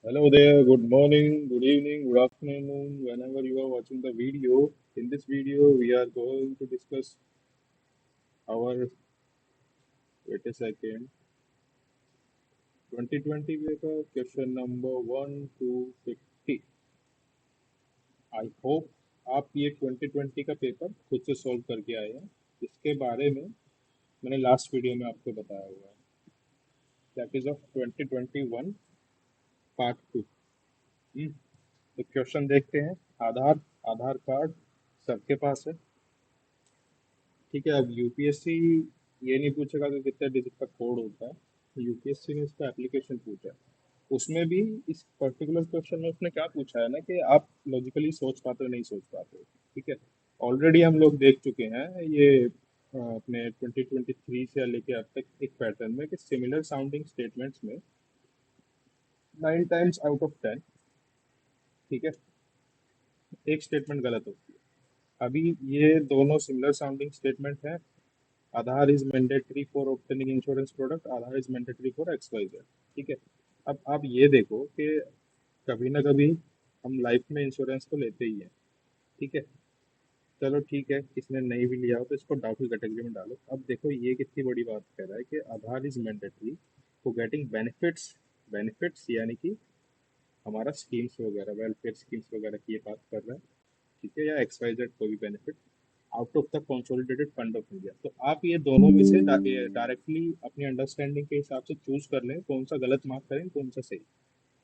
Hello there, good morning, good evening, good afternoon, whenever you are watching the video. In this video, we are going to discuss our, wait a second, 2020 paper, question number 1 to 50. I hope आप ये 2020 का paper खुद से solve करके आए हैं। इसके बारे में मैंने लास्ट वीडियो में आपको बताया हुआ है। That is of 2021 part 2। तो क्वेश्चन देखते हैं। आधार आधार कार्ड सबके पास है, ठीक है। अब यूपीएससी ये नहीं पूछेगा कि कितने डिजिट का कोड होता है। यूपीएससी ने इसका एप्लीकेशन पूछा है। उसमें भी इस पर्टिकुलर क्वेश्चन में उसने क्या पूछा है ना कि आप लॉजिकली सोच पाते हो नहीं सोच पाते हो, ठीक है। ऑलरेडी हम लोग देख चुके हैं ये अपने 2023 से लेके अब तक एक पैटर्न में कि सिमिलर साउंडिंग स्टेटमेंट्स में 9 टाइम्स आउट ऑफ 10, ठीक है, एक स्टेटमेंट गलत होती है। अभी ये दोनों सिमिलर साउंडिंग स्टेटमेंट है। Aadhaar is mandatory for obtaining insurance product, Aadhaar is mandatory for X Y Z, ठीक है। अब आप ये देखो कि कभी ना कभी हम लाइफ में इंश्योरेंस तो लेते ही हैं, ठीक है। चलो ठीक है, किसने नहीं भी लिया हो तो इसको डाउटफुल कैटेगरी में डालो। अब देखो ये कितनी बड़ी बात कह रहा है कि Aadhaar is mandatory for getting benefits. Benefits यानी कि हमारा स्कीम्स वगैरह, वेलफेयर स्कीम्स वगैरह की ये बात कर रहा है, ठीक है, या एक्स वाई जेड कोई भी benefit out of the consolidated fund of India. तो आप ये दोनों में से डायरेक्टली अपनी अंडरस्टैंडिंग के हिसाब से चूज कर लें कौन सा गलत मार्क करें कौन सा सही।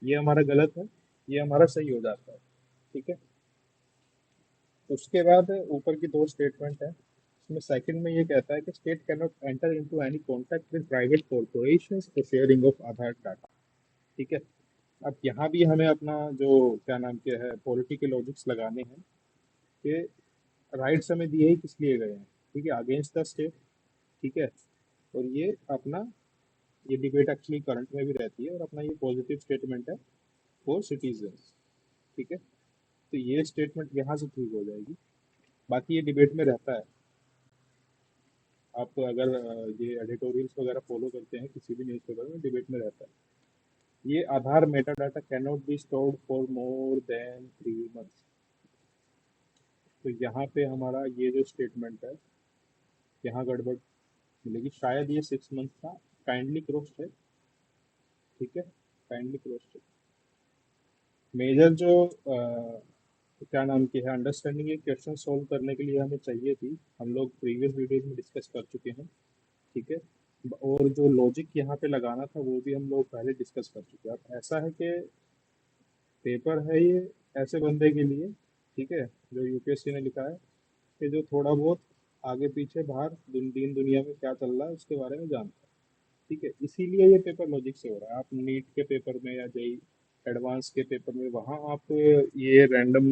ये हमारा गलत है, ये हमारा सही हो जाता है, ठीक है। उसके बाद ऊपर की दो स्टेटमेंट है। इसमें सेकंड में ये कहता है कि state can not enter into any contract with private corporations for sharing of Aadhaar data, ठीक है। अब यहाँ भी हमें अपना जो क्या नाम के है पॉलिटिकल लॉजिक्स लगाने हैं कि राइट्स हमें दिए ही किस लिए गए हैं, ठीक है, अगेंस्ट द स्टेट, ठीक है। और ये अपना ये डिबेट एक्चुअली करंट में भी रहती है और अपना ये पॉजिटिव स्टेटमेंट है फॉर सिटीजन्स, ठीक है। तो ये स्टेटमेंट यहाँ से ठीक हो जाएगी। बाकी ये डिबेट में रहता है। आप अगर ये एडिटोरियल्स वगैरह फॉलो करते हैं किसी भी न्यूज़पेपर में, डिबेट में रहता है। ये Aadhaar meta data can not be stored for more than 3 months. तो यहाँ पे हमारा ये जो स्टेटमेंट है यहाँ गड़बड़ मिलेगी। शायद ये 6 मंथ था। काइंडली क्रॉस चेक, ठीक है, काइंडली क्रॉस चेक। मेजर जो क्या नाम की है अंडरस्टैंडिंग ये क्वेश्चन सॉल्व करने के लिए हमें चाहिए थी, हम लोग प्रीवियस वीडियोज में डिस्कस कर चुके हैं, ठीक है। और जो लॉजिक यहाँ पे लगाना था वो भी हम लोग पहले डिस्कस कर चुके हैं। अब ऐसा है कि पेपर है ये ऐसे बंदे के लिए, ठीक है, जो यूपीएससी ने लिखा है कि जो थोड़ा बहुत आगे पीछे बाहर दीन दुनिया में क्या चल रहा है उसके बारे में जानता है, ठीक है। इसीलिए ये पेपर लॉजिक से हो रहा है। आप नीट के पेपर में या जेई एडवांस के पेपर में वहाँ आप ये रैंडम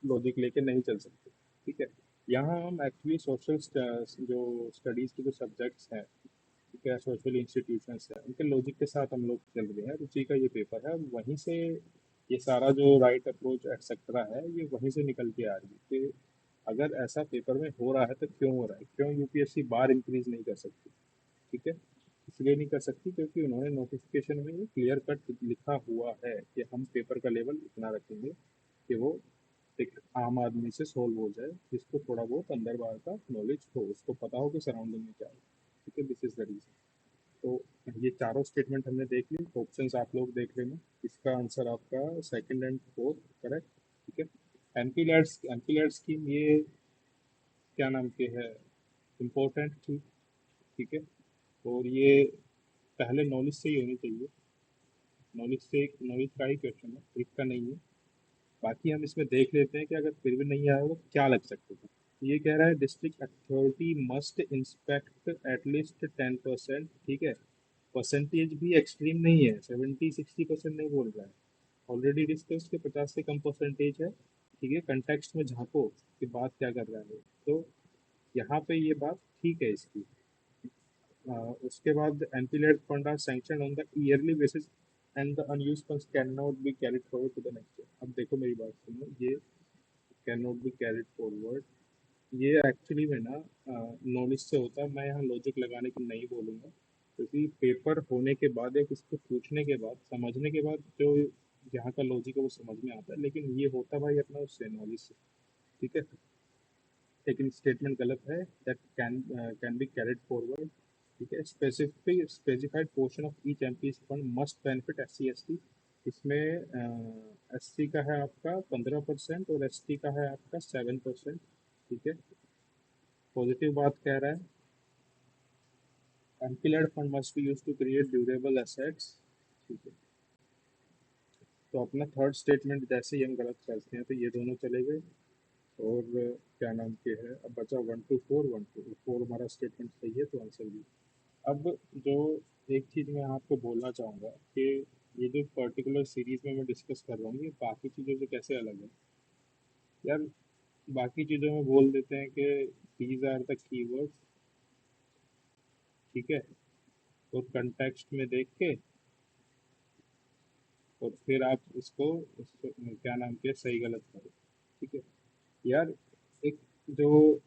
लॉजिक लेके नहीं चल सकते, ठीक है। यहाँ हम एक्चुअली सोशल जो स्टडीज़ के जो सब्जेक्ट्स हैं, ठीक है, सोशल इंस्टीट्यूशंस हैं, उनके लॉजिक के साथ हम लोग चल रहे हैं। रुचि का ये पेपर है, वहीं से ये सारा जो राइट अप्रोच एक्सेट्रा है ये वहीं से निकल के आ रही है कि अगर ऐसा पेपर में हो रहा है तो क्यों हो रहा है, क्यों यूपीएससी बार इंक्रीज नहीं कर सकती, ठीक है। इसलिए नहीं कर सकती क्योंकि उन्होंने नोटिफिकेशन में ये क्लियर कट लिखा हुआ है कि हम पेपर का लेवल इतना रखेंगे कि वो एक आम आदमी से सोल्व हो जाए, जिसको थोड़ा बहुत अंदर बाहर का नॉलेज हो, उसको पता हो कि सराउंडिंग में क्या है, ठीक है। This is the reason. तो ये चारों स्टेटमेंट हमने देख ली। ऑप्शंस आप लोग देख लेना। इसका आंसर आपका सेकंड एंड फोर्थ करेक्ट, ठीक है। एमपी लैड स्कीम ये क्या नाम के है इम्पोर्टेंट थी, ठीक है। और ये पहले नॉलेज से ही होनी चाहिए। नॉलेज का ही क्वेश्चन है, ट्रिक का नहीं है। बाकी हम इसमें देख लेते हैं कि अगर फिर भी नहीं आया तो क्या लग सकता था। ये कह रहा है district authority must inspect at least 10%, ठीक है। परसेंटेज भी एक्सट्रीम नहीं है, 70-60% नहीं बोल रहा है। ऑलरेडी डिस्कस के 50 से कम परसेंटेज है, ठीक है। कंटेक्स्ट में झांको कि बात क्या कर रहा है, तो यहाँ पे ये बात ठीक है इसकी। उसके बाद MPLAD fund are sanction on the yearly basis and the unused funds can not be carried forward to the next year. अब देखो मेरी बात सुनो, ये can not be carried forward ये एक्चुअली में ना नॉलेज से होता है। मैं यहाँ लॉजिक लगाने की नहीं बोलूँगा, क्योंकि पेपर होने के बाद या किसी को पूछने के बाद समझने के बाद जो जहाँ का लॉजिक है वो समझ में आता है, लेकिन ये होता भाई अपना उस नॉलेज से। ठीक है, लेकिन स्टेटमेंट गलत है, that can be carried forward. ठीक है, specific specified portion of each MPs fund must benefit S C S T. इसमें एस सी का है आपका 15% और एस टी का है आपका 7%। ठीक है, पॉजिटिव बात कह रहा है, MPLAD fund must be use to create durable assets. ठीक है, तो अपना थर्ड स्टेटमेंट जैसे ही हम गलत करते हैं तो ये दोनों चले गए। और क्या नाम के है, अब बचा 1 to 4, 1 to 4 हमारा स्टेटमेंट सही है तो आंसर भी। अब जो एक चीज़ मैं आपको बोलना चाहूँगा कि ये जो पर्टिकुलर सीरीज में मैं डिस्कस कर रहा हूँ ये बाकी चीज़ों से कैसे अलग है। यार बाकी चीज़ों में बोल देते हैं कि दीज आर द कीवर्ड्स। ठीक है, और कंटेक्स्ट में देख के और फिर आप इसको क्या नाम के सही गलत करो। ठीक है यार, एक जो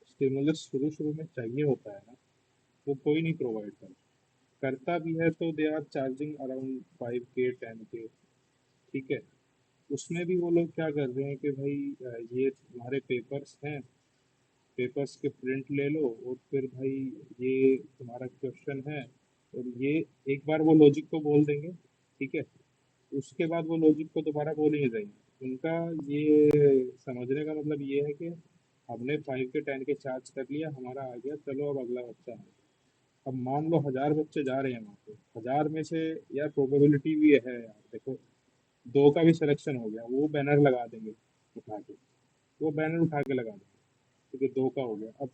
स्टिमुलस शुरू शुरू में चाहिए होता है ना, वो कोई नहीं प्रोवाइड करता भी है, तो they are charging around 5K 10K। ठीक है, उसमें भी वो लोग क्या कर रहे हैं कि भाई ये तुम्हारे पेपर्स हैं, पेपर्स के प्रिंट ले लो और फिर भाई ये तुम्हारा क्वेश्चन है, और ये एक बार वो लॉजिक को बोल देंगे। ठीक है, उसके बाद वो लॉजिक को दोबारा बोल ही नहीं देंगे। उनका ये समझने का मतलब ये है कि हमने 5K 10K चार्ज कर लिया, हमारा आ गया, चलो अब अगला बच्चा है। अब मान लो 1000 बच्चे जा रहे हैं वहाँ पे, 1000 में से यार प्रोबेबिलिटी भी है यार, देखो 2 का भी सिलेक्शन हो गया, वो बैनर लगा देंगे उठा के, वो बैनर उठा के लगा देंगे, क्योंकि 2 का हो गया। अब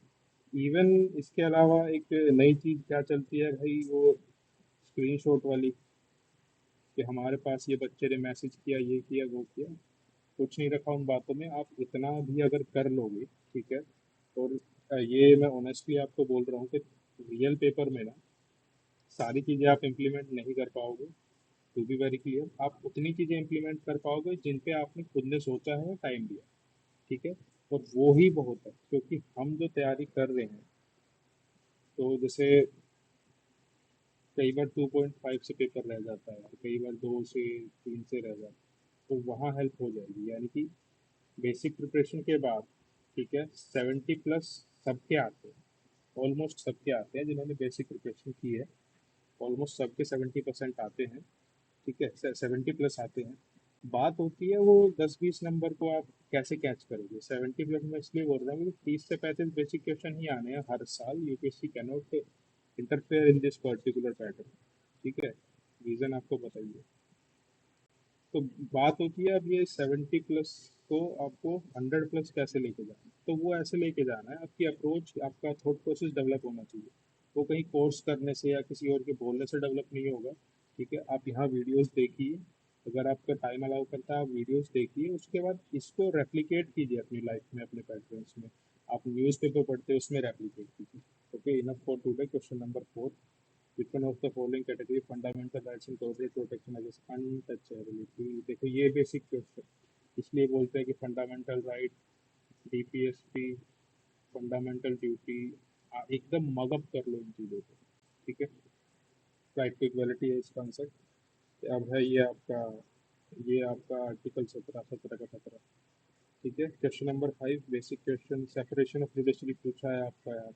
इवन इसके अलावा एक नई चीज़ क्या चलती है भाई, वो स्क्रीनशॉट वाली, कि हमारे पास ये बच्चे ने मैसेज किया, ये किया, वो किया। कुछ नहीं रखा उन बातों में, आप इतना भी अगर कर लोगे। ठीक है, और ये मैं ऑनेस्टली आपको बोल रहा हूँ कि रियल पेपर में ना सारी चीज़ें आप इम्प्लीमेंट नहीं कर पाओगे। टू बी वेरी क्लियर, आप उतनी चीज़ें इम्प्लीमेंट कर पाओगे जिन पे आपने खुद ने सोचा है, टाइम दिया। ठीक है, और वो ही बहुत है, क्योंकि हम जो तैयारी कर रहे हैं, तो जैसे कई बार 2.5 से पेपर रह जाता है, कई बार 2 से 3 से रह जाता है, तो वहाँ हेल्प हो जाएगी। यानी कि बेसिक प्रिपरेशन के बाद, ठीक है, 70+ सबके आते हैं, ऑलमोस्ट सबके आते हैं जिन्होंने बेसिक प्रिपरेशन की है, ऑलमोस्ट सबके 70% आते हैं। ठीक है, 70+ आते हैं। बात होती है वो 10-20 नंबर को आप कैसे कैच करोगे। 70+ में इसलिए बोल रहा हूँ कि 30 से 35 बेसिक क्वेश्चन ही आने हैं हर साल, UPSC can not interfere in this particular pattern. ठीक है, रीजन आपको बताइए। तो बात होती है, अब ये 70+ को आपको 100+ कैसे लेके जाना है। तो वो ऐसे लेके जाना है, आपकी अप्रोच, आपका थॉट प्रोसेस डेवलप होना चाहिए। वो कहीं कोर्स करने से या किसी और के बोलने से डेवलप नहीं होगा। ठीक है, आप यहाँ वीडियोस देखिए, अगर आपका टाइम अलाउ करता है आप वीडियोस देखिए, उसके बाद इसको रेप्लिकेट कीजिए अपनी लाइफ में, अपने पैटर्न्स में। आप न्यूज़पेपर पढ़ते हो, उसमें रेप्लिकेट कीजिए। Okay, enough for today. Question number 4, which one of the following category fundamental rights and corporate protection against untouchability। देखो ये बेसिक क्वेश्चन, इसलिए बोलते हैं कि fundamental right, DPSP, fundamental duty, एकदम मगअप कर लो इन चीज़ों को। ठीक है, राइट टू इक्वलिटी है इसका आंसर। अब है ये आपका आर्टिकल 17 का 17। ठीक है, question number 5, basic question, separation of judiciary पूछा है आपका यार।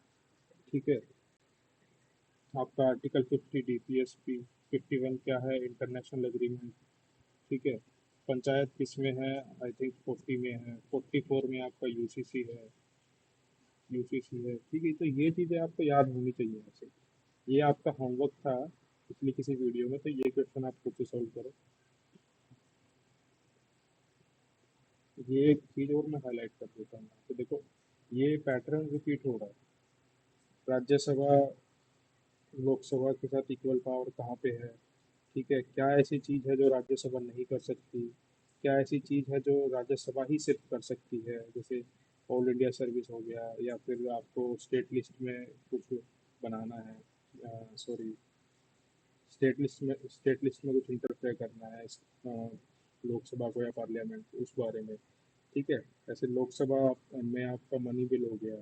ठीक है, आपका आर्टिकल 50 डीपीएसपी, 51 क्या है, इंटरनेशनल एग्रीमेंट। ठीक है, पंचायत किस में है, आई थिंक 40 में है, 44 में आपका यूसीसी है। ठीक है, तो ये चीज़ें आपको याद होनी चाहिए वैसे। ये आपका होमवर्क था पिछली किसी वीडियो में, तो ये क्वेश्चन आप खुद से सॉल्व करो। ये एक चीज़ और मैं हाईलाइट कर देता हूँ, तो देखो ये पैटर्न रिपीट हो रहा है। राज्यसभा लोकसभा के साथ इक्वल पावर कहाँ पे है। ठीक है, क्या ऐसी चीज़ है जो राज्यसभा नहीं कर सकती, क्या ऐसी चीज़ है जो राज्यसभा ही सिर्फ कर सकती है। जैसे ऑल इंडिया सर्विस हो गया, या फिर आपको स्टेट लिस्ट में कुछ बनाना है, सॉरी, स्टेट लिस्ट में कुछ इंटरफेयर करना है लोकसभा को या पार्लियामेंट, उस बारे में। ठीक है, ऐसे लोकसभा में आपका मनी बिल हो गया।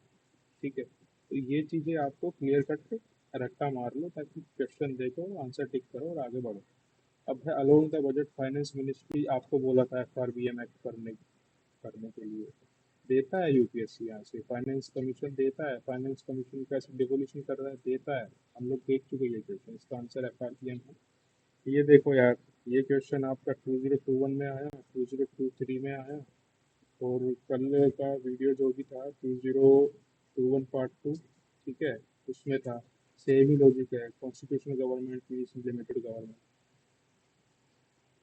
ठीक है, तो ये चीज़ें आपको क्लियर कट रट्टा मार लो, ताकि क्वेश्चन देखो, आंसर टिक करो और आगे बढ़ो। अब है along the budget finance ministry आपको बोला था FRBM एक्ट करने के लिए देता है यूपीएससी यहाँ से, फाइनेंस कमीशन देता है, फाइनेंस कमीशन कैसे डिवोल्यूशन कर रहा है देता है, हम लोग देख चुके ये क्वेश्चन, इसका आंसर FRBM है। ये देखो यार, ये क्वेश्चन आपका 2021 में आया, 2023 में आया, और कल का वीडियो जो भी था 2021 पार्ट 2, ठीक है, उसमें था, सेम ही लॉजिक है, constitutional government means limited government.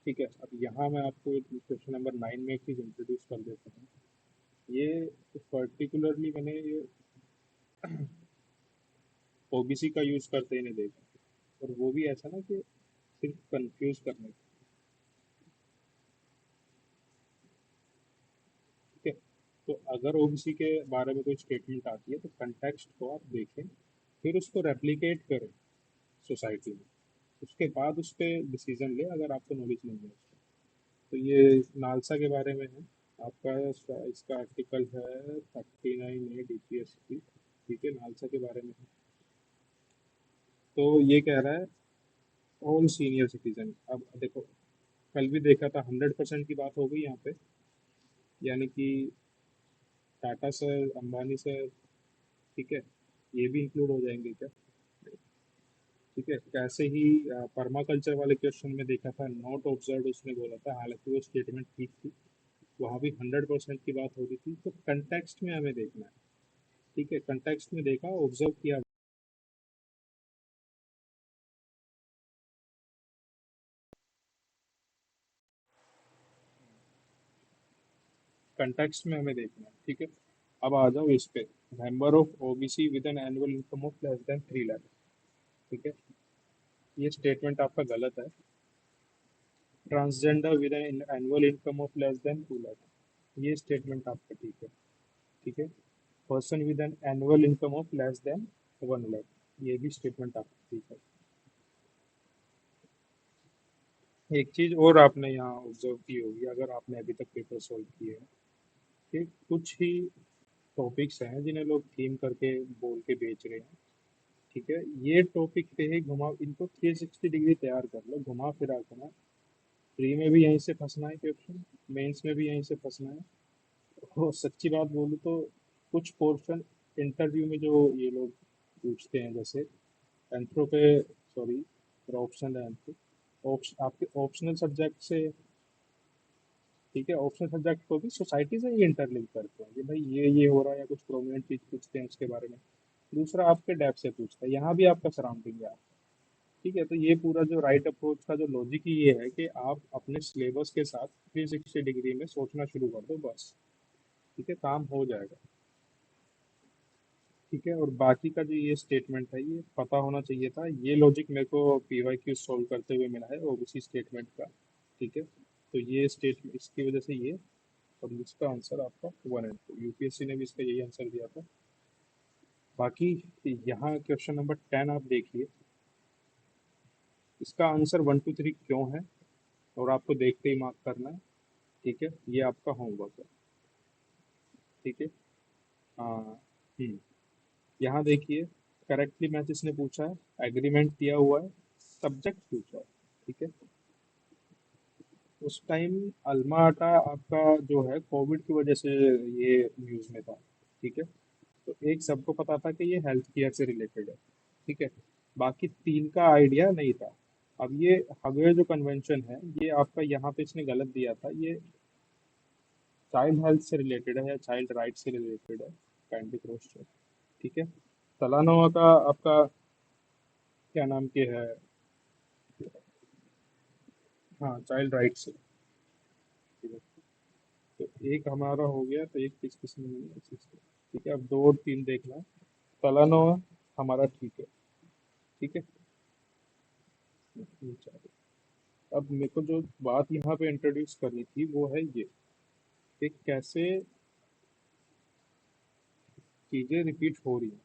ठीक है, अब यहाँ मैं आपको एक क्वेश्चन नंबर 9 में एक चीज इंट्रोड्यूस कर देता हूँ। ये पर्टिकुलरली मैंने ये ओबीसी का यूज करते ही नहीं देखा, और वो भी ऐसा ना कि सिर्फ कंफ्यूज करने के, ठीक है। तो अगर ओबीसी के बारे में कोई स्टेटमेंट आती है तो कंटेक्स्ट को आप देखें, फिर उसको रेप्लिकेट करें सोसाइटी में, उसके बाद उस पर डिसीजन ले अगर आपको नॉलेज नहीं है उसका। तो ये नालसा के बारे में है आपका, इसका आर्टिकल है 39 ए डीपीएससी, ठीक है, नालसा के बारे में है। तो ये कह रहा है ऑल सीनियर सिटीजन, अब देखो कल भी देखा था 100% की बात हो गई यहाँ पे, यानी कि टाटा सर, अंबानी सर, ठीक है, ये भी इंक्लूड हो जाएंगे क्या? ठीक है, कैसे ही परमाकल्चर वाले क्वेश्चन में देखा था नॉट ऑब्जर्व उसने बोला था, हालांकि वो स्टेटमेंट ठीक थी, वहाँ भी 100% की बात हो रही थी। तो कंटेक्स्ट में हमें देखना है, ठीक है, कंटेक्स्ट में देखा, ऑब्जर्व किया, कंटेक्स्ट में हमें देखना है, ठीक है। अब आ जाओ इस पे, member of OBC with an annual income of less than 3 lakh, ठीक है, ये स्टेटमेंट आपका गलत है। Transgender with an annual income of less than 2 lakh, ये स्टेटमेंट आपका ठीक है, ठीक है। Person with an annual income of less than 1 lakh, ये भी स्टेटमेंट आपका ठीक है। एक चीज और आपने यहाँ ऑब्जर्व की होगी अगर आपने अभी तक पेपर सॉल्व किए हैं, कि कुछ ही टॉपिक्स हैं जिन्हें लोग थीम करके बोल के बेच रहे हैं, ठीक है, ये टॉपिक पे ही घुमा, इनको 360 डिग्री तैयार कर लो, घुमा फिरा कर ना, प्री में भी यहीं से फंसना है क्वेश्चन, मेंस में भी यहीं से फंसना है। और सच्ची बात बोलूँ तो कुछ पोर्शन इंटरव्यू में जो ये लोग पूछते हैं, जैसे एंथ्रो पे, सॉरी, ऑप्शन है एंथ्रो, आपके ऑप्शनल सब्जेक्ट से, ठीक है, ऑप्शनल सब्जेक्ट को भी सोसाइटी से ही इंटरलिंक करते हैं कि भाई ये हो रहा है, या कुछ प्रोमिनेंट चीज पूछते हैं उसके बारे में। दूसरा आपके डेप्थ से पूछता है, यहाँ भी आपका सराउंडिंग है, ठीक है। तो ये पूरा जो राइट अप्रोच का जो लॉजिक ही ये है कि आप अपने सिलेबस के साथ 360 डिग्री में सोचना शुरू कर दो बस, ठीक है, काम हो जाएगा, ठीक है। और बाकी का जो ये स्टेटमेंट है ये पता होना चाहिए था, ये लॉजिक मेरे को पीवाईक्यू सॉल्व करते हुए मिला है ओबीसी स्टेटमेंट का, ठीक है। तो ये स्टेटमेंट, इसकी वजह से ये, और इसका आंसर आपका 1 एंड 2, यूपीएससी ने भी इसका यही आंसर दिया था। बाकी यहाँ क्वेश्चन नंबर 10 आप देखिए, इसका आंसर 1 2 3 क्यों है, और आपको देखते ही मार्क करना है, ठीक है, ये आपका होमवर्क है, ठीक है। हाँ, यहाँ देखिए, करेक्टली मैच इसने पूछा है, एग्रीमेंट दिया हुआ है, सब्जेक्ट पूछा है, ठीक है। उस टाइम अल्मा आटा आपका जो है कोविड की वजह से ये न्यूज़ में था, ठीक है। तो एक सबको पता था कि ये हेल्थ केयर से रिलेटेड है, ठीक है, बाकी तीन का आइडिया नहीं था। अब ये हगवे जो कन्वेंशन है ये आपका यहाँ पे इसने गलत दिया था, ये चाइल्ड हेल्थ से रिलेटेड है या चाइल्ड राइट से रिलेटेड है, काइंडली क्रॉस चेक, ठीक है। तलानोवा का आपका क्या नाम के है, हाँ, चाइल्ड राइट से, ठीक है। तो एक हमारा हो गया, तो एक किस किस में मिला, ठीक है। अब 2 और 3 देखना, तलानोवा हमारा ठीक है, ठीक है। अब मेरे को जो बात यहाँ पे इंट्रोड्यूस करनी थी वो है ये, कि कैसे चीजें रिपीट हो रही हैं।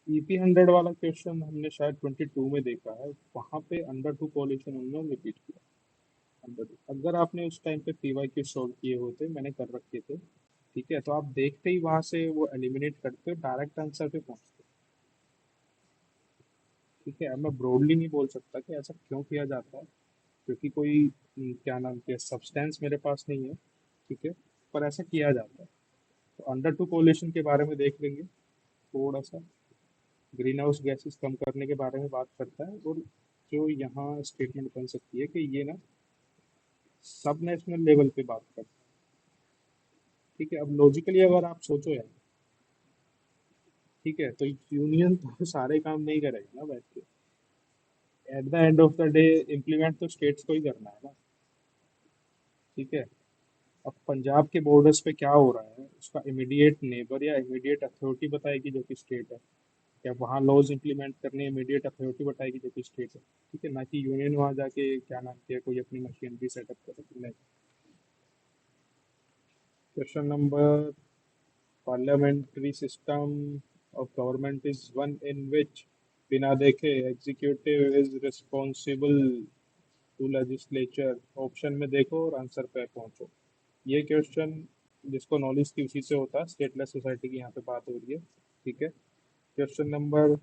EP 100 वाला क्वेश्चन हमने शायद 22 में देखा है, वहां पे अंडर 2 पॉल्यूशन उन्होंने रिपीट किया, अंडर 2, अगर आपने उस टाइम पे PYQ सॉल्व किए होते, मैंने कर रखे थे, ठीक है, तो आप देखते ही वहां से वो एलिमिनेट करते हो, डायरेक्ट आंसर पे पहुंचते, ठीक है। अब मैं ब्रॉडली नहीं बोल सकता कि ऐसा क्यों किया जाता है, क्योंकि कोई क्या नाम के सब्सटेंस मेरे पास नहीं है, ठीक है, पर ऐसा किया जाता है। तो अंडर टू कोलेशन के बारे में देख लेंगे थोड़ा सा। ग्रीन हाउस गैसेस कम करने के बारे में बात करता है, और जो यहाँ स्टेटमेंट बन सकती है कि ये ना सब नेशनल लेवल पे बात करता है। ठीक है, अब लॉजिकली अगर आप सोचो यार, ठीक है, तो यूनियन तो सारे काम नहीं करेगा ना बैठ के। At the end of the day implement तो स्टेट्स को ही करना है ना। ठीक है, अब पंजाब के बॉर्डर्स पे क्या हो रहा है उसका इमीडिएट नेबर या इमीडिएट अथॉरिटी बताएगी, जो कि स्टेट है। या वहाँ लॉज इम्प्लीमेंट करने इमीडिएट अथॉरिटी बताएगी, जो कि स्टेट है। ठीक है, ना कि यूनियन वहाँ जाके क्या नाम किया कोई अपनी मशीनरी सेटअप कर सकती है। Question number, parliamentary system of government is one in which बिना देखे executive is responsible to legislature. Option में देखो और आंसर पे पहुंचो। ये क्वेश्चन जिसको नॉलेज थी उसी से होता है, स्टेटलेस सोसाइटी की यहाँ पे बात हो रही है। ठीक है, क्वेश्चन नंबर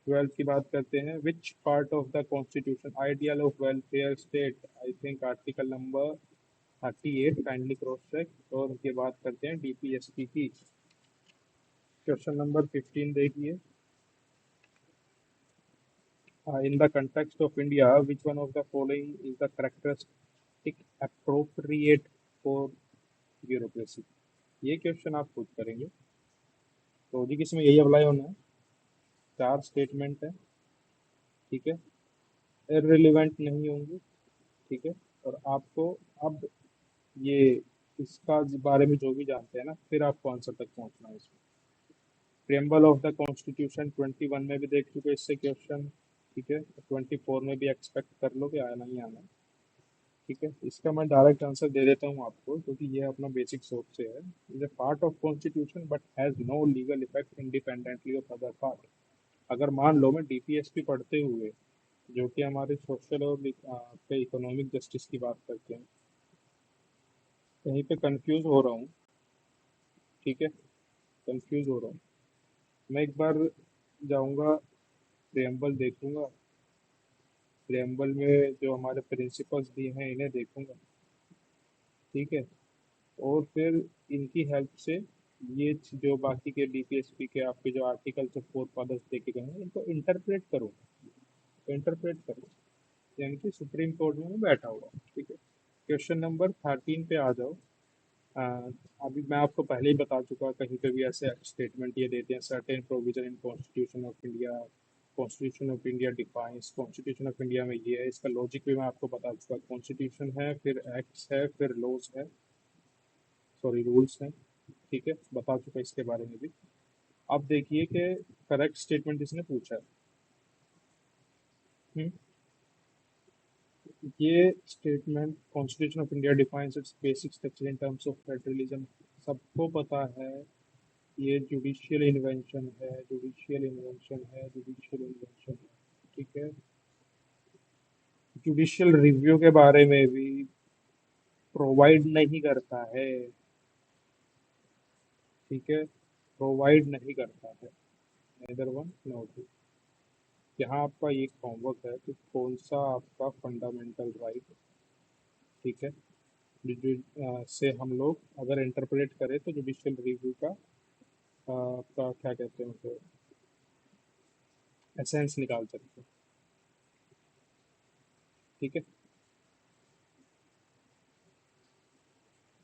12 की बात करते हैं। Which part of the constitution ideal of welfare state, I think article number 38, kindly cross check. और ये बात करते हैं डीपीएसपी की। क्वेश्चन नंबर 15 देखिए। In the context of India, which one of the following is the characteristic appropriate for bureaucracy? ये question आप खुद करेंगे, तो जी किसमें यही अप्लाई होना है। चार स्टेटमेंट है, ठीक है, इररिलेवेंट नहीं होंगे। ठीक है, और आपको अब ये इसका बारे में जो भी जानते हैं ना, फिर आपको आंसर तक पहुंचना है इसमें। प्रियम्बल ऑफ द कॉन्स्टिट्यूशन 21 में भी देख चुके हैं इससे क्वेश्चन। ठीक है, 24 में भी एक्सपेक्ट कर लो कि आना ही आना है। ठीक है, इसका मैं डायरेक्ट आंसर दे देता हूँ आपको, क्योंकि ये अपना बेसिक सोच से है। Is a part of constitution but has no legal effect independently of other part. अगर मान लो मैं डीपीएसपी पढ़ते हुए, जो कि हमारे सोशल और इकोनॉमिक जस्टिस की बात करते हैं, कहीं पे कंफ्यूज हो रहा हूँ, ठीक है, कंफ्यूज हो रहा हूँ, मैं एक बार जाऊँगा, प्रियम्बल देखूंगा, प्रियम्बल में जो हमारे प्रिंसिपल्स दिए हैं इन्हें देखूंगा। ठीक है, और फिर इनकी हेल्प से ये जो बाकी के डीपीएसपी के आपके जो आर्टिकल्स ऑफ फोर फादर्स देखे गए हैं इनको इंटरप्रेट करो, यानी कि सुप्रीम कोर्ट में मैं बैठा हुआ हूँ। ठीक है, क्वेश्चन नंबर 13 पे आ जाओ। अ, अभी मैं आपको पहले ही बता चुका, कहीं पे भी ऐसे स्टेटमेंट ये देते हैं, certain provision in constitution of India, constitution of India defines, constitution of India में ये है, इसका लॉजिक भी मैं आपको बता चुका। कॉन्स्टिट्यूशन है, फिर एक्ट्स है, फिर लॉज है, सॉरी रूल्स हैं। ठीक है, बता चुका इसके बारे में भी। अब देखिए कि करेक्ट स्टेटमेंट इसने पूछा है। हम्म, ये statement constitution of India defines it's basic structure in terms of federalism, सबको पता है। ये जुडिशियल इन्वेंशन है। ठीक है, जुडिशियल रिव्यू के बारे में भी प्रोवाइड नहीं करता है। ठीक है, प्रोवाइड नहीं करता है, नेदर वन नो टू। यहाँ आपका एक होमवर्क है कि कौन सा आपका फंडामेंटल राइट, ठीक है, से हम लोग अगर इंटरप्रेट करें तो जुडिशियल रिव्यू का आपका क्या कहते हैं उसे, एसेंस निकाल सकते हैं। ठीक है,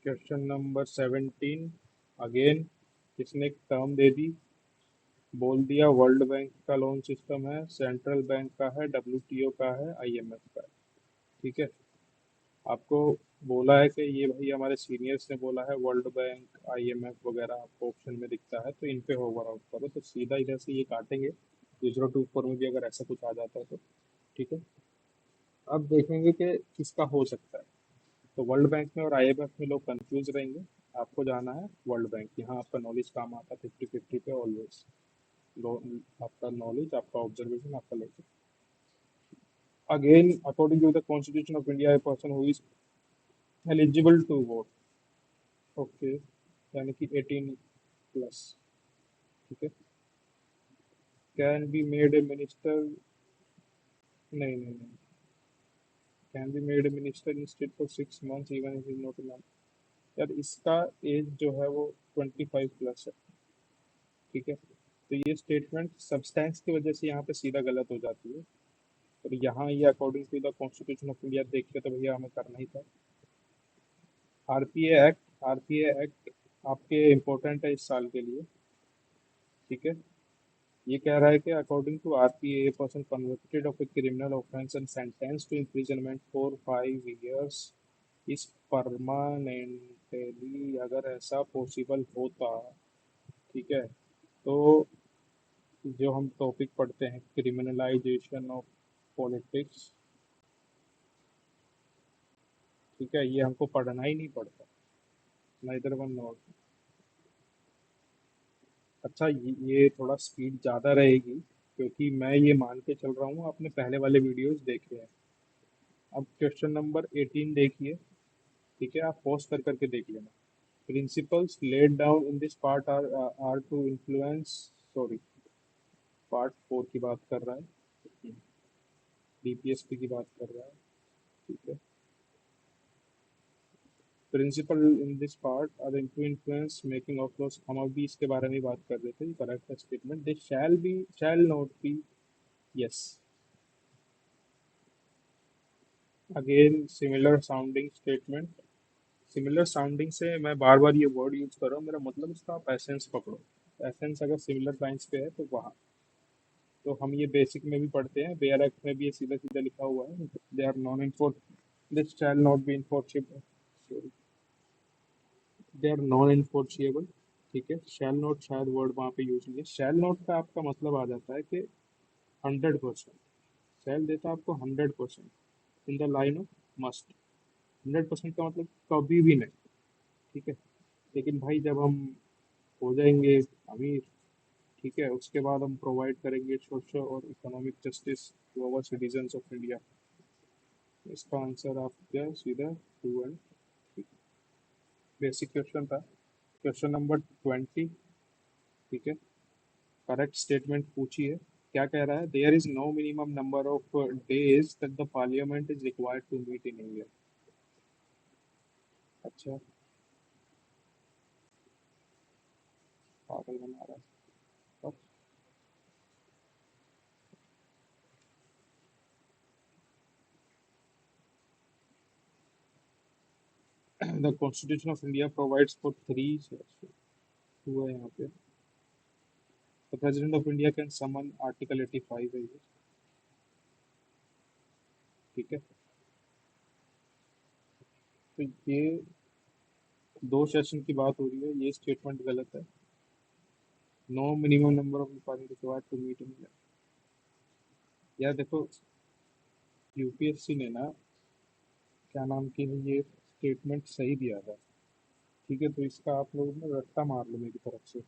क्वेश्चन नंबर 17 अगेन, किसने एक टर्म दे दी, बोल दिया वर्ल्ड बैंक का लोन सिस्टम है, सेंट्रल बैंक का है, डब्ल्यूटीओ का है, आईएमएफ का है। ठीक है, आपको बोला है कि ये भाई हमारे सीनियर्स ने बोला है वर्ल्ड बैंक आईएमएफ वगैरह आपको ऑप्शन में दिखता है, तो इन पे होवर आउट करो, तो सीधा इधर से ये काटेंगे। 024 में भी अगर ऐसा कुछ आ जाता है तो। ठीक है, अब देखेंगे कि किसका हो सकता है। तो वर्ल्ड बैंक में और आईएमएफ में लोग कंफ्यूज रहेंगे, आपको जाना है वर्ल्ड बैंक। यहाँ आपका नॉलेज काम आता है 50-50 पे ऑलवेज। आपका नॉलेज, आपका ऑब्जर्वेशन, आपका logic. Again according to the constitution of India, a person who is eligible to vote, okay, यानी कि 18 प्लस, ठीक है, can be made a minister, नहीं नहीं नहीं, can be made minister in state for 6 months even if is not enough. यार इसका as जो है वो 25+ है। ठीक है, तो ये स्टेटमेंट सब्सटेंस की वजह से यहाँ पे सीधा गलत हो जाती है। और यहाँ ये according to the constitution of India देख के तो भैया हमें करना ही था। आरपीए एक्ट, आरपीए एक्ट आपके इम्पोर्टेंट है इस साल के लिए। ठीक है, ये कह रहा है कि according to RPA person convicted of a criminal offence and sentence to imprisonment for 5 years is permanently, अगर ऐसा पॉसिबल होता, ठीक है, तो जो हम टॉपिक पढ़ते हैं क्रिमिनलाइजेशन ऑफ पॉलिटिक्स, ठीक है, ये हमको पढ़ना ही नहीं पड़ता, नाइदर वन नॉट। अच्छा, ये थोड़ा स्पीड ज़्यादा रहेगी क्योंकि मैं ये मान के चल रहा हूँ आपने पहले वाले वीडियोस देखे हैं। अब क्वेश्चन नंबर 18 देखिए। ठीक है, आप पॉज कर करके देख लेना। Principles laid down in this part are to influence, sorry, part 4 की बात कर रहा है, डीपीएसपी की बात कर रहा है। ठीक है, principle in this part are to influence making of laws, हम अभी इसके बारे में बात कर रहे थे। Correct statement, they shall not be, yes, again similar sounding statement. Similar sounding से मैं बार बार ये वर्ड यूज कर रहा हूँ, मेरा मतलब इसका आप एसेंस पकड़ो। एसेंस अगर सिमिलर लाइंस पे है तो वहाँ, तो हम ये बेसिक में भी पढ़ते हैं, बेयर एक्ट में भी ये सीधा सीधा लिखा हुआ है, they are non enforce, this shall not be enforceable, sorry, they are non enforceable. ठीक है, शैल नॉट शायद वर्ड वहाँ पे यूज नहीं है। शैल नॉट का आपका मतलब आ जाता है कि 100%, शैल देता है आपको 100% in the line of must. 100% का मतलब कभी भी नहीं। ठीक है, लेकिन भाई जब हम हो जाएंगे अमीर, ठीक है, उसके बाद हम प्रोवाइड करेंगे सोशल और economic justice to our citizens of India. इसका आंसर आप क्या सीधा 2 एंड 3। बेसिक क्वेश्चन था, क्वेश्चन नंबर 20। ठीक है, करेक्ट स्टेटमेंट पूछिए। क्या कह रहा है? There is no minimum number of days that the parliament is required to meet in India. अच्छा, पागल बना रहा है। The constitution of India provides for 3, हुआ है यहाँ पे, the president of India can summon, article 85 है ये। ठीक है, तो ये 2 सेशन की बात हो रही है, ये स्टेटमेंट गलत है। No minimum number of parliament required to meet in, यार देखो, यूपीएससी ने ना, क्या नाम की है, ये स्टेटमेंट सही दिया था। ठीक है, तो इसका आप लोग ना रट्टा मार लो मेरी तरफ से,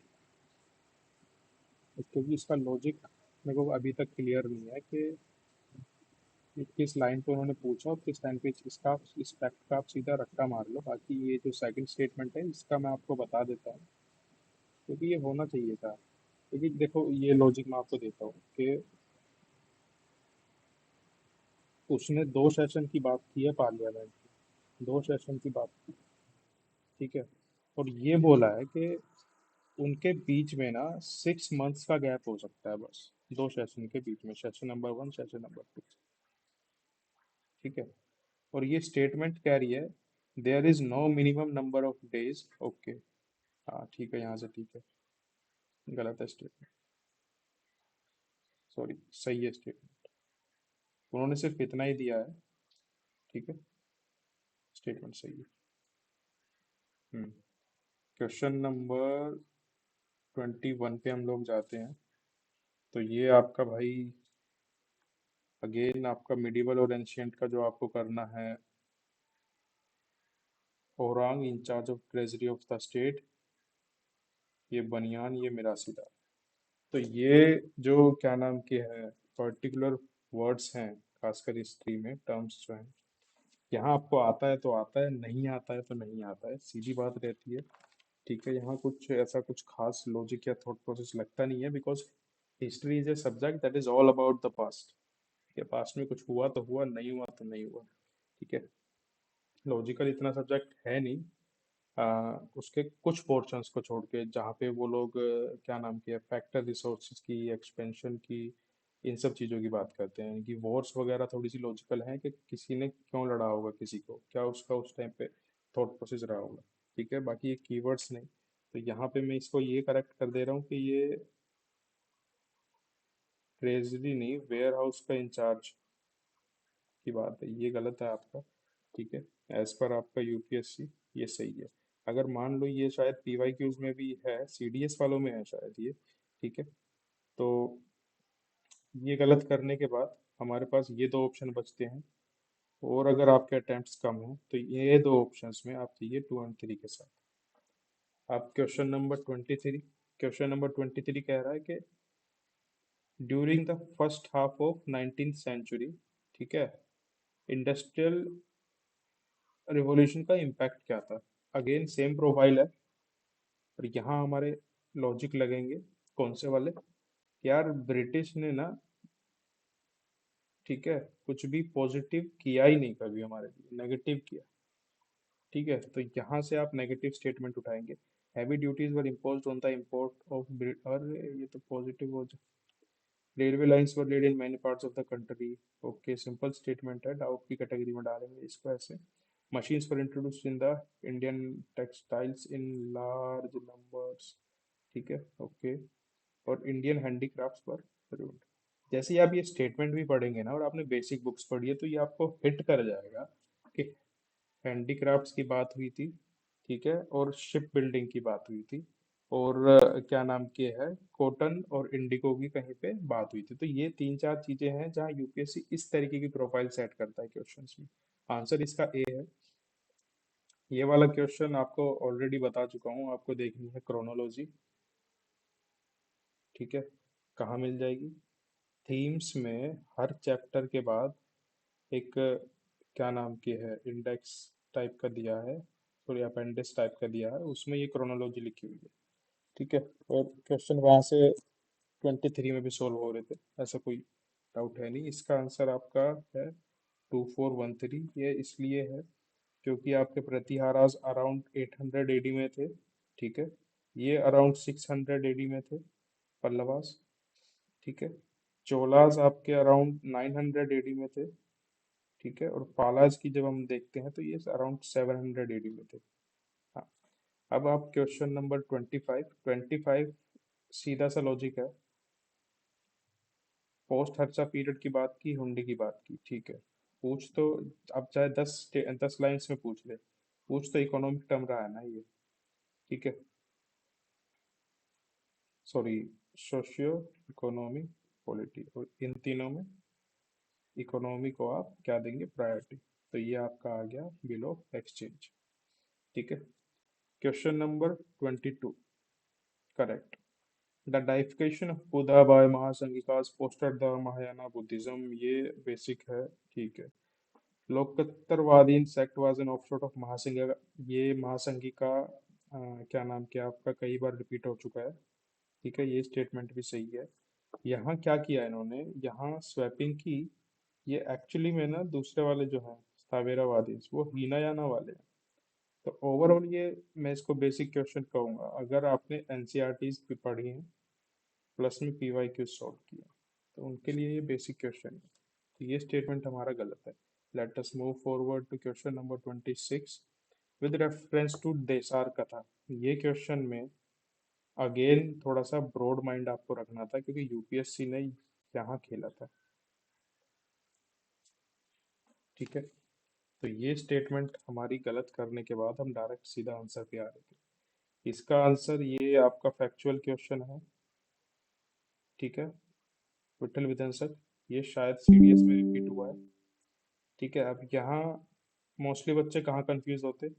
क्योंकि इसका लॉजिक मेरे को अभी तक क्लियर नहीं है कि ये किस लाइन पे उन्होंने पूछा और किस लाइन पे इसका, इस फैक्ट का आप सीधा रट्टा मार लो। बाकी ये जो सेकंड स्टेटमेंट है इसका मैं आपको बता देता हूँ, क्योंकि ये होना चाहिए था। क्योंकि देखो ये लॉजिक मैं आपको देता हूँ कि उसने 2 सेशन की बात की है पार्लियामेंट की, 2 सेशन की बात की। ठीक है, और ये बोला है कि उनके बीच में ना 6 मंथ्स का गैप हो सकता है बस, 2 सेशन के बीच में, सेशन नंबर 1, सेशन नंबर 2। ठीक है, और ये स्टेटमेंट कह रही है there is no minimum number of days. Okay, हाँ ठीक है, यहाँ से ठीक है, गलत है स्टेटमेंट, सॉरी, सही है स्टेटमेंट, उन्होंने सिर्फ इतना ही दिया है। ठीक है, स्टेटमेंट सही है। हम्म, क्वेश्चन नंबर 21 पे हम लोग जाते हैं। तो ये आपका भाई, अगेन आपका मिडिवल और एंशियंट का जो आपको करना है, औरंग in charge of treasury of the state, ये बनियान, ये मिरासीदार। तो ये जो क्या नाम की है पर्टिकुलर वर्ड्स हैं, खासकर हिस्ट्री में टर्म्स जो हैं, यहाँ आपको आता है तो आता है, नहीं आता है तो नहीं आता है, सीधी बात रहती है। ठीक है, यहाँ कुछ ऐसा कुछ खास लॉजिक या थॉट प्रोसेस लगता नहीं है, because history is a subject that is all about the past. या पास्ट में कुछ हुआ तो हुआ, नहीं हुआ तो नहीं हुआ। ठीक है। लॉजिकल इतना सब्जेक्ट है नहीं, उसके कुछ पोर्शंस को छोड़ के, जहाँ पे वो लोग क्या नाम के फैक्टर रिसोर्सेज की, एक्सपेंशन की, इन सब चीज़ों की बात करते हैं कि वॉर्स वगैरह थोड़ी सी लॉजिकल है कि किसी ने क्यों लड़ा होगा किसी को, क्या उसका उस टाइम पे थॉट प्रोसेस रहा होगा। ठीक है, बाकी ये कीवर्ड्स नहीं। तो यहाँ पे मैं इसको ये करेक्ट कर दे रहा हूँ कि ये ट्रेजरी नहीं, वेयर हाउस का इंचार्ज की बात है, ये गलत है आपका। ठीक है, एज पर आपका यूपीएससी ये सही है। अगर मान लो ये शायद पीवाई क्यूज में भी है, सीडीएस वालों में है शायद ये। ठीक है, तो ये गलत करने के बाद हमारे पास ये दो ऑप्शन बचते हैं। और अगर आपके अटेम्प्ट्स कम हैं तो ये दो ऑप्शंस में आप चाहिए 2 और 3 के साथ। आप क्वेश्चन नंबर 23 कह रहा है कि during the first half of 19th century, ठीक है, इंडस्ट्रियल रिवॉल्यूशन का इम्पैक्ट क्या था। अगेन सेम प्रोफाइल है, और यहाँ हमारे लॉजिक लगेंगे कौन से वाले। यार ब्रिटिश ने ना, ठीक है, कुछ भी पॉजिटिव किया ही नहीं कभी हमारे लिए, नेगेटिव किया। ठीक है, तो यहाँ से आप नेगेटिव स्टेटमेंट उठाएंगे। Heavy duties were imposed on the import of, अरे ये तो पॉजिटिव हो जाए। Railway lines were laid in many parts of the country. Okay, simple statement है, डाउट की कैटेगरी में डालेंगे इसको ऐसे। Machines were introduced in the Indian textiles in large numbers. ठीक है, ओके। और इंडियन हैंडीक्राफ्ट्स पर रूल्ड। जैसे ही आप ये स्टेटमेंट भी पढ़ेंगे ना, और आपने बेसिक बुक्स पढ़ी है, तो ये आपको हिट कर जाएगा कि हैंडीक्राफ्ट्स की बात हुई थी। ठीक है, और शिप बिल्डिंग की बात हुई थी। और क्या नाम के है, कॉटन और इंडिगो की कहीं पे बात हुई थी। तो ये 3 4 चीजें हैं जहाँ यूपीएससी इस तरीके की प्रोफाइल सेट करता है क्वेश्चंस में। आंसर इसका ए है। ये वाला क्वेश्चन आपको ऑलरेडी बता चुका हूँ, आपको देखनी है क्रोनोलॉजी। ठीक है, कहाँ मिल जाएगी। थीम्स में हर चैप्टर के बाद एक क्या नाम की है, इंडेक्स टाइप का दिया है, सॉरी अपेंडिक्स टाइप का दिया है, उसमें ये क्रोनोलॉजी लिखी हुई है। ठीक है, और क्वेश्चन वहाँ से 23 में भी सोल्व हो रहे थे, ऐसा कोई डाउट है नहीं। इसका आंसर आपका है 2413। ये इसलिए है क्योंकि आपके प्रतिहाराज अराउंड 800 एडी में थे। ठीक है, ये अराउंड 600 एडी में थे, पल्लवास। ठीक है, चोलाज आपके अराउंड 900 एडी में थे। ठीक है, और पालाज की जब हम देखते हैं तो ये अराउंड 700 एडी में थे। हाँ, अब आप क्वेश्चन नंबर 25 सीधा सा लॉजिक है। पोस्ट हर्षा पीरियड की बात की, हुंडी की बात की। ठीक है, पूछ तो, अब चाहे 10 लाइन्स में पूछ ले, पूछ तो इकोनॉमिक टर्म रहा है ना ये। ठीक है, सॉरी, सोशियो इकोनॉमिक पॉलिटी, और इन तीनों में इकोनॉमी को आप क्या देंगे, प्रायोरिटी। तो ये आपका आ गया बिल ऑफ एक्सचेंज। ठीक है, question number 22, correct. The deification of Buddha by Mahasanghikas fostered the Mahayana Buddhism, ये बेसिक है। ठीक है, Lokottaravadi sect was an offshoot of Mahasanghika. ये महासंघिका क्या नाम क्या आपका कई बार रिपीट हो चुका है। ठीक है, ये स्टेटमेंट भी सही है। यहाँ क्या किया इन्होंने, यहाँ स्वैपिंग की। ये एक्चुअली में ना दूसरे वाले जो हैं स्थावेरावादी, वो हीनायाना वाले हैं। तो ओवरऑल ये, मैं इसको बेसिक क्वेश्चन कहूंगा। अगर आपने एनसीईआरटीज भी पढ़ी हैं, प्लस में पीवाई क्यू सॉल्व किया, तो उनके लिए ये बेसिक क्वेश्चन है। तो ये स्टेटमेंट हमारा गलत है। Let us move forward to question number 26 with reference to देसार कथा। ये क्वेश्चन में अगेन थोड़ा सा ब्रॉड माइंड आपको रखना था, क्योंकि यूपीएससी ने यहाँ खेला था। ठीक है, तो ये स्टेटमेंट हमारी गलत करने के बाद हम डायरेक्ट सीधा आंसर पे आ रहे थे। इसका आंसर ये आपका फैक्चुअल क्वेश्चन है। ठीक है, विठल विधानसक, ये शायद सीडीएस में रिपीट हुआ है। ठीक है, अब यहाँ मोस्टली बच्चे कहाँ कंफ्यूज होते,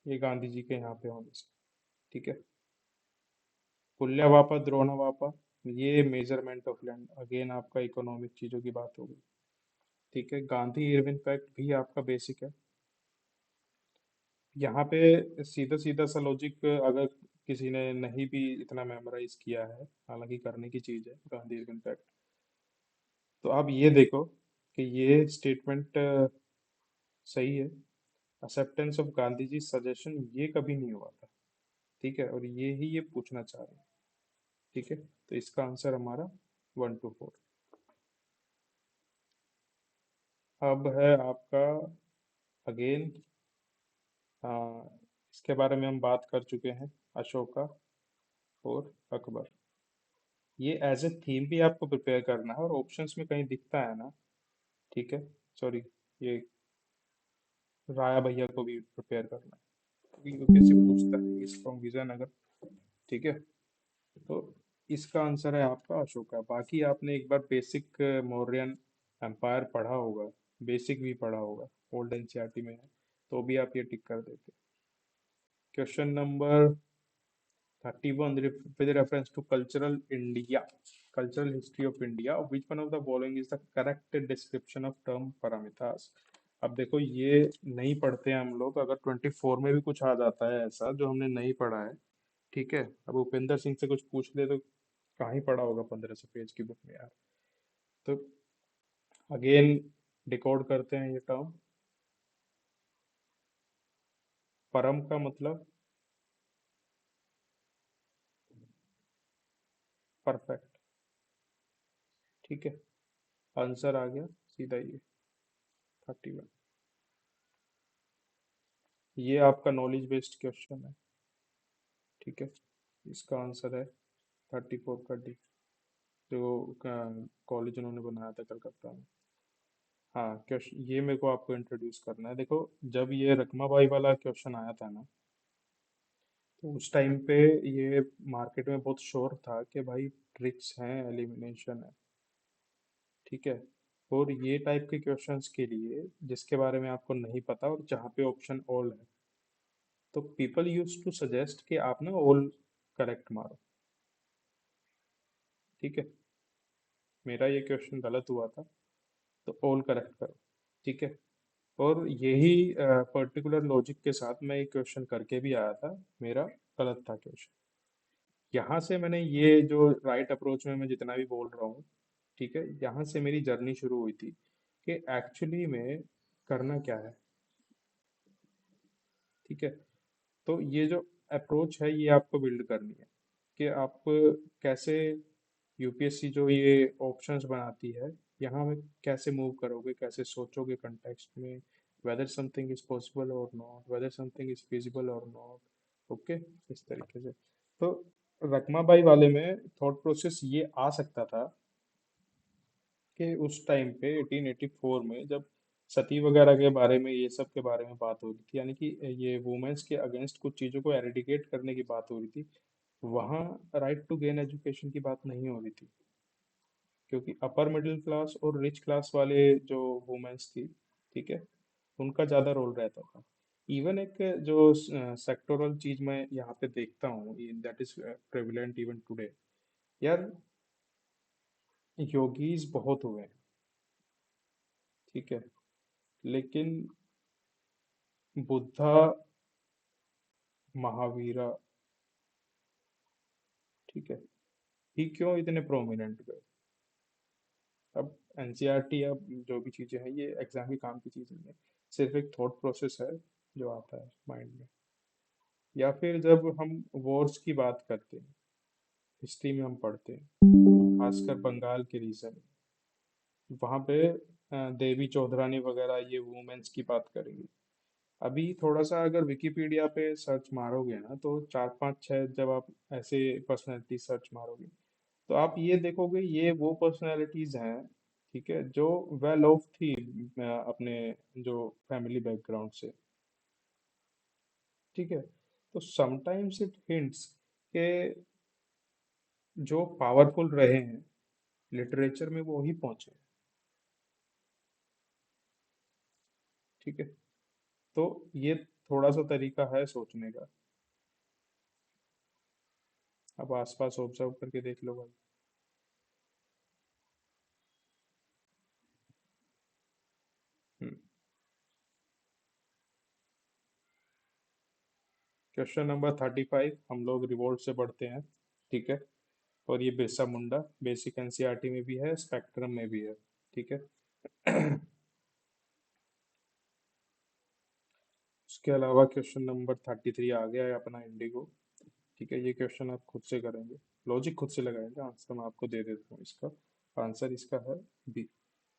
ये गांधी जी के यहाँ पे होने से। ठीक है, पुल्यवापा द्रोणवापा, ये मेजरमेंट ऑफ लैंड, अगेन आपका इकोनॉमिक चीजों की बात हो गई। ठीक है, गांधी इरविन फैक्ट भी आपका बेसिक है। यहाँ पे सीधा सीधा सा लॉजिक, अगर किसी ने नहीं भी इतना मेमोराइज किया है, हालांकि करने की चीज है गांधी इरविन फैक्ट, तो आप ये देखो कि ये स्टेटमेंट सही है। Acceptance of Gandhi ji suggestion ये कभी नहीं हुआ था। ठीक है, और ये ही ये पूछना चाह रहे हैं। ठीक है, तो इसका आंसर हमारा 1 to 4। अब है आपका अगेन, इसके बारे में हम बात कर चुके हैं, अशोका और अकबर। ये एज ए थीम भी आपको प्रिपेयर करना है, और ऑप्शंस में कहीं दिखता है ना, ठीक है, सॉरी, ये राया भैया को भी प्रिपेयर करना है, क्योंकि वो किसी पूछता है स्ट्रॉन्ग विजन अगर। ठीक है, तो इसका आंसर है आपका अशोका। बाकी आपने एक बार बेसिक मौर्यन एम्पायर पढ़ा होगा, बेसिक भी पढ़ा होगा, ओल्ड एनसीईआरटी में है, तो भी आप ये टिक कर देते। Question number 31, with reference to cultural India, cultural history of India, which one of the following is the correct description of term paramitas? अब देखो, ये नहीं पढ़ते हैं हम लोग, अगर 24 में भी कुछ आ जाता है ऐसा जो हमने नहीं पढ़ा है, ठीक है, अब उपेंद्र सिंह से कुछ पूछ ले तो कहाँ ही पढ़ा होगा 1500 पेज की बुक में यार। तो अगेन डिकोड करते हैं ये टर्म। परम का मतलब परफेक्ट। ठीक है, आंसर आ गया सीधा ये 31। ये आपका नॉलेज बेस्ड क्वेश्चन है। ठीक है, इसका आंसर है 34 का डी, जो कॉलेज उन्होंने बनाया था कलकत्ता में। हाँ, क्वेश्चन ये मेरे को आपको इंट्रोड्यूस करना है। देखो, जब ये रकमाबाई वाला क्वेश्चन आया था ना, तो उस टाइम पे ये मार्केट में बहुत शोर था कि भाई ट्रिक्स हैं, एलिमिनेशन है। ठीक है, और ये टाइप के क्वेश्चंस के लिए जिसके बारे में आपको नहीं पता और जहाँ पे ऑप्शन ऑल है, तो पीपल यूज टू सजेस्ट कि आप ना ऑल करेक्ट मारो। ठीक है, मेरा ये क्वेश्चन गलत हुआ था, तो ऑल करेक्ट करो। ठीक है, और यही पर्टिकुलर लॉजिक के साथ मैं ये क्वेश्चन करके भी आया था, मेरा गलत था क्वेश्चन। यहाँ से मैंने ये जो राइट अप्रोच में मैं जितना भी बोल रहा हूँ, ठीक है, यहाँ से मेरी जर्नी शुरू हुई थी कि एक्चुअली में करना क्या है। ठीक है, तो ये जो अप्रोच है ये आपको बिल्ड करनी है कि आप कैसे यूपीएससी जो ये ऑप्शंस बनाती है, यहाँ में कैसे मूव करोगे, कैसे सोचोगे कंटेक्स्ट में, वेदर समथिंग इज पॉसिबल और not, whether something is feasible और नॉट। ओके, इस तरीके से। तो रकमाबाई वाले में थॉट प्रोसेस ये आ सकता था कि उस टाइम पे 1884 में जब सती वगैरह के बारे में, ये सब के बारे में बात हो रही थी, यानी कि ये वुमेन्स के अगेंस्ट कुछ चीज़ों को एरिडिकेट करने की बात हो रही थी, वहाँ राइट टू गेन एजुकेशन की बात नहीं हो रही थी, क्योंकि अपर मिडिल क्लास और रिच क्लास वाले जो वुमेन्स थी, ठीक है, उनका ज़्यादा रोल रहता था। इवन एक जो सेक्टोरल चीज़ मैं यहाँ पे देखता हूँ, that is prevalent even today, यार, योगीज बहुत हुए हैं, ठीक है, लेकिन बुद्धा, महावीरा, ठीक है, ही क्यों इतने प्रोमिनेंट गए? अब एनसीईआरटी, अब जो भी चीज़ें हैं ये एग्जाम के काम की चीज़ नहीं है, सिर्फ एक थॉट प्रोसेस है जो आता है माइंड में। या फिर जब हम वॉर्स की बात करते हैं, हिस्ट्री में हम पढ़ते हैं, खासकर बंगाल के रीजन, वहाँ पे देवी चौधरानी वगैरह ये वुमेन्स की बात करेंगे। अभी थोड़ा सा अगर विकिपीडिया पे सर्च मारोगे ना, तो 4 5 6 जब आप ऐसे पर्सनैलिटी सर्च मारोगे, तो आप ये देखोगे ये वो पर्सनैलिटीज हैं, ठीक है, जो वेल ऑफ थी अपने जो फैमिली बैकग्राउंड से। ठीक है, तो समटाइम्स इट हिंट्स के जो पावरफुल रहे हैं लिटरेचर में वो ही पहुंचे। ठीक है, तो ये थोड़ा सा तरीका है सोचने का। अब आसपास ऑब्जर्व करके देख लो भाई। क्वेश्चन नंबर 35, हम लोग रिवोल्ट से बढ़ते हैं। ठीक है, और ये बिरसा मुंडा बेसिक एनसीईआरटी में भी है, स्पेक्ट्रम में भी है। ठीक है, उसके अलावा क्वेश्चन नंबर 33 आ गया है अपना इंडिगो। ठीक है, ये क्वेश्चन आप खुद से करेंगे, लॉजिक खुद से लगाएंगे, आंसर मैं आपको दे देता हूँ इसका। आंसर इसका है बी।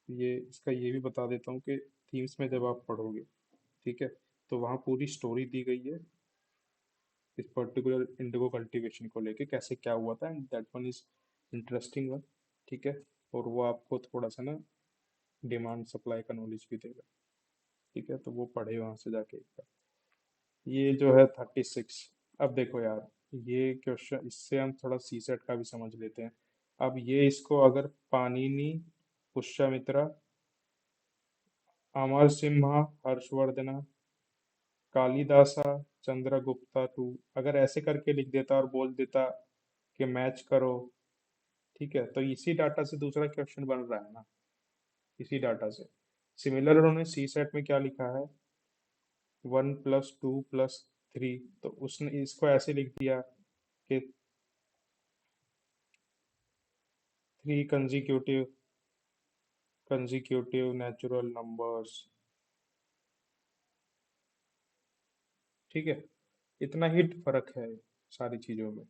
ये इसका ये भी बता देता हूँ कि थीम्स में जब आप पढ़ोगे, ठीक है, तो वहाँ पूरी स्टोरी दी गई है इस पर्टिकुलर इंडिगो कल्टीवेशन को लेके, कैसे क्या हुआ था, and that one is interesting one. ठीक है, और वो आपको थोड़ा सा ना डिमांड सप्लाई का नॉलेज भी देगा। ठीक है, तो वो पढ़े वहाँ से जाके एक बार। ये जो है 36। अब देखो यार, ये क्वेश्चन इससे हम थोड़ा सी सेट का भी समझ लेते हैं। अब ये इसको अगर पाणिनि, पुष्यमित्रा, अमर सिम्हा, हर्षवर्धना, कालिदासा, चंद्रगुप्ता टू, अगर ऐसे करके लिख देता और बोल देता कि मैच करो, ठीक है, तो इसी डाटा से दूसरा क्वेश्चन बन रहा है ना, इसी डाटा से। सिमिलर उन्होंने सी सेट में क्या लिखा है, 1+2+3, तो उसने इसको ऐसे लिख दिया कि 3 कंजिक्यूटिव नेचुरल नंबर्स। ठीक है, इतना ही फर्क है सारी चीजों में।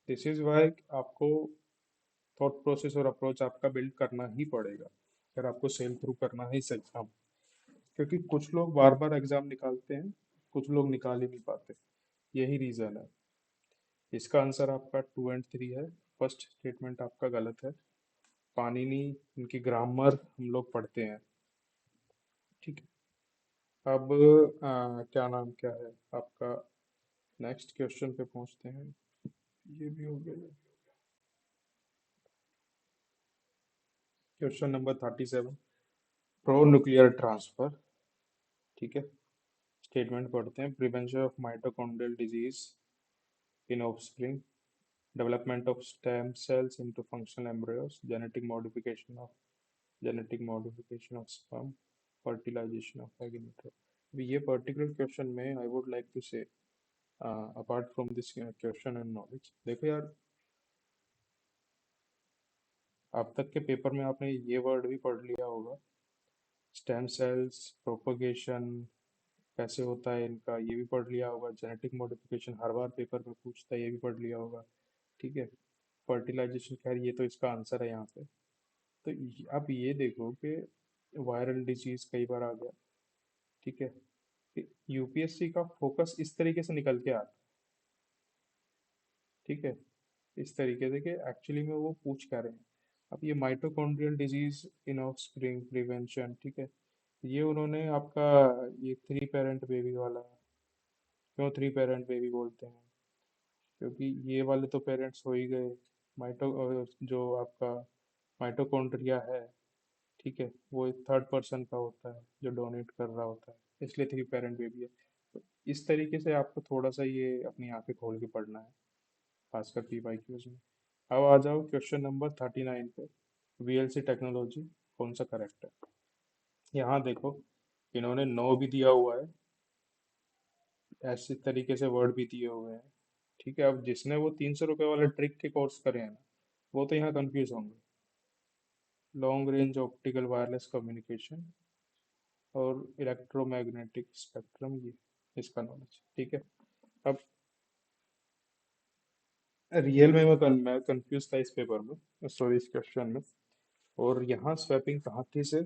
दिस इज वाई आपको थॉट प्रोसेस और अप्रोच आपका बिल्ड करना ही पड़ेगा अगर आपको सेल थ्रू करना है इस एग्जाम। क्योंकि कुछ लोग बार बार एग्जाम निकालते हैं, कुछ लोग निकाल ही नहीं पाते, यही रीजन है। इसका आंसर आपका 2 एंड 3 है। फर्स्ट स्टेटमेंट आपका गलत है। पाणिनि, इनकी ग्रामर हम लोग पढ़ते हैं। ठीक है, अब क्या नाम क्या है आपका, नेक्स्ट क्वेश्चन पे पहुंचते हैं। ये भी हो गया। Question number 37, pro nuclear transfer. ठीक है, स्टेटमेंट पढ़ते हैं। Prevention of mitochondrial disease in offspring, development of stem cells into functional embryos, genetic modification of sperm, fertilization of egg in vitro। अभी ये पर्टिकुलर क्वेश्चन में आई वुड लाइक टू से, apart from this question and knowledge, देखो यार, अब तक के paper में आपने ये वर्ड भी पढ़ लिया होगा, स्टेम सेल्स प्रोपगेशन कैसे होता है इनका, ये भी पढ़ लिया होगा। जेनेटिक मॉडिफिकेशन हर बार पेपर में पूछता है, ये भी पढ़ लिया होगा। ठीक है, फर्टिलाइजेशन, खैर ये तो इसका आंसर है यहाँ पे। तो आप ये देखो कि वायरल डिजीज कई बार आ गया। ठीक है, यूपीएससी का फोकस इस तरीके से निकल के आता है। ठीक है, इस तरीके से कि एक्चुअली में वो पूछ क्या रहे हैं। अब ये mitochondrial disease in offspring prevention, ठीक है, ये उन्होंने आपका, ये 3 पेरेंट बेबी वाला, क्यों 3 पेरेंट बेबी बोलते हैं, क्योंकि ये वाले तो पेरेंट्स हो ही गए। माइटो जो आपका माइटोकॉन्ड्रिया है, ठीक है, वो एक थर्ड पर्सन का होता है जो डोनेट कर रहा होता है, इसलिए 3 पेरेंट बेबी है। तो इस तरीके से आपको थोड़ा सा ये अपनी आंखें खोल के पढ़ना है, खासकर पीवाईक्यूज में। अब आ जाओ क्वेश्चन नंबर 39 पे, वीएलसी टेक्नोलॉजी कौन सा करेक्ट है। यहाँ देखो, इन्होंने नो भी दिया हुआ है, ऐसे तरीके से वर्ड भी दिए हुए हैं। ठीक है, अब जिसने वो 300 रुपये वाले ट्रिक के कोर्स करे हैं ना, वो तो यहाँ कंफ्यूज होंगे। Long range optical wireless communication और इलेक्ट्रोमैग्नेटिक स्पेक्ट्रम, ये इसका नॉलेज। ठीक है, अब रियल में मैं कंफ्यूज था इस पेपर में, सॉरी इस क्वेश्चन में। और यहाँ स्वैपिंग कहाँ थी से,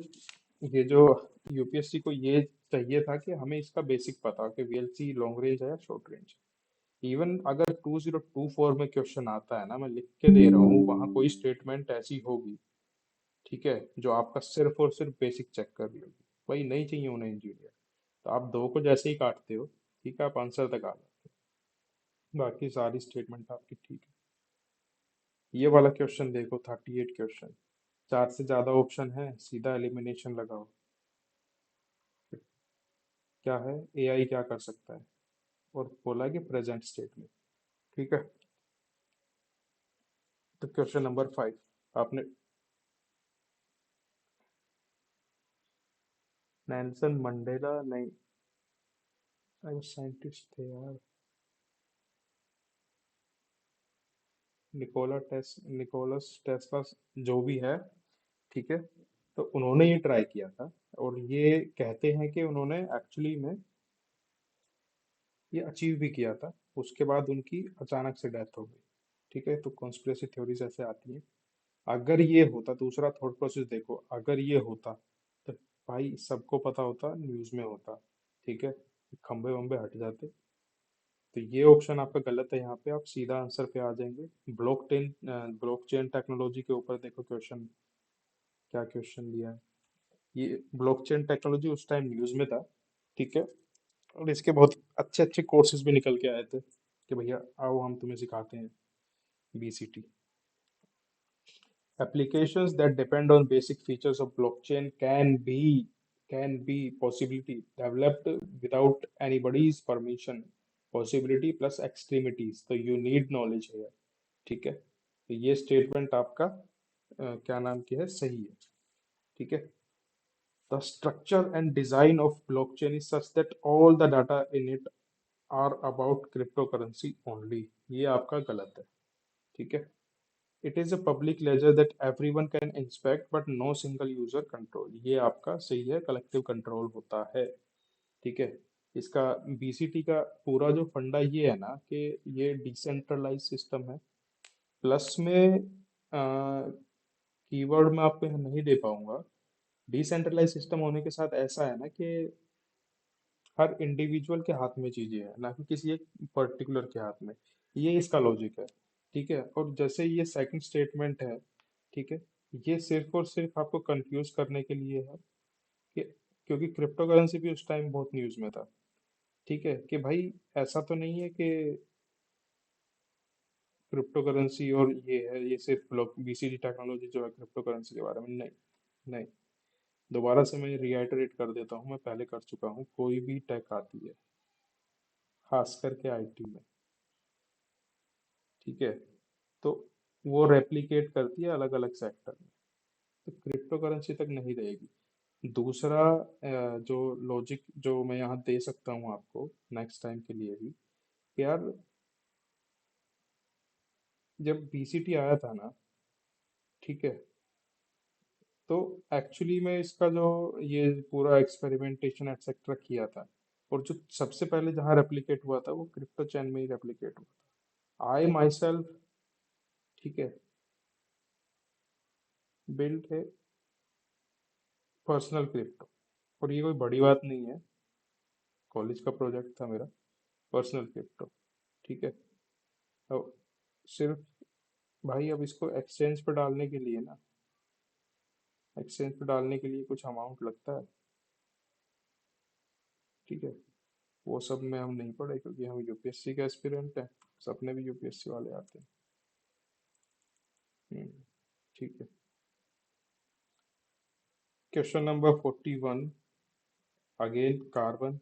ये जो यूपीएससी को ये चाहिए था कि हमें इसका बेसिक पता कि वीएलसी लॉन्ग रेंज है या शॉर्ट रेंज। इवन अगर 2024 में क्वेश्चन आता है ना, मैं लिख के दे रहा हूँ, वहाँ कोई स्टेटमेंट ऐसी होगी, ठीक है, जो आपका सिर्फ और सिर्फ बेसिक चेक कर रही होगी। वही नहीं चाहिए उन्हें इंजीनियर, तो आप दो को जैसे ही काटते हो, ठीक है, आप आंसर तक आ जाते हो, बाकी सारी स्टेटमेंट आपकी ठीक है। ये वाला क्वेश्चन देखो, 38 क्वेश्चन, 4 से ज्यादा ऑप्शन है, सीधा एलिमिनेशन लगाओ। क्या है, एआई क्या कर सकता है, और बोला कि प्रेजेंट स्टेट में। ठीक है, तो क्वेश्चन नंबर 5 आपने, नेल्सन मंडेला नहीं, साइंटिस्ट थे यार, निकोलस टेस्ला, जो भी है, ठीक है, तो उन्होंने ये ट्राई किया था, और ये कहते हैं कि उन्होंने एक्चुअली में ये अचीव भी किया था। उसके बाद उनकी अचानक से डेथ हो गई। ठीक है, तो कॉन्स्पिरेसी थ्योरीज ऐसे आती हैं। अगर ये होता, दूसरा थॉट प्रोसेस देखो, अगर ये होता तो भाई सबको पता होता, न्यूज में होता। ठीक है, खंबे वंबे हट जाते। तो ये ऑप्शन आपका गलत है, यहाँ पे आप सीधा आंसर पे आ जाएंगे। ब्लॉकचेन टेक्नोलॉजी के ऊपर देखो क्वेश्चन, क्या क्वेश्चन दिया है। ये ब्लॉकचेन टेक्नोलॉजी उस टाइम न्यूज में था। ठीक है, और इसके बहुत अच्छे अच्छे कोर्सेज भी निकल के आए थे कि भैया आओ हम तुम्हें सिखाते हैं BCT. Applications that depend on basic features of blockchain can be possibility developed without anybody's permission. Possibility plus extremities, तो you need knowledge here। ठीक है, तो ये स्टेटमेंट आपका क्या नाम की है, सही है। ठीक है, the structure and design of blockchain is such that all the data in it are about cryptocurrency only। ये आपका गलत है। ठीक है, it is a public ledger that everyone can inspect but no single user control. ये आपका सही है, कलेक्टिव कंट्रोल होता है। ठीक है, इसका बीसीटी का पूरा जो फंडा ये है ना कि ये डिसेंट्रलाइज सिस्टम है। प्लस में कीवर्ड मैं आपको यहाँ नहीं दे पाऊंगा। डिसेंट्रलाइज सिस्टम होने के साथ ऐसा है ना कि हर इंडिविजुअल के हाथ में चीजें हैं, ना कि किसी एक पर्टिकुलर के हाथ में। ये इसका लॉजिक है। ठीक है, और जैसे ये सेकंड स्टेटमेंट है, ठीक है, ये सिर्फ और सिर्फ आपको कंफ्यूज करने के लिए है कि क्योंकि क्रिप्टो करेंसी भी उस टाइम बहुत न्यूज में था। ठीक है, कि भाई ऐसा तो नहीं है कि क्रिप्टो करेंसी और ये है, ये सिर्फ बीसीडी टेक्नोलॉजी जो है क्रिप्टो करेंसी के बारे में नहीं। नहीं, दोबारा से मैं रिआइटरेट कर देता हूँ, मैं पहले कर चुका हूँ, कोई भी टेक आती है खास करके आईटी में, ठीक है, तो वो रेप्लिकेट करती है अलग अलग सेक्टर में। तो क्रिप्टो करेंसी तक नहीं रहेगी। दूसरा जो लॉजिक जो मैं यहाँ दे सकता हूँ आपको नेक्स्ट टाइम के लिए भी, कि यार जब बीसीटी आया था ना, ठीक है, तो एक्चुअली में इसका जो ये पूरा एक्सपेरिमेंटेशन एक्सेट्रा किया था, और जो सबसे पहले जहाँ रेप्लिकेट हुआ था वो क्रिप्टो चैन में ही रेप्लिकेट हुआ था। आई माई सेल्फ, ठीक है, बिल्ड है पर्सनल क्रिप्टो, और ये कोई बड़ी बात नहीं है, कॉलेज का प्रोजेक्ट था मेरा, पर्सनल क्रिप्टो। ठीक है, तो सिर्फ भाई अब इसको एक्सचेंज पे डालने के लिए ना, एक्सचेंज पे डालने के लिए कुछ अमाउंट लगता है। ठीक है, वो सब में हम नहीं पढ़े क्योंकि हम यूपीएससी के एस्पिरेंट हैं, सपने भी यूपीएससी वाले आते हैं। हम्म, ठीक है, question number 41, again carbon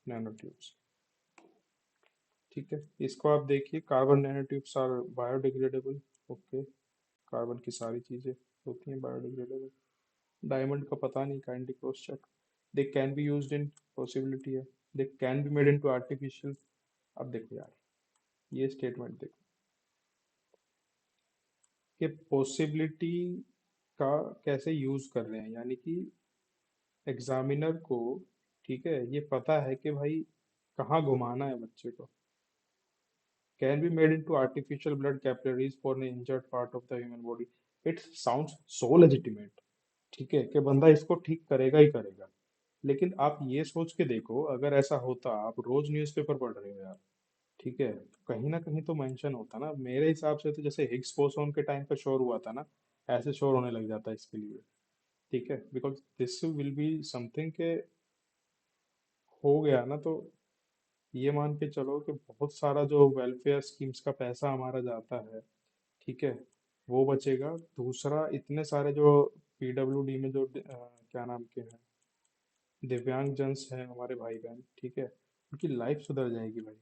nano tubes. ठीक है, इसको आप देखिए, carbon nano tubes are biodegradable. Okay, carbon की सारी चीजें होती हैं बायोडिग्रेडेबल। डायमंड का पता नहीं, kindly cross check. They can be used in, possibility है, they can be made into artificial. अब देखो यार, ये स्टेटमेंट देखो कि पॉसिबिलिटी का कैसे यूज कर रहे हैं, यानी कि एग्जामिनर को, ठीक है, ये पता है कि भाई कहाँ घुमाना है बच्चे को। Can be made into artificial blood capillaries for an injured part of the human body. It sounds so legitimate. ठीक है, कि बंदा इसको ठीक करेगा ही करेगा। लेकिन आप ये सोच के देखो, अगर ऐसा होता, आप रोज न्यूज़पेपर पढ़ रहे हो यार, ठीक है, तो कहीं ना कहीं तो मेंशन होता ना, मेरे हिसाब से तो जैसे हिग्स बोसोन के टाइम पे शोर हुआ था ना, ऐसे शोर होने लग जाता है इसके लिए। ठीक है, because this will be something के हो गया ना, तो ये मान के चलो कि बहुत सारा जो वेलफेयर स्कीम्स का पैसा हमारा जाता है, ठीक है, वो बचेगा। दूसरा, इतने सारे जो पीडब्ल्यूडी में जो क्या नाम के हैं, दिव्यांग जन्स हैं हमारे भाई बहन, ठीक है, उनकी लाइफ सुधर जाएगी भाई।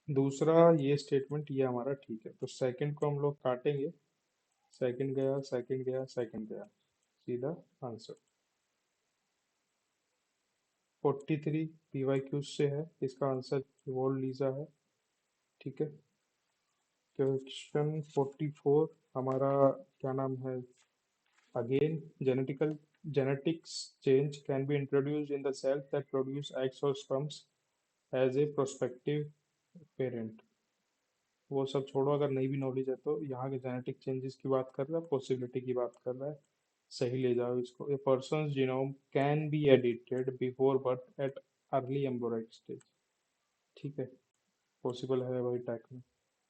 दूसरा ये स्टेटमेंट ये हमारा ठीक है, तो सेकंड को हम लोग काटेंगे। सेकंड गया, सेकंड गया, सेकंड गया, सीधा आंसर। 43 पीवाई क्यू से है, इसका आंसर वोल्ड लीजा है। ठीक है, क्वेश्चन 44 हमारा, क्या नाम है, again, genetics change can be introduced in the cells that produce eggs or sperms as a prospective parent। वो सब छोड़ो, अगर नई भी नॉलेज है तो यहाँ के जेनेटिक चेंजेस की बात कर रहा है, पॉसिबिलिटी की बात कर रहा है। सही ले जाओ इसको। A person genome can be edited before birth at early embryonic stage. ठीक है, पॉसिबल है भाई टैक में।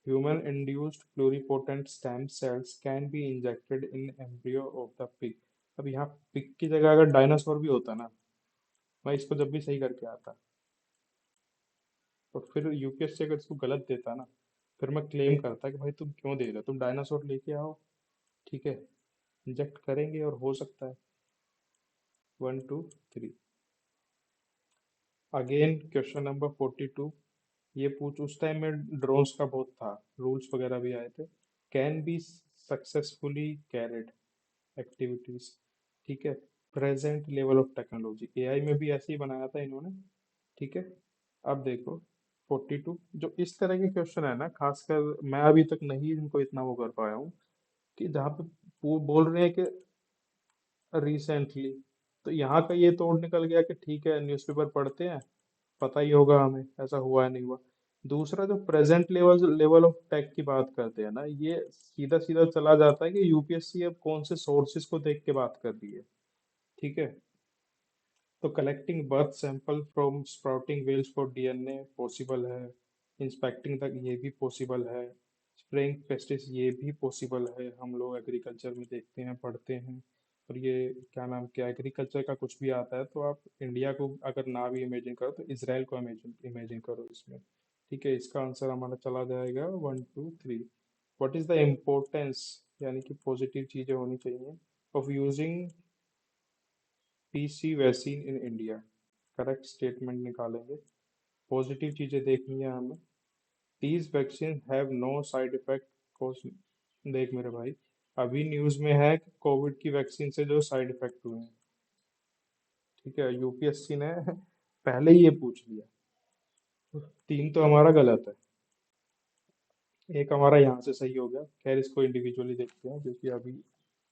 Human induced pluripotent stem cells can be injected in embryo of the pig. अब यहाँ पिग की जगह अगर डायनासोर भी होता ना, मैं इसको जब भी सही करके आता, तो फिर यूपीएससी अगर इसको गलत देता ना, फिर मैं क्लेम करता कि भाई तुम क्यों दे रहे हो, तुम डायनासोर लेके आओ, ठीक है, इंजेक्ट करेंगे और हो सकता है। 1 2 3। Again question number 42। ये पूछ, उस टाइम में ड्रोन्स का बहुत था, रूल्स वगैरह भी आए थे। Can be successfully carried activities. ठीक है, present level of technology, AI में भी ऐसे ही बनाया था इन्होंने। ठीक है, अब देखो 42, जो इस तरह के क्वेश्चन है ना, खासकर मैं अभी तक नहीं इनको इतना वो कर पाया हूँ, कि जहाँ पे वो बोल रहे हैं कि रिसेंटली, तो यहाँ का ये तोड़ निकल गया कि ठीक है न्यूज़पेपर पढ़ते हैं, पता ही होगा हमें ऐसा हुआ है नहीं हुआ। दूसरा, जो present level level of tech की बात करते हैं ना, ये सीधा सीधा चला जाता है कि यूपीएससी अब कौन से सोर्सेज को देख के बात कर रही है। ठीक है, तो collecting birth sample from sprouting wells for DNA possible है। इंस्पेक्टिंग तक ये भी पॉसिबल है। स्प्रेइंग पेस्टिस ये भी पॉसिबल है, हम लोग एग्रीकल्चर में देखते हैं, पढ़ते हैं। और ये क्या नाम, क्या एग्रीकल्चर का कुछ भी आता है तो आप इंडिया को अगर ना भी इमेजिन करो तो इसराइल को इमेजिन इमेजिन करो इसमें। ठीक है, इसका आंसर हमारा चला जाएगा 1 2 3। व्हाट इज द इम्पोर्टेंस, यानी कि पॉजिटिव चीजें होनी चाहिए, of using PC vaccine in India. Correct statement निकालेंगे, पॉजिटिव चीजें देखनी है हमें। These vaccine have no side effect cause. देख मेरे भाई, अभी न्यूज में है कि कोविड की वैक्सीन से जो साइड इफेक्ट हुए हैं। ठीक है, यूपीएससी ने पहले ही ये पूछ लिया। तीन तो हमारा गलत है, एक हमारा यहाँ से सही हो गया। खैर इसको इंडिविजुअली देखते हैं, क्योंकि अभी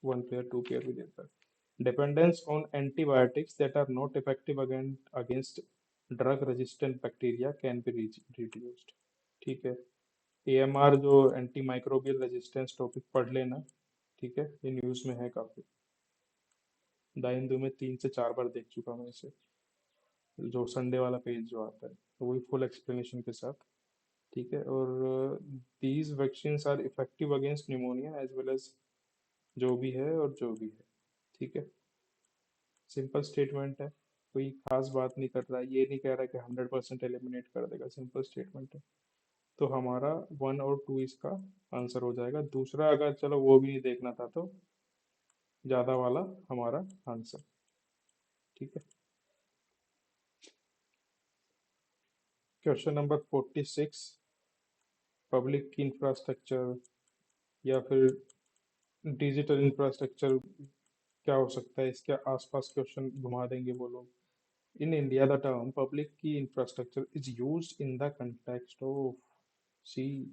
1 पेयर 2 पेयर भी देता है। Dependence on antibiotics that are not effective against drug resistant bacteria can be reduced. ठीक है, एएमआर जो एंटी माइक्रोबियल रेजिस्टेंस टॉपिक पढ़ लेना। ठीक है, ये न्यूज़ में है काफ़ी, द हिंदू में 3 से 4 बार देख चुका मैं इसे, जो संडे वाला पेज जो आता है, तो वही फुल एक्सप्लेनेशन के साथ। ठीक है, और these vaccine are effective against pneumonia as well as, जो भी है और जो भी है। ठीक है, सिंपल स्टेटमेंट है, कोई खास बात नहीं कर रहा है, ये नहीं कह रहा कि 100% एलिमिनेट कर देगा, सिंपल स्टेटमेंट है। तो हमारा 1 और 2 इसका आंसर हो जाएगा। दूसरा अगर चलो वो भी नहीं देखना था तो ज़्यादा वाला हमारा आंसर। ठीक है, क्वेश्चन नंबर 46। पब्लिक इंफ्रास्ट्रक्चर या फिर डिजिटल इंफ्रास्ट्रक्चर क्या हो सकता है, इसके आसपास क्वेश्चन घुमा देंगे वो लोग। In India the term public key infrastructure is used in the context of, see,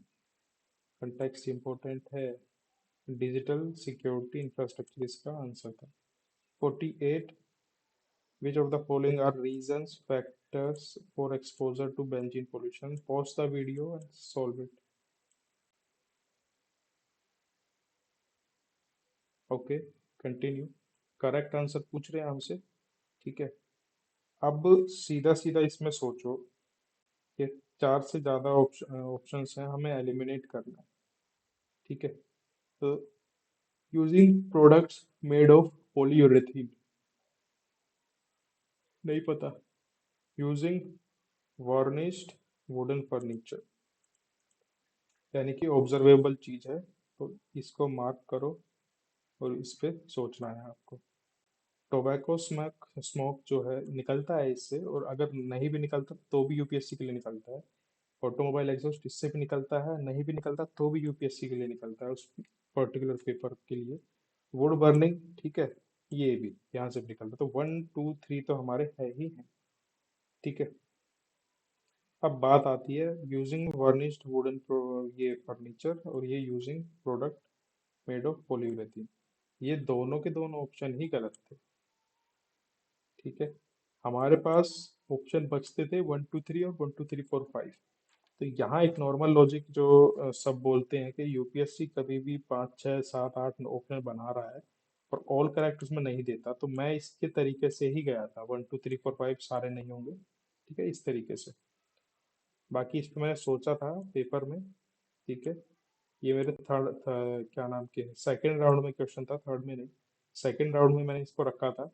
context important है। डिजिटल सिक्योरिटी इंफ्रास्ट्रक्चर इसका आंसर था। 48। Which of the following are reasons factors for exposure to benzene pollution? Pause the video and solve it. Okay, continue. Correct answer पूछ रहे हैं हमसे। ठीक है, अब सीधा सीधा इसमें सोचो कि 4 से ज़्यादा ऑप्शंस हैं, हमें एलिमिनेट करना है। ठीक है, तो यूजिंग प्रोडक्ट्स मेड ऑफ पॉलीयूरेथीन, नहीं पता। यूजिंग वार्निश्ड वुडन फर्नीचर, यानी कि ऑब्जर्वेबल चीज है, तो इसको मार्क करो और इस पे सोचना है आपको। टोबैको स्मोक स्मोक जो है निकलता है इससे, और अगर नहीं भी निकलता तो भी यूपीएससी के लिए निकलता है। ऑटोमोबाइल एग्जॉस्ट इससे भी निकलता है, नहीं भी निकलता तो भी यूपीएससी के लिए निकलता है, उस पर्टिकुलर पेपर के लिए। वुड बर्निंग, ठीक है, ये भी यहाँ से भी निकलता है, तो 1 2 3 तो हमारे है ही है। ठीक है, अब बात आती है यूजिंग वर्निश्ड वुडन ये फर्नीचर और ये यूजिंग प्रोडक्ट मेड ऑफ पॉलीयूरेथीन। ये दोनों के दोनों ऑप्शन ही गलत थे। ठीक है, हमारे पास ऑप्शन बचते थे 1 2 3 और 1 2 3 4 5। तो यहाँ एक नॉर्मल लॉजिक जो सब बोलते हैं कि यूपीएससी कभी भी 5 6 7 8 ऑप्शन बना रहा है और ऑल करेक्ट उसमें नहीं देता, तो मैं इसके तरीके से ही गया था, 1 2 3 4 5 सारे नहीं होंगे। ठीक है, इस तरीके से। बाकी इस पे मैंने सोचा था पेपर में। ठीक है, ये मेरे क्या नाम के सेकंड राउंड में क्वेश्चन था, थर्ड में नहीं। सेकंड राउंड में मैंने इसको रखा था।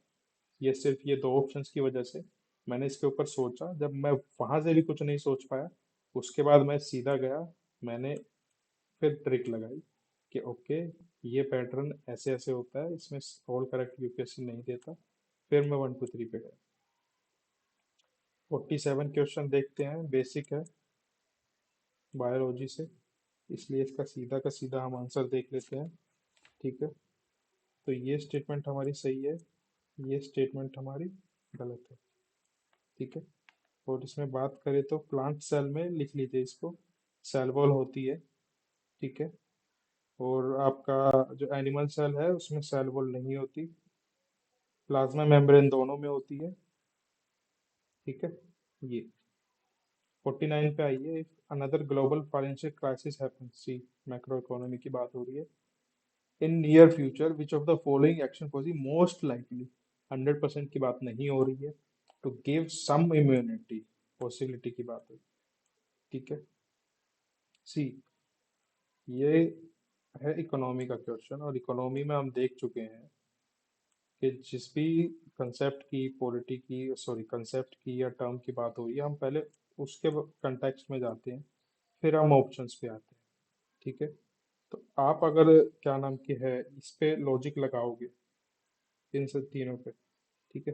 ये सिर्फ ये दो ऑप्शंस की वजह से मैंने इसके ऊपर सोचा। जब मैं वहां से भी कुछ नहीं सोच पाया, उसके बाद मैं सीधा गया। मैंने फिर ट्रिक लगाई कि ओके, ये पैटर्न ऐसे ऐसे होता है, इसमें ऑल करेक्ट यूपीएससी नहीं देता। फिर मैं 1 2 3 पे गया। 47 क्वेश्चन देखते हैं, बेसिक है बायोलॉजी से, इसलिए इसका सीधा का सीधा हम आंसर देख लेते हैं। ठीक है, तो ये स्टेटमेंट हमारी सही है, ये स्टेटमेंट हमारी गलत है। ठीक है, और इसमें बात करें तो प्लांट सेल में लिख लीजिए इसको, सेल वॉल होती है। ठीक है, और आपका जो एनिमल सेल है उसमें सेल वॉल नहीं होती, प्लाज्मा मेम्ब्रेन दोनों में होती है। ठीक है, ये 49 पे आइए। Another global financial crisis happens, see macro economy की बात हो रही है। In near future which of the following action pose most likely, 100% की बात नहीं हो रही है, to give some immunity, possibility की बात है। ठीक है, सी ये है इकोनॉमी का क्वेश्चन, और इकोनॉमी में हम देख चुके हैं कि जिस भी कंसेप्ट की, पॉलिटी की, सॉरी कंसेप्ट की या टर्म की बात हो रही है, हम पहले उसके कंटेक्स्ट में जाते हैं, फिर हम ऑप्शंस पे आते हैं। ठीक है, तो आप अगर क्या नाम की है इस पे लॉजिक लगाओगे इन सब तीनों पे, ठीक है,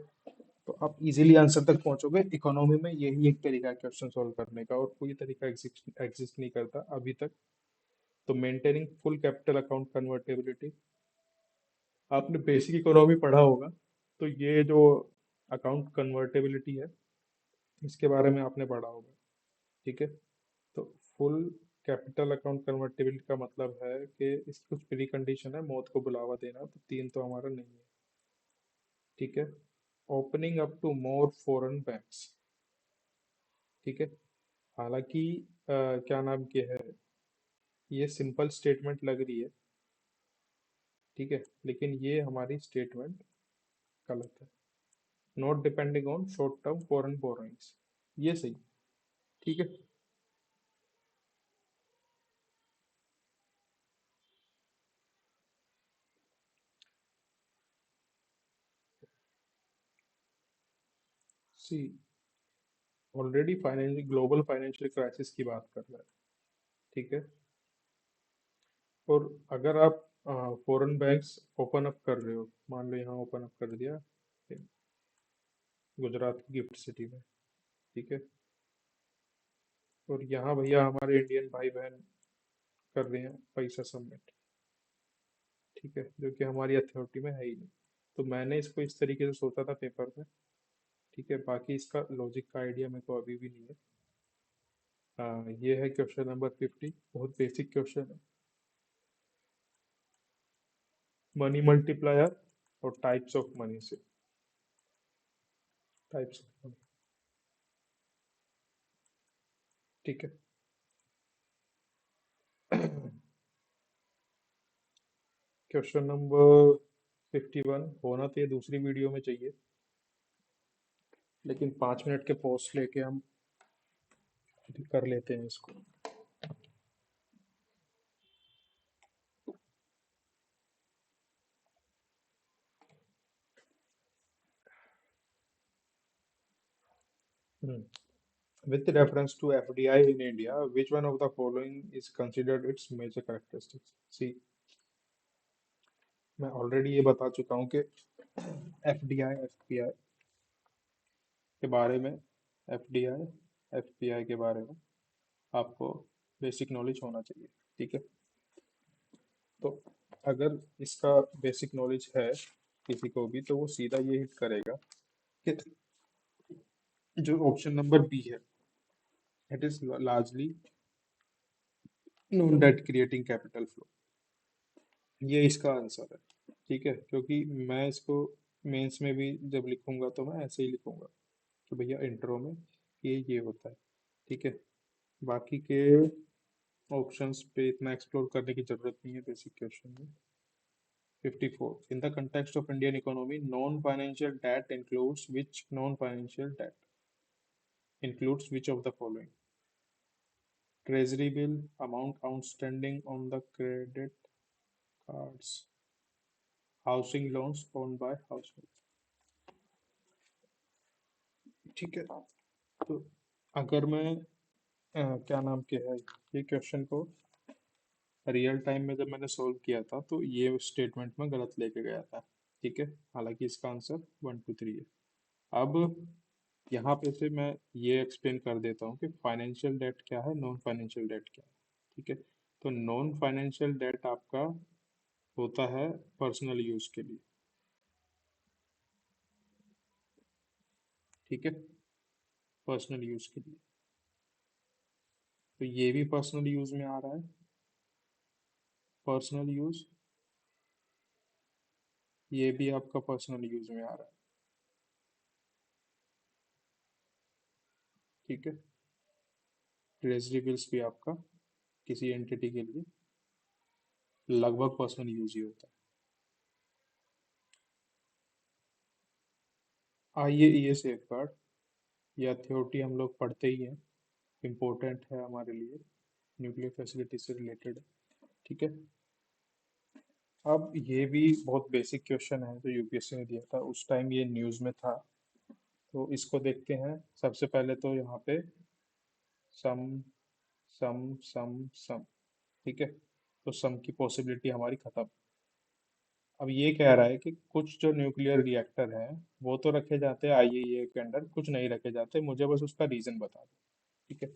तो आप इजीली आंसर तक पहुंचोगे। इकोनॉमी में यही एक तरीका है क्वेश्चन सॉल्व करने का, और कोई तरीका एग्जिस्ट नहीं करता अभी तक। तो maintaining full capital account convertibility, आपने बेसिक इकोनॉमी पढ़ा होगा, तो ये जो अकाउंट कन्वर्टेबिलिटी है इसके बारे में आपने पढ़ा होगा। ठीक है, तो फुल कैपिटल अकाउंट कन्वर्टेबिलिटी का मतलब है कि इसकी कुछ प्री कंडीशन है, मौत को बुलावा देना, तो तीन तो हमारा नहीं है। ठीक है, opening up to more foreign banks. ठीक है, हालांकि क्या नाम के है, ये सिंपल स्टेटमेंट लग रही है। ठीक है, लेकिन ये हमारी स्टेटमेंट गलत है। Not depending on short term foreign borrowings, ये सही। ठीक है, see already financial global financial crisis की बात कर रहा है। ठीक है, और अगर आप फॉरेन बैंक्स ओपन अप कर रहे हो, मान लो यहाँ ओपन अप कर दिया गुजरात की गिफ्ट सिटी में। ठीक है, और यहाँ भैया हमारे इंडियन भाई बहन कर रहे हैं पैसा सबमिट। ठीक है, जो कि हमारी अथॉरिटी में है ही नहीं। तो मैंने इसको इस तरीके से सोचा था पेपर में। ठीक है, बाकी इसका लॉजिक का आइडिया मेरे को अभी भी नहीं है। ये है क्वेश्चन नंबर 50, बहुत बेसिक क्वेश्चन है, मनी मल्टीप्लायर और टाइप्स ऑफ मनी से। Types of money. ठीक है, क्वेश्चन नंबर 51 होना तो ये दूसरी वीडियो में चाहिए, लेकिन 5 मिनट के पॉज लेके हम कर लेते हैं इसको। With reference to FDI in India, which one of the following is considered its major characteristics? See, मैं ऑलरेडी ये बता चुका हूँ कि एफडीआई एफपीआई के बारे में, एफडीआई एफपीआई के बारे में आपको बेसिक नॉलेज होना चाहिए। ठीक है, तो अगर इसका बेसिक नॉलेज है किसी को भी, तो वो सीधा ये हिट करेगा कि जो ऑप्शन नंबर बी है, it is largely non debt creating capital flow. ये इसका आंसर है। ठीक है, क्योंकि मैं इसको मेंस में भी जब लिखूंगा तो मैं ऐसे ही लिखूंगा कि भैया इंट्रो में ये होता है। ठीक है, बाकी के ऑप्शंस पे इतना एक्सप्लोर करने की जरूरत नहीं है बेसिक क्वेश्चन में। 54, in the context of Indian economy, non-financial debt includes which non-financial debt includes which of the following? Treasury bill, amount outstanding on the credit cards, housing loans owned by household। ठीक है, तो अगर मैं क्या नाम के है, ये क्वेश्चन को रियल टाइम में जब मैंने सोल्व किया था तो ये स्टेटमेंट में गलत लेके गया था। ठीक है, हालांकि इसका आंसर 1 2 3 है। अब यहाँ पे से मैं ये एक्सप्लेन कर देता हूँ कि फाइनेंशियल डेट क्या है, नॉन फाइनेंशियल डेट क्या है। ठीक है, तो नॉन फाइनेंशियल डेट आपका होता है पर्सनल यूज के लिए। ठीक है, पर्सनल यूज के लिए, तो ये भी पर्सनल यूज में आ रहा है। पर्सनल यूज, ये भी आपका पर्सनल यूज में आ रहा है। ठीक है, ट्रेजरी बिल्स भी आपका किसी एंटिटी के लिए लगभग पर्सनल यूज ही होता है। आइए, ये सेफ गार्ड या थ्योरी हम लोग पढ़ते ही हैं, इम्पोर्टेंट है हमारे लिए, न्यूक्लियर फैसिलिटी से रिलेटेड है। ठीक है, अब ये भी बहुत बेसिक क्वेश्चन है जो यूपीएससी ने दिया था उस टाइम, ये न्यूज़ में था। तो इसको देखते हैं। सबसे पहले तो यहाँ पे सम सम। ठीक है, तो सम की पॉसिबिलिटी हमारी खत्म। अब ये कह रहा है कि कुछ जो न्यूक्लियर रिएक्टर हैं वो तो रखे जाते हैं आईएईए के अंडर, कुछ नहीं रखे जाते, मुझे बस उसका रीजन बता दो। ठीक है,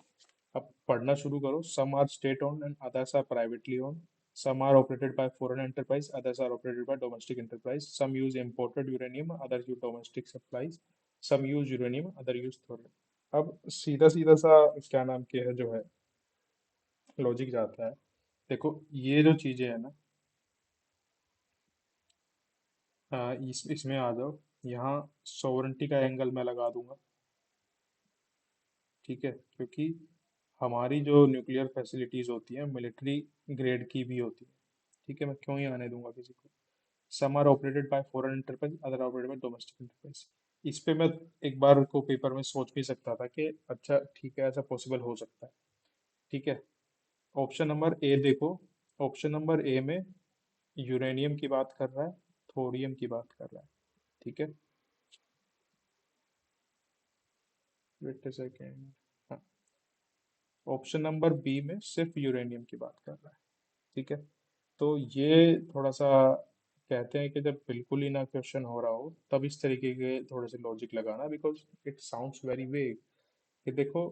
अब पढ़ना शुरू करो। Some are state owned and others are privately owned, some are operated by foreign enterprise, others are operated by domestic enterprise, some use imported uranium, others use domestic supplies, some use uranium, other use thorium। अब सीधा सीधा सा क्या नाम के है जो है लॉजिक जाता है। देखो, ये जो चीजें है ना, इसमें आ जाओ। यहाँ सोवरेंटी का एंगल मैं लगा दूंगा। ठीक है, क्योंकि हमारी जो न्यूक्लियर फैसिलिटीज होती हैं मिलिट्री ग्रेड की भी होती है। ठीक है, मैं क्यों ही आने दूंगा किसी को। Some are operated by foreign enterprise, other operated by domestic enterprise. इस पे मैं एक बार को पेपर में सोच भी सकता था कि अच्छा ठीक है, ऐसा पॉसिबल हो सकता है। ठीक है, ऑप्शन नंबर ए देखो। ऑप्शन नंबर ए में यूरेनियम की बात कर रहा है, थोरियम की बात कर रहा है। ठीक है, वेट अ सेकेंड। हाँ, ऑप्शन नंबर बी में सिर्फ यूरेनियम की बात कर रहा है। ठीक है, तो ये थोड़ा सा कहते हैं कि जब बिल्कुल ही ना क्वेश्चन हो रहा हो तब इस तरीके के थोड़े से लॉजिक लगाना, because it sounds very vague. कि देखो,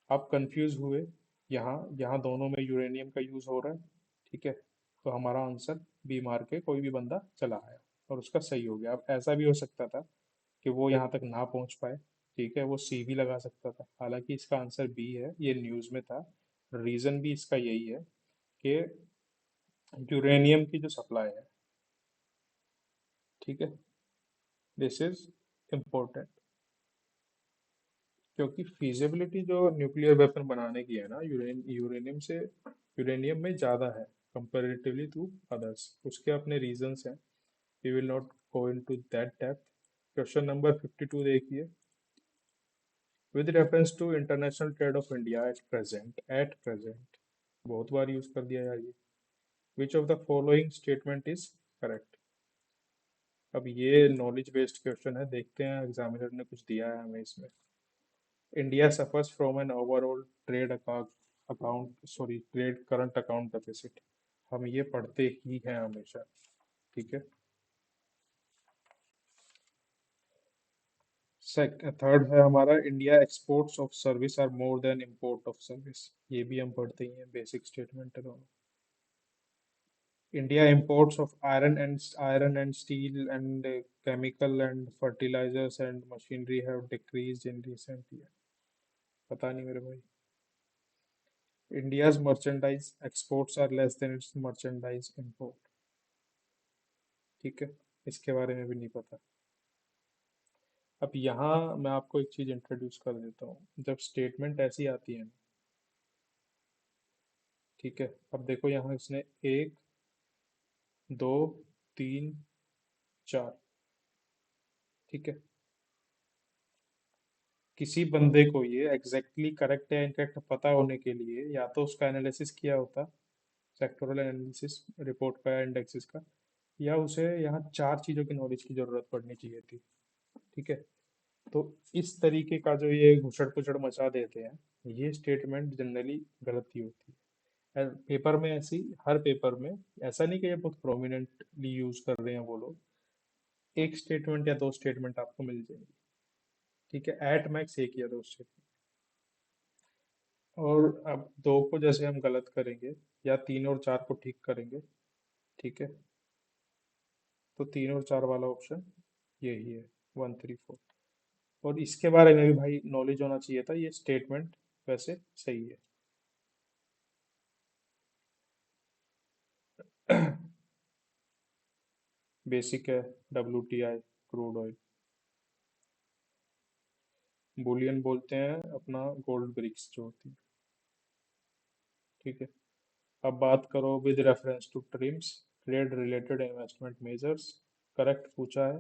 आप कंफ्यूज हुए, यहाँ यहाँ दोनों में यूरेनियम का यूज हो रहा है। ठीक है, तो हमारा आंसर बी मार के कोई भी बंदा चला आया और उसका सही हो गया। अब ऐसा भी हो सकता था कि वो यहाँ तक ना पहुंच पाए। ठीक है, वो सी भी लगा सकता था, हालांकि इसका आंसर बी है, ये न्यूज़ में था। रीज़न भी इसका यही है कि यूरेनियम की जो सप्लाई है, ठीक है, दिस इज इम्पोर्टेंट, क्योंकि फीजिबिलिटी जो न्यूक्लियर वेपन बनाने की है ना, यूरेनियम से, यूरेनियम में ज़्यादा है कंपेरेटिवली टू अदर्स। उसके अपने रीजंस हैं, we will not go into that depth. Question number 52 देखिए। With reference to international trade of India at present, बहुत बार यूज कर दिया यार ये। Which of the following statement is correct. अब ये नॉलेज बेस्ड क्वेश्चन है, देखते हैं एग्जामिनर ने कुछ दिया है हमें इसमें। India suffers from an overall trade account sorry trade current account deficit. हम ये पढ़ते ही हैं हमेशा। ठीक है, थर्ड है हमारा, India exports of service are more than import of service. ये भी हम पढ़ते ही हैं, बेसिक स्टेटमेंट है दोनों। India imports of iron and steel and chemical and fertilizers and machinery have decreased in recent year। पता नहीं मेरे भाई। India's merchandise exports are less than its merchandise import. ठीक है, इसके बारे में भी नहीं पता। अब यहाँ मैं आपको एक चीज इंट्रोड्यूस कर देता हूँ, जब स्टेटमेंट ऐसी आती है ना, ठीक है, अब देखो यहाँ इसने एक, दो, तीन, चार, ठीक है, किसी बंदे को ये एग्जैक्टली करेक्ट या इनकरेक्ट पता होने के लिए या तो उसका एनालिसिस किया होता, सेक्टोरल एनालिसिस रिपोर्ट का, इंडेक्सेस का, या उसे यहाँ चार चीजों की नॉलेज की जरूरत पड़नी चाहिए थी। ठीक है, तो इस तरीके का जो ये घुसड़ पुसड़ मचा देते हैं, ये स्टेटमेंट जनरली गलत ही होती है। पेपर में ऐसी, हर पेपर में, ऐसा नहीं कि ये बहुत प्रोमिनेंटली यूज कर रहे हैं वो लोग, एक स्टेटमेंट या दो स्टेटमेंट आपको मिल जाएंगे। ठीक है, एट मैक्स एक या दो स्टेटमेंट। और अब दो को जैसे हम गलत करेंगे या तीन और चार को ठीक करेंगे, ठीक है, तो तीन और चार वाला ऑप्शन यही है, 1, 3, 4। और इसके बारे में भी भाई नॉलेज होना चाहिए था, ये स्टेटमेंट वैसे सही है। बेसिक है, WTI, क्रूड ऑयल। बुलियन बोलते हैं अपना गोल्ड ब्रिक्स जो होती है। ठीक है, अब बात करो with reference to TRIMs, trade related investment measures, correct पूछा है,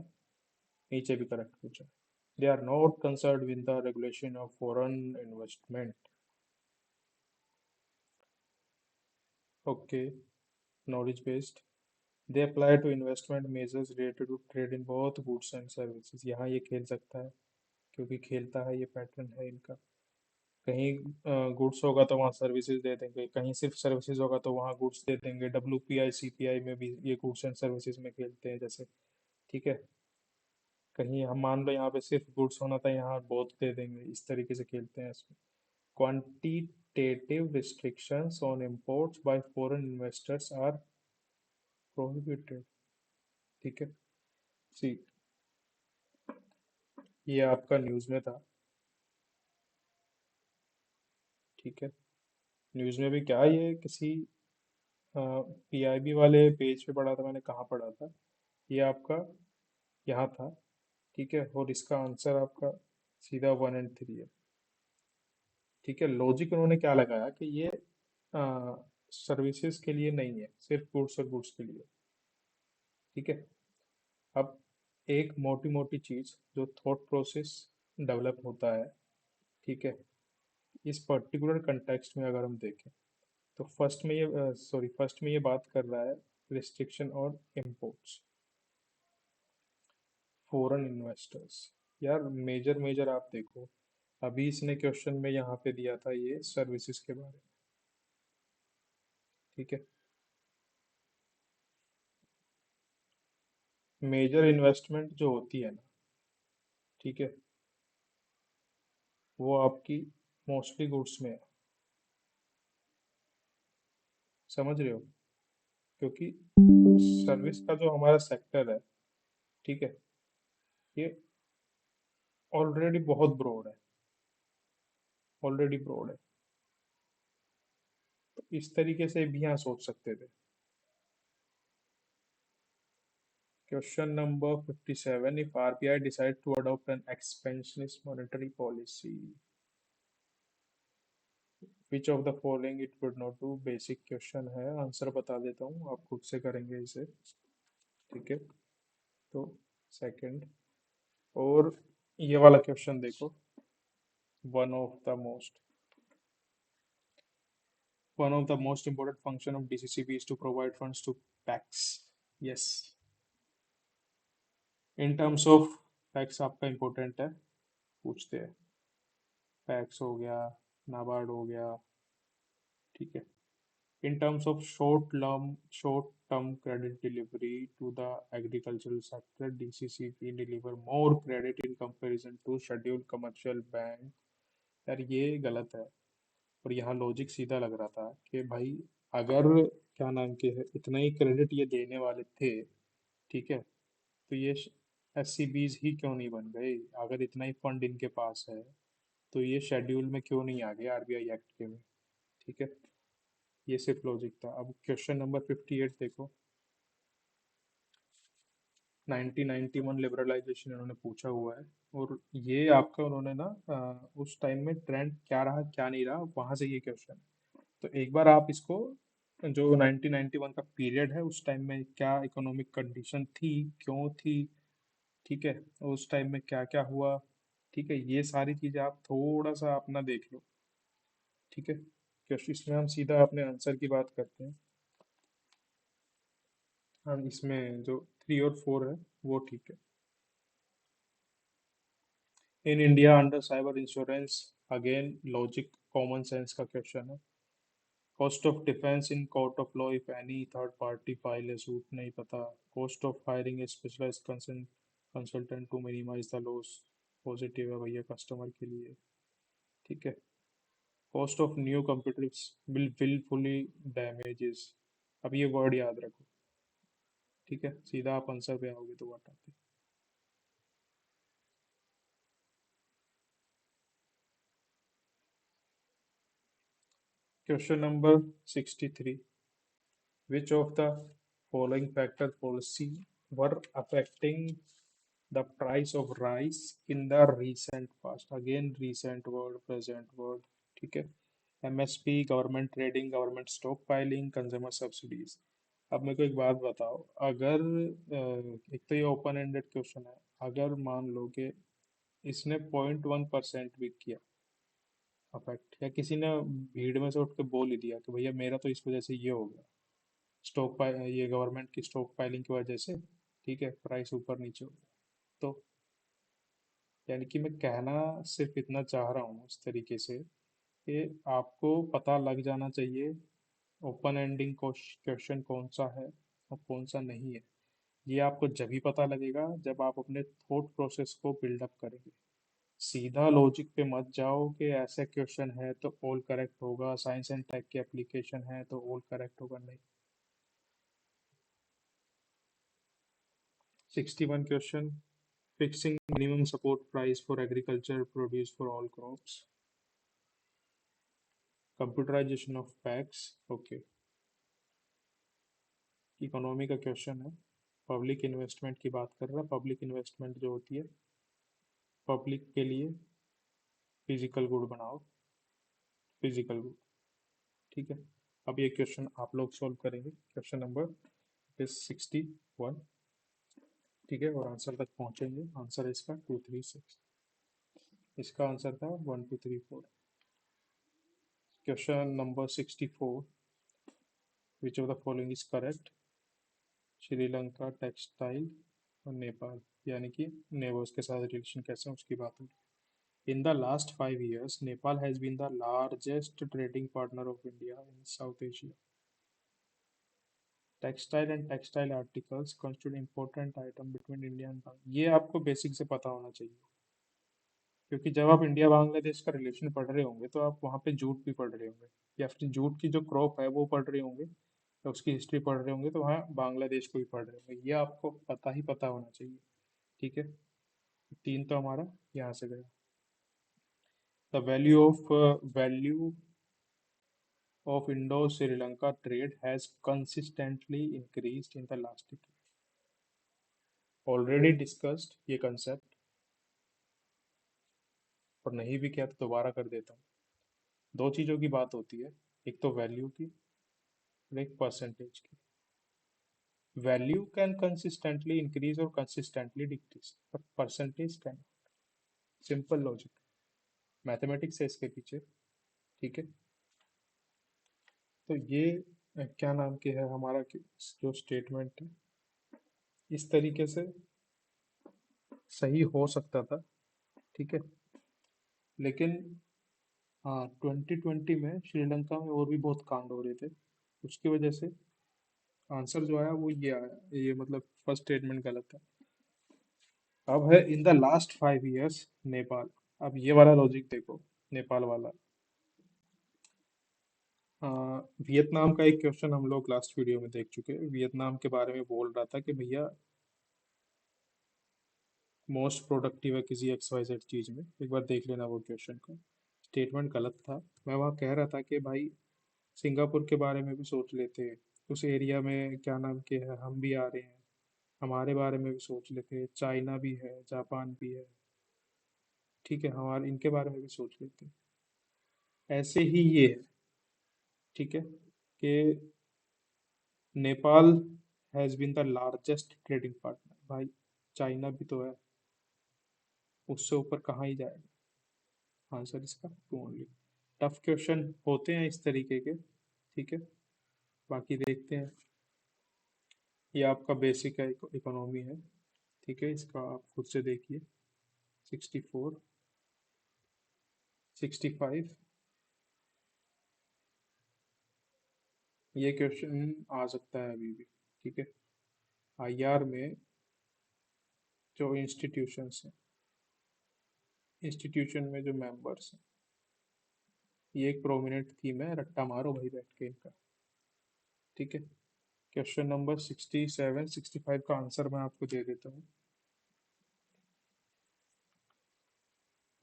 नीचे भी करेक्ट पूछा है। They are not concern with the regulation of foreign investment. Okay, knowledge based, they apply to investment measures related to trade in both goods and services. यहाँ ये खेल सकता है, क्योंकि खेलता है, ये पैटर्न है इनका। कहीं गुड्स होगा तो वहाँ सर्विसेज दे देंगे, कहीं सिर्फ सर्विसेज होगा तो वहाँ गुड्स दे देंगे। WPI CPI में भी ये गुड्स एंड सर्विसेज में खेलते हैं जैसे। ठीक है, कहीं हम मान लो यहाँ पे सिर्फ गुड्स होना था, यहाँ बोथ दे देंगे, इस तरीके से खेलते हैं इसमें। Quantitative restrictions on imports by foreign investors are prohibited. ठीक है, सी, ये आपका न्यूज़ में था। ठीक है, न्यूज़ में भी क्या, ये किसी PIB वाले पेज पे पढ़ा था मैंने, कहाँ पढ़ा था, ये आपका यहाँ था। ठीक है, और इसका आंसर आपका सीधा 1 और 3 है। ठीक है, लॉजिक उन्होंने क्या लगाया कि ये सर्विसेज के लिए नहीं है, सिर्फ गुड्स और गुड्स के लिए। ठीक है, अब एक मोटी मोटी चीज जो थॉट प्रोसेस डेवलप होता है, ठीक है, इस पर्टिकुलर कंटेक्स्ट में अगर हम देखें, तो फर्स्ट में ये बात कर रहा है रिस्ट्रिक्शन और इम्पोर्ट्स, फॉरेन इन्वेस्टर्स। यार मेजर मेजर आप देखो, अभी इसने क्वेश्चन में यहाँ पे दिया था ये सर्विसेज के बारे में। ठीक है, मेजर इन्वेस्टमेंट जो होती है ना, ठीक है, वो आपकी मोस्टली गुड्स में है। समझ रहे हो, क्योंकि सर्विस का जो हमारा सेक्टर है, ठीक है, ये ऑलरेडी बहुत ब्रॉड है, ऑलरेडी ब्रॉड है। तो इस तरीके से भी यहाँ सोच सकते थे। Question number 57, if RBI decide to adopt an expansionist monetary policy, which of the following it would not do. Basic question है, आंसर बता देता हूँ, आप खुद से करेंगे इसे। ठीक है, तो सेकंड, और ये वाला क्वेश्चन देखो, one of the most one of the most important function of DCCB is to provide funds to PACs. Yes, in terms of PACs आपका important है, पूछते हैं। PACs हो गया, नाबार्ड हो गया, ठीक है। In terms of short term credit delivery to the agricultural sector, DCCB deliver more credit in comparison to scheduled commercial bank। यार ये गलत है, और यहाँ लॉजिक सीधा लग रहा था कि भाई अगर, क्या नाम के है, इतना ही क्रेडिट ये देने वाले थे, ठीक है, तो ये SCBs ही क्यों नहीं बन गए? अगर इतना ही फंड इनके पास है, तो ये शेड्यूल में क्यों नहीं आ गए RBI एक्ट के में? ठीक है, ये सिर्फ लॉजिक था। अब क्वेश्चन नंबर 58 देखो। 1991 लिबरलाइजेशन इन्होंने पूछा हुआ है, और ये आपका उन्होंने ना उस टाइम में ट्रेंड क्या रहा क्या नहीं रहा, वहां से ये क्वेश्चन। तो एक बार आप इसको, जो 1991 का पीरियड है, उस टाइम में क्या इकोनॉमिक कंडीशन थी, क्यों थी, ठीक है, उस टाइम में क्या क्या हुआ, ठीक है, ये सारी चीजें आप थोड़ा सा अपना देख लो। ठीक है, क्योंकि इसमें हम सीधा अपने आंसर की बात करते हैं। हम इसमें जो 3 और 4 है वो ठीक है। In India under cyber insurance, again logic common sense का क्वेश्चन है। Cost of defence in court of law if any third party file a suit, नहीं पता। Cost of hiring a specialised consultant to minimise the loss, positive है भैया customer के लिए। ठीक है। Cost of new computer will wilfully damages, अब ये वर्ड याद रखो। ठीक है, सीधा आप आंसर पे आओगे तो बताते। Question number 63। Which of the following factor policy were affecting the price of rice in the recent past? Again, recent word, present word. ठीक है। MSP, government trading, government stock piling, consumer subsidies. अब मेरे को एक बात बताओ, अगर एक तो ये ओपन एंडेड क्वेश्चन है, अगर मान लो कि इसने 0.1% भी किया अफेक्ट, या किसी ने भीड़ में से उठ के बोल ही दिया कि भैया मेरा तो इस वजह से ये हो गया, ये गवर्नमेंट की स्टॉक पाइलिंग की वजह से, ठीक है, प्राइस ऊपर नीचे हो गया, तो यानी कि मैं कहना सिर्फ इतना चाह रहा हूँ इस तरीके से कि आपको पता लग जाना चाहिए ओपन एंडिंग क्वेश्चन कौन सा है और कौन सा नहीं है। ये आपको जब भी पता लगेगा जब आप अपने थॉट प्रोसेस को बिल्डअप करेंगे। सीधा लॉजिक पे मत जाओ कि ऐसा क्वेश्चन है तो ऑल करेक्ट होगा, साइंस एंड टेक की एप्लीकेशन है तो ऑल करेक्ट होगा, नहीं। 61 question. Fixing minimum support price for agriculture produce for all crops. Computerization of packs. Okay. Economy का क्वेश्चन है। पब्लिक इन्वेस्टमेंट की बात कर रहा है। पब्लिक इन्वेस्टमेंट जो होती है, पब्लिक के लिए फिजिकल गुड बनाओ, फिजिकल गुड। ठीक है। अब ये क्वेश्चन आप लोग सॉल्व करेंगे। Question number is 61। ठीक है, और आंसर तक पहुंचेंगे। आंसर है इसका 236। इसका आंसर था 1234। Question number 64। Which of the following is correct? Sri Lanka, textile और नेपाल, यानी कि नेबर्स के साथ रिलेशन कैसे हैं उसकी बात हो रही। In the last 5 years Nepal has been the largest trading partner of India in South Asia. Textile and textile articles constitute important item between India and Bangladesh, ये आपको बेसिक से पता होना चाहिए, क्योंकि जब आप इंडिया बांग्लादेश का रिलेशन पढ़ रहे होंगे तो आप वहाँ पे जूट भी पढ़ रहे होंगे, या फिर जूट की जो क्रॉप है वो पढ़ रहे होंगे, या उसकी हिस्ट्री पढ़ रहे होंगे, तो वहाँ बांग्लादेश को भी पढ़ रहे होंगे, ये आपको पता होना चाहिए। ठीक है, 3 तो हमारा यहाँ से गया। The value of Indo Sri Lanka trade has consistently increased in the last decade। Already discussed ये कंसेप्ट, और नहीं भी किया तो दोबारा कर देता हूँ। दो चीज़ों की बात होती है, एक तो वैल्यू की और एक परसेंटेज की। वैल्यू कैन कंसिस्टेंटली इंक्रीज और consistently decrease, but percentage can. Simple logic, mathematics है इसके पीछे। ठीक है, तो ये क्या नाम के है हमारा जो स्टेटमेंट है, इस तरीके से सही हो सकता था। ठीक है, लेकिन हाँ, 2020 में श्रीलंका में और भी बहुत कांड हो रहे थे, उसकी वजह से आंसर जो आया वो ये आया, ये मतलब फर्स्ट स्टेटमेंट गलत है। अब है इन द लास्ट 5 years नेपाल। अब ये वाला लॉजिक देखो, नेपाल वाला। वियतनाम का एक क्वेश्चन हम लोग लास्ट वीडियो में देख चुके हैं, वियतनाम के बारे में बोल रहा था कि भैया मोस्ट प्रोडक्टिव है किसी XYZ चीज में। एक बार देख लेना वो क्वेश्चन का, स्टेटमेंट गलत था। मैं वहाँ कह रहा था कि भाई सिंगापुर के बारे में भी सोच लेते हैं। उस एरिया में क्या नाम के है, हम भी आ रहे हैं, हमारे बारे में भी सोच लेते हैं। चाइना भी है, जापान भी है। ठीक है, हमारे इनके बारे में भी सोच लेते हैं। ऐसे ही ये है, ठीक है, कि Nepal has been the largest trading partner. भाई चाइना भी तो है, उससे ऊपर कहाँ ही जाएगा। आंसर इसका टू ओनली। टफ क्वेश्चन होते हैं इस तरीके के, ठीक है। बाकी देखते हैं। ये आपका बेसिक है, इकोनॉमी है, ठीक है, इसका आप खुद से देखिए। 64, 65, ये क्वेश्चन आ सकता है अभी भी, ठीक है। आईआर में जो इंस्टीट्यूशंस हैं, इंस्टीट्यूशन में जो मेंबर्स हैं, ये एक प्रोमिनेंट थीम है, रट्टा मारो भाई बैठ के इनका, ठीक है। क्वेश्चन नंबर 67, 65 का आंसर मैं आपको दे देता हूँ।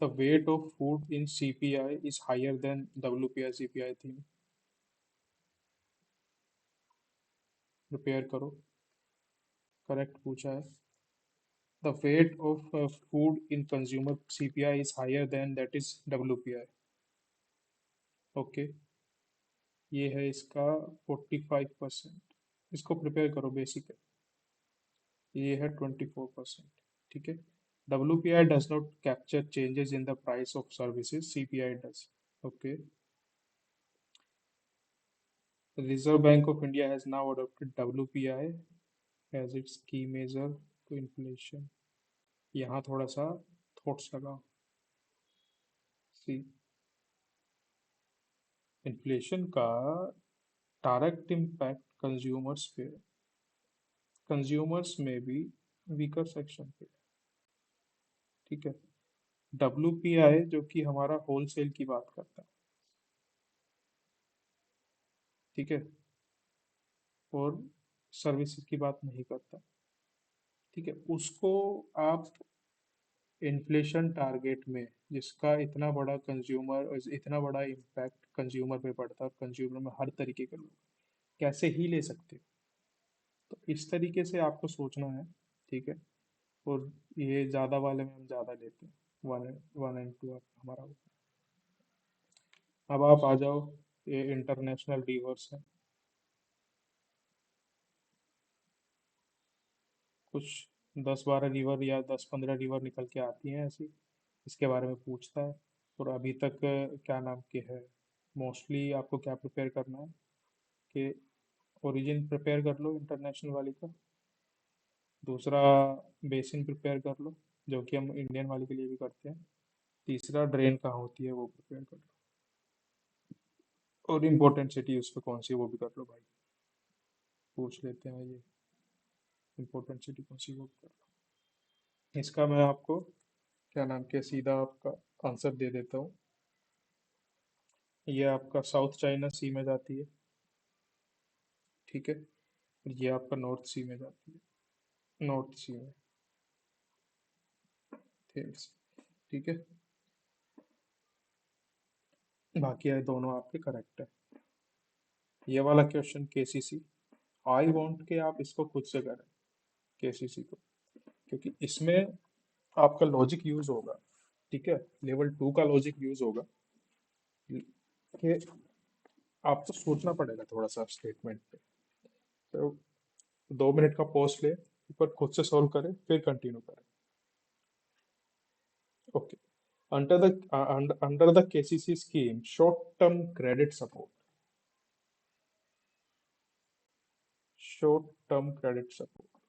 The weight of food in CPI is higher than WPI CPI theme. Prepare करो, करेक्ट पूछा है। The weight of food in consumer CPI is higher than that is WPI. Okay, ये है इसका 45%। इसको प्रिपेयर करो, बेसिक है। ये है 24%, ठीक है। WPI does not capture changes in the price of services, CPI does. Okay. The Reserve Bank of India has now adopted WPI as its key measure to inflation. यहाँ थोड़ा सा थॉट्स लगाओ। सी, इन्फ्लेशन का डायरेक्ट इम्पैक्ट कंज्यूमर्स पे, consumers में भी weaker section पे, ठीक है। WPI जो कि हमारा होलसेल की बात करता है, ठीक है, और सर्विसेज की बात नहीं करता, ठीक है। उसको आप इन्फ्लेशन टारगेट में, जिसका इतना बड़ा कंज्यूमर, इतना बड़ा इम्पैक्ट कंज्यूमर पे पड़ता है, कंज्यूमर में हर तरीके के लोग कैसे ही ले सकते हो, तो इस तरीके से आपको सोचना है, ठीक है। और ये ज़्यादा वाले में हम ज़्यादा लेते हैं, 1 1 and 2 हमारा होता है। अब आप आ जाओ, ये इंटरनेशनल रिवर्स है, कुछ 10 12 रिवर या 10 15 रिवर निकल के आती हैं ऐसी, इसके बारे में पूछता है। और अभी तक क्या नाम के है, मोस्टली आपको क्या प्रिपेयर करना है कि ओरिजिन प्रिपेयर कर लो इंटरनेशनल वाली का। दूसरा, बेसिन प्रिपेयर कर लो, जो कि हम इंडियन वाली के लिए भी करते हैं। तीसरा, ड्रेन कहाँ होती है वो प्रिपेयर कर लो। और इम्पोर्टेंट सिटी उस पर कौन सी है वो भी कर लो भाई, पूछ लेते हैं ये, इम्पोर्टेंट सिटी कौन सी वो भी कर लो। इसका मैं आपको क्या नाम के सीधा आपका आंसर दे देता हूँ। ये आपका साउथ चाइना सी में जाती है, ठीक है। और ये आपका नॉर्थ सी में जाती है, नॉर्थ सी में, थेम्स, ठीक है। बाकी ये दोनों आपके करेक्ट है। ये वाला क्वेश्चन केसीसी, आई वांट के आप इसको खुद से करें, केसीसी को, क्योंकि इसमें आपका लॉजिक यूज होगा, ठीक है। लेवल 2 का लॉजिक यूज होगा कि आपको सोचना पड़ेगा थोड़ा सा स्टेटमेंट पे। तो 2 मिनट का पॉज ले, ऊपर खुद से सॉल्व करें, फिर कंटिन्यू करें। Okay. Under the KCC scheme, short term credit support, short term credit support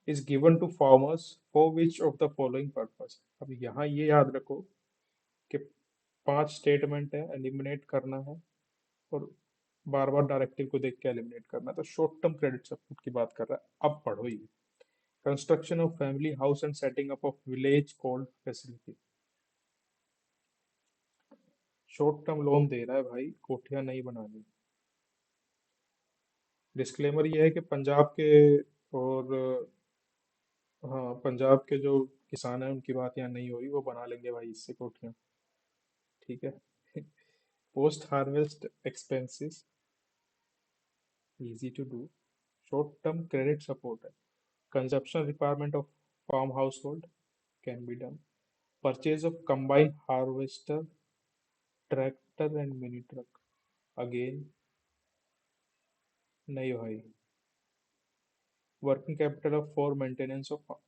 is given to farmers for which of the following purpose। अब यहाँ ये याद रखो कि 5 स्टेटमेंट है, एलिमिनेट करना है, और बार बार डायरेक्टिव को देख के एलिमिनेट करना है। तो शॉर्ट टर्म क्रेडिट सपोर्ट की बात कर रहा है। अब पढ़ो ये, construction of family house and setting up of village cold facility. Short term loan दे रहा है भाई, कोठियां नहीं बनानी। डिस्क्लेमर ये है कि पंजाब के और हाँ, पंजाब के जो किसान हैं उनकी बात यहाँ नहीं हो रही, वो बना लेंगे भाई इससे कोठियाँ, ठीक है। Post harvest expenses, easy to do. Short term credit support है. Consumption requirement of farm household can be done. Purchase of combined harvester, tractor and mini truck. Again, नहीं भाई. Working capital of for maintenance of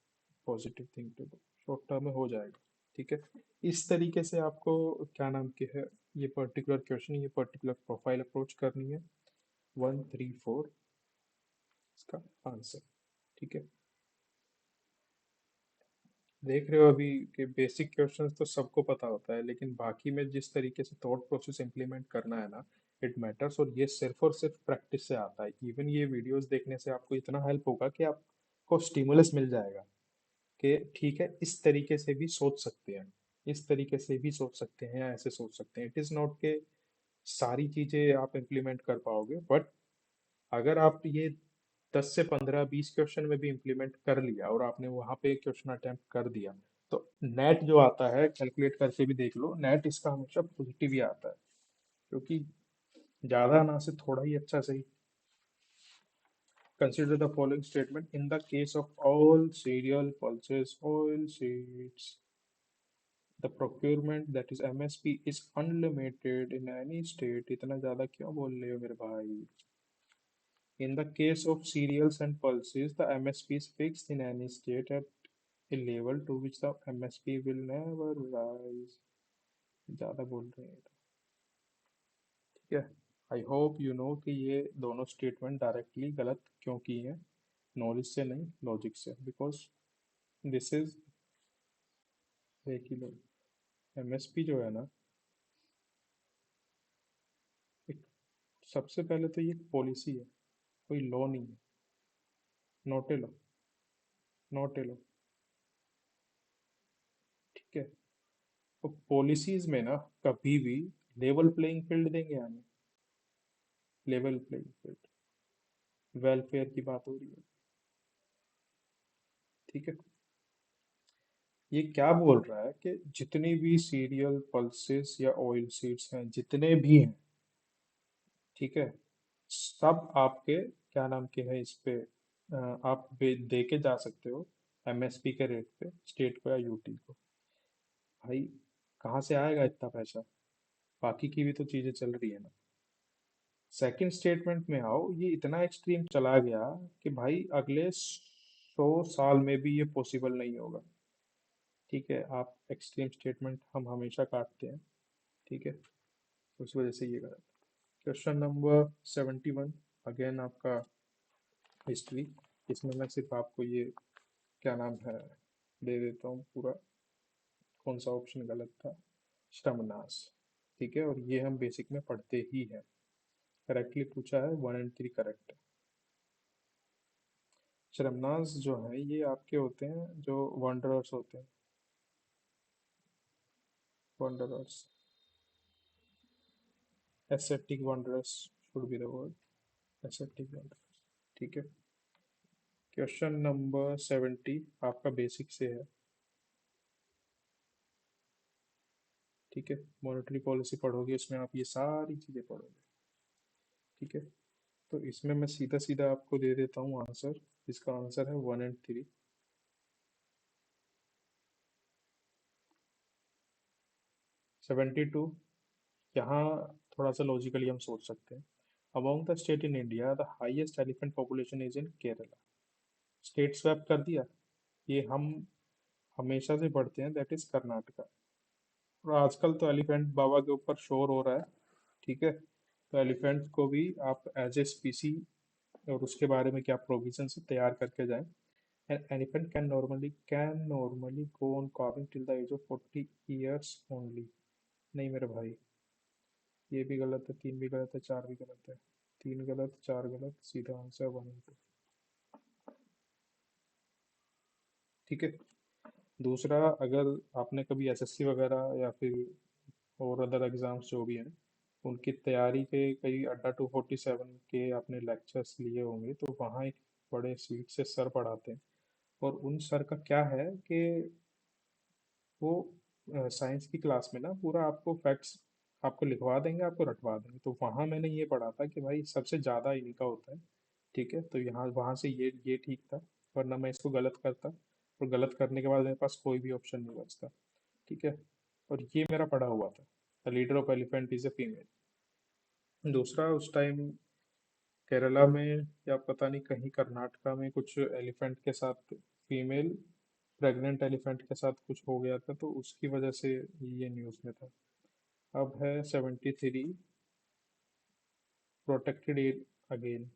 positive thing to do. Short term में हो जाएगा. ठीक है. इस तरीके से आपको क्या नाम के है, ये पर्टिकुलर क्वेश्चन, ये पर्टिकुलर प्रोफाइल अप्रोच करनी है. 1 3 4 इसका आंसर. ठीक है. देख रहे हो अभी कि बेसिक क्वेश्चंस तो सबको पता होता है, लेकिन बाकी में जिस तरीके से थॉट प्रोसेस इंप्लीमेंट करना है ना, इट मैटर्स. और सिर्फ प्रैक्टिस से आता है. इवन ये वीडियोस देखने से आपको इतना हेल्प होगा कि आपको स्टिमुलस मिल जाएगा कि ठीक है, इस तरीके से भी सोच सकते हैं, इस तरीके से भी सोच सकते हैं, या ऐसे सोच सकते हैं. इट इज़ नॉट के सारी चीज़ें आप इम्प्लीमेंट कर पाओगे, बट अगर आप ये 10 से 15 20 क्वेश्चन में भी इम्प्लीमेंट कर लिया और आपने वहाँ पे क्वेश्चन अटेम्प्ट कर दिया, तो नेट जो आता है कैलकुलेट करके भी देख लो, नेट इसका हमेशा पॉजिटिव ही आता है. क्योंकि ज़्यादा ना से थोड़ा ही अच्छा सही. Consider the following statement. In the case of all cereal, pulses, oil seeds, the procurement that is MSP is unlimited in any state. इतना ज़्यादा क्यों बोल रहे हो मेरे भाई? In the case of cereals and pulses, the MSP is fixed in any state at a level to which the MSP will never rise. ज़्यादा बोल रहे हैं. ठीक है. आई होप यू नो कि ये दोनों स्टेटमेंट डायरेक्टली गलत क्यों की हैं. नॉलेज से नहीं, लॉजिक से. बिकॉज दिस इज, एक ही लो, एमएसपी जो है ना, एक, सबसे पहले तो ये पॉलिसी है, कोई लॉ नहीं है. Not a law. Not a law. ठीक है. तो पॉलिसीज में ना कभी भी लेवल प्लेइंग फील्ड देंगे हमें. लेवल प्लेइंग फील्ड, वेलफेयर की बात हो रही है. ठीक है. ये क्या बोल रहा है कि जितनी भी सीरियल पल्सेस या ऑयल सीड्स हैं, जितने भी हैं, ठीक है, सब आपके क्या नाम के है इस पे आप दे के जा सकते हो एमएसपी के रेट पे, स्टेट को या यूटी को. भाई कहाँ से आएगा इतना पैसा? बाकी की भी तो चीजें चल रही है ना. सेकंड स्टेटमेंट में आओ, ये इतना एक्सट्रीम चला गया कि भाई अगले 100 साल में भी ये पॉसिबल नहीं होगा. ठीक है. आप एक्सट्रीम स्टेटमेंट हम हमेशा काटते हैं. ठीक है. तो उस वजह से ये गलत. क्वेश्चन नंबर 71, अगेन आपका हिस्ट्री. इसमें मैं सिर्फ आपको ये क्या नाम है दे देता हूँ पूरा, कौन सा ऑप्शन गलत था. श्रमनाश. ठीक है. और ये हम बेसिक में पढ़ते ही हैं. करेक्टली पूछा है, 1 and 3 करेक्ट है. श्रमनाश जो है ये आपके होते हैं जो वंडरर्स होते हैं. Wanderers, ascetic wanderers should be the word. Ascetic wanderers. ठीक है. क्वेश्चन नंबर 70 आपका बेसिक से है. ठीक है. मॉनेटरी पॉलिसी पढ़ोगे, इसमें आप ये सारी चीज़ें पढ़ोगे. ठीक है. तो इसमें मैं सीधा सीधा आपको दे देता हूँ आंसर. इसका आंसर है 1 and 3. 72, यहाँ थोड़ा सा लॉजिकली हम सोच सकते हैं. Among the state in India the highest elephant population is in Kerala. State swap कर दिया. ये हम हमेशा से पढ़ते हैं, दैट इज कर्नाटका. और आजकल तो एलिफेंट बाबा के ऊपर शोर हो रहा है. ठीक है. तो एलिफेंट को भी आप एज ए स्पीसी और उसके बारे में क्या प्रोविजन से तैयार करके जाएं. An elephant can normally go on calving till the age of 40 years only. नहीं मेरे भाई, ये भी गलत है, 3 भी गलत है, 4 भी गलत है. 3 गलत, 4 गलत, सीधा आंसर 1 and 2. ठीक है. दूसरा, अगर आपने कभी एसएससी वगैरह या फिर और अदर एग्जाम्स जो भी हैं उनकी तैयारी के कई अड्डा 247 के आपने लेक्चर्स लिए होंगे, तो वहाँ एक बड़े सीट से सर पढ़ाते हैं. और उन सर का क्या है कि वो साइंस की क्लास में ना पूरा आपको फैक्ट्स आपको लिखवा देंगे, आपको रटवा देंगे। तो वहाँ मैंने ये पढ़ा था कि भाई सबसे ज़्यादा इन्हीं का होता है। ठीक है, तो यहाँ वहाँ से ये ठीक था, वरना मैं इसको गलत करता, और गलत करने के बाद मेरे पास कोई भी ऑप्शन नहीं बचता। ठीक है, और ये मेरा पढ़ा हुआ था, the leader of elephant is a female. दूसरा, उस टाइम केरला में या पता नहीं कहीं कर्नाटका में कुछ एलिफेंट के साथ, फीमेल प्रेग्नेंट एलिफेंट के साथ कुछ हो गया था, तो उसकी वजह से ये न्यूज़ में था। अब है 73, प्रोटेक्टेड अगेन।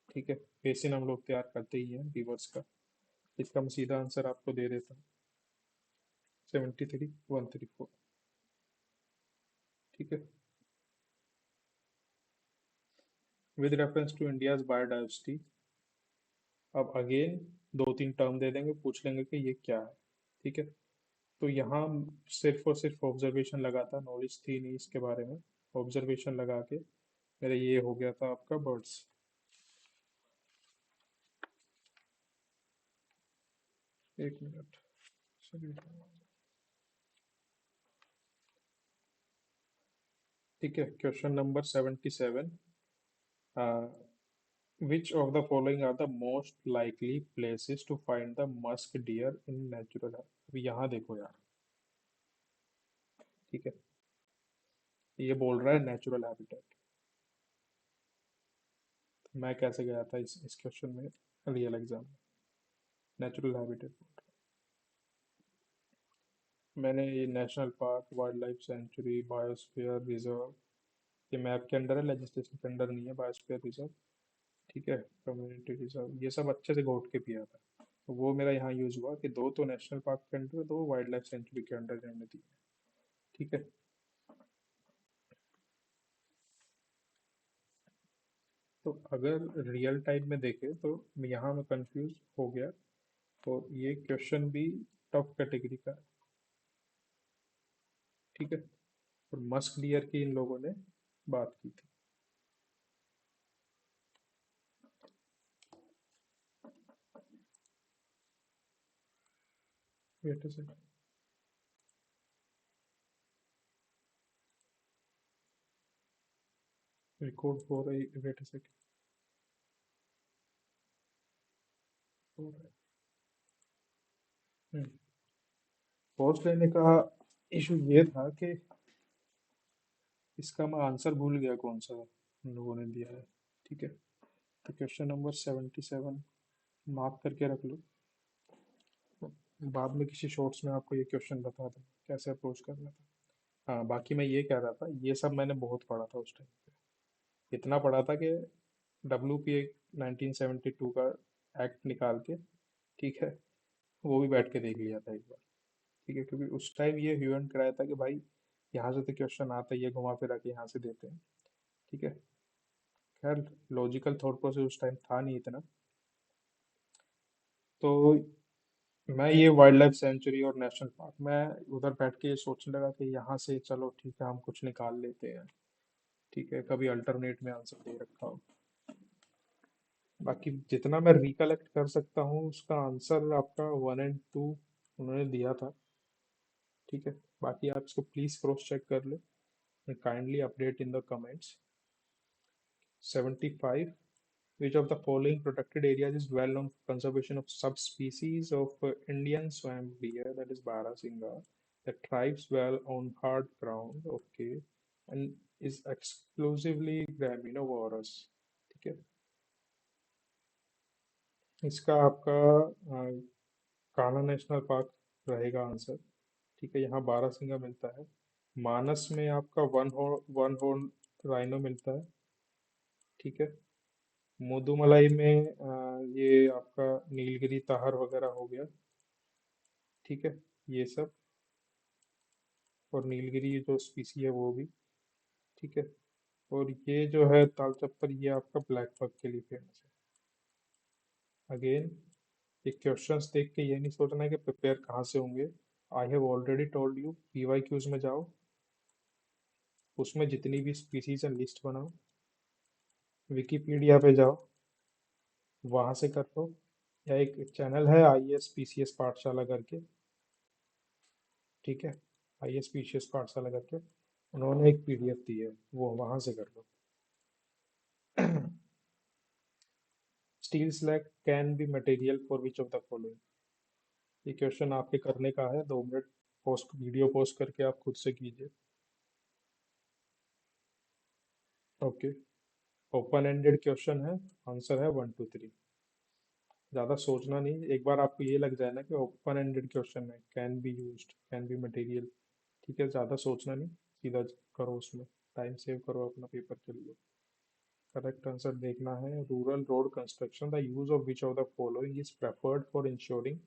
ठीक है, बेसिन हम लोग तैयार करते ही हैं रिवर्स का। इसका मैं सीधा आंसर आपको दे देता हूँ, 73 134। ठीक है, with reference to India's biodiversity. अब अगेन दो तीन टर्म दे देंगे, पूछ लेंगे कि ये क्या है। ठीक है, तो यहाँ सिर्फ और सिर्फ ऑब्जर्वेशन लगा था, नॉलेज थी नहीं इसके बारे में। ऑब्जर्वेशन लगा के मेरा ये हो गया था आपका बर्ड्स। एक मिनट, चलिए। ठीक है, question number 77। Which of the following are the most likely places to find the musk deer in natural habitat? अभी यहाँ देखो यार। ठीक है, ये बोल रहा है नेचुरल हैबिटेट। मैं कैसे गया था इस क्वेश्चन में, रियल एग्जाम में? Natural habitat. मैंने ये national park, wild life sanctuary, biosphere reserve, ये मैप के अंडर है, लेजिस्लेशन के अंडर नहीं है बायोस्फीयर रिजर्व। ठीक है, कम्युनिटी रिजर्व, ये सब अच्छे से घोट के पिया था। तो वो मेरा यहाँ यूज हुआ कि दो तो नेशनल पार्क के अंडर, दो वाइल्ड लाइफ सेंचुरी के अंडर रहने दी। ठीक है, तो अगर रियल टाइम में देखें तो यहाँ मैं कंफ्यूज हो गया, और ये क्वेश्चन भी टफ कैटेगरी का है। ठीक है, और मस्क डियर की इन लोगों ने बात की थी। वेट अ सेकंड, रिकॉर्ड हो रही, वेट अ सेकंड, हो रहा है। पॉज लेने का इशू ये था कि इसका मैं आंसर भूल गया कौन सा उन लोगों ने दिया है। ठीक है, तो क्वेश्चन नंबर 77 मार्क करके रख लो, बाद में किसी शॉर्ट्स में आपको ये क्वेश्चन बता दूँ कैसे अप्रोच करना था। हाँ, बाकी मैं ये कह रहा था, ये सब मैंने बहुत पढ़ा था उस टाइम पे। इतना पढ़ा था कि WPA 1972 का एक्ट निकाल के, ठीक है, वो भी बैठ के देख लिया था एक बार। ठीक है, क्योंकि उस टाइम ये ह्यू एंड कराया था कि भाई यहाँ से तो क्वेश्चन आता है, ये घुमा फिरा के यहाँ से देते हैं। ठीक है, खैर लॉजिकल थॉट प्रोसेस उस टाइम था नहीं इतना। तो मैं ये वाइल्ड लाइफ सेंचुरी और नेशनल पार्क, मैं उधर बैठ के ये सोचने लगा कि यहाँ से चलो ठीक है हम कुछ निकाल लेते हैं। ठीक है, कभी अल्टरनेट में आंसर दे रखा हो। बाकी जितना मैं रिकलेक्ट कर सकता हूँ उसका आंसर आपका 1 और 2 उन्होंने दिया था। ठीक है, बाकी आप इसको प्लीज क्रॉस चेक कर ले, kindly update in the comments. 75, which of the following protected areas is well known for conservation of subspecies of Indian swamp deer, that is Barasinga, that thrives well on hard ground, okay, and is exclusively graminivorous? ठीक है, इसका आपका Kanha national park रहेगा answer. ठीक है, यहाँ बारहसिंगा मिलता है। मानस में आपका वन हॉर्न राइनो मिलता है। ठीक है, मुदुमलाई में ये आपका नीलगिरी ताहर वगैरह हो गया। ठीक है, ये सब, और नीलगिरी जो स्पीसी है वो भी। ठीक है, और ये जो है ताल चप्पर, ये आपका ब्लैक बक के लिए फेमस है। अगेन, ये क्वेश्चंस देख के ये नहीं सोचना है कि प्रिपेयर कहाँ से होंगे। I have already told you, PYQs में जाओ, उसमें जितनी भी स्पीसीज है लिस्ट बनाओ, विकीपीडिया पे जाओ, वहां से कर लो, या एक चैनल है ISPCS पाठशाला करके। ठीक है, ISPCS पाठशाला करके, उन्होंने एक पीडीएफ दी है, वो वहां से कर लो। Steel slag can be material for which of the following. ये क्वेश्चन आपके करने का है, 2 मिनट पोस्ट वीडियो पोस्ट करके आप खुद से कीजिए। ओके, ओपन एंडेड क्वेश्चन है, आंसर है 1 2 3। ज़्यादा सोचना नहीं, एक बार आपको ये लग जाए ना कि ओपन एंडेड क्वेश्चन है, can be used, can be material, ठीक है, ज़्यादा सोचना नहीं, सीधा करो उसमें, टाइम सेव करो अपना पेपर के लिए। करेक्ट आंसर देखना है, rural road construction, the use of which of the following is preferred for ensuring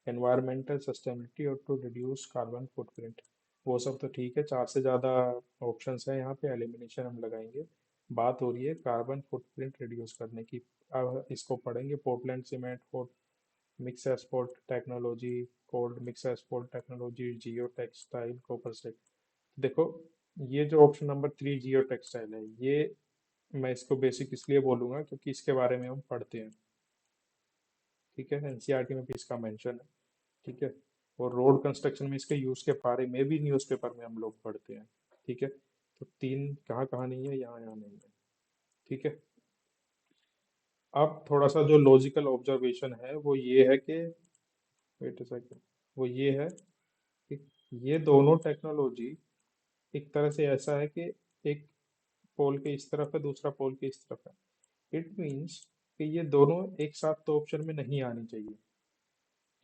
environmental sustainability और टू रिड्यूस कार्बन फुटप्रिंट। वो सब तो ठीक है, 4 से ज़्यादा ऑप्शंस हैं यहाँ पे, एलिमिनेशन हम लगाएंगे। बात हो रही है कार्बन फुटप्रिंट रिड्यूस करने की। अब इसको पढ़ेंगे, Portland cement, mix asphalt technology, cold mix asphalt technology, geo textile, copper slag. देखो, ये जो ऑप्शन नंबर 3 जियो टेक्सटाइल है, ये मैं इसको बेसिक इसलिए बोलूंगा क्योंकि इसके बारे में हम पढ़ते हैं, ठीक है, एनसीईआरटी में भी इसका मेंशन है, ठीक है। और रोड कंस्ट्रक्शन में इसके यूज के बारे में भी न्यूज़पेपर में हम लोग पढ़ते हैं, ठीक है। तो 3 कहाँ कहाँ नहीं है, यहाँ यहाँ नहीं है, ठीक है। अब थोड़ा सा जो लॉजिकल ऑब्जर्वेशन है वो ये है कि, वेट अ सेकंड, वो ये है कि ये दोनों टेक्नोलॉजी एक तरह से ऐसा है कि एक पोल के इस तरफ है, दूसरा पोल के इस तरफ है। इट मीन्स कि ये दोनों एक साथ तो ऑप्शन में नहीं आनी चाहिए,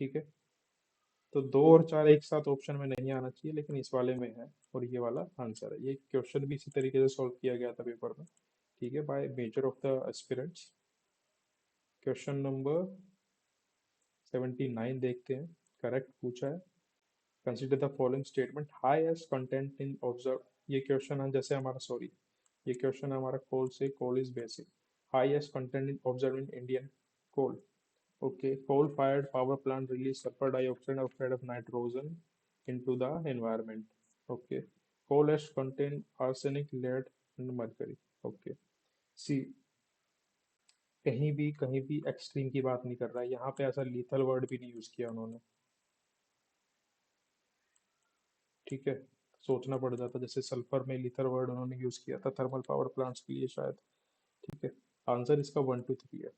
ठीक है। तो 2 और 4 एक साथ ऑप्शन में नहीं आना चाहिए, लेकिन इस वाले में है, और ये वाला आंसर है। ये क्वेश्चन भी इसी तरीके से सॉल्व किया गया था पेपर में, ठीक है, by major of the aspirants. Question number 79 देखते हैं, करेक्ट पूछा है। Consider the following statement, highest content in observe. ये क्वेश्चन है जैसे हमारा, सॉरी, ये क्वेश्चन है हमारा कोल से, coal is basic, highest content in observe in Indian coal. Okay, coal fired power plant release sulfur dioxide oxide of nitrogen into the environment. Okay, coal ash contain arsenic, lead and mercury. Okay, सी, कहीं भी extreme की बात नहीं कर रहा है यहाँ पे, ऐसा लीथल वर्ड भी नहीं यूज किया उन्होंने, ठीक है। सोचना पड़ जाता, जैसे सल्फर में लीथल वर्ड उन्होंने यूज किया था थर्मल पावर प्लांट्स के लिए शायद, ठीक है। आंसर इसका 1 2 3 है।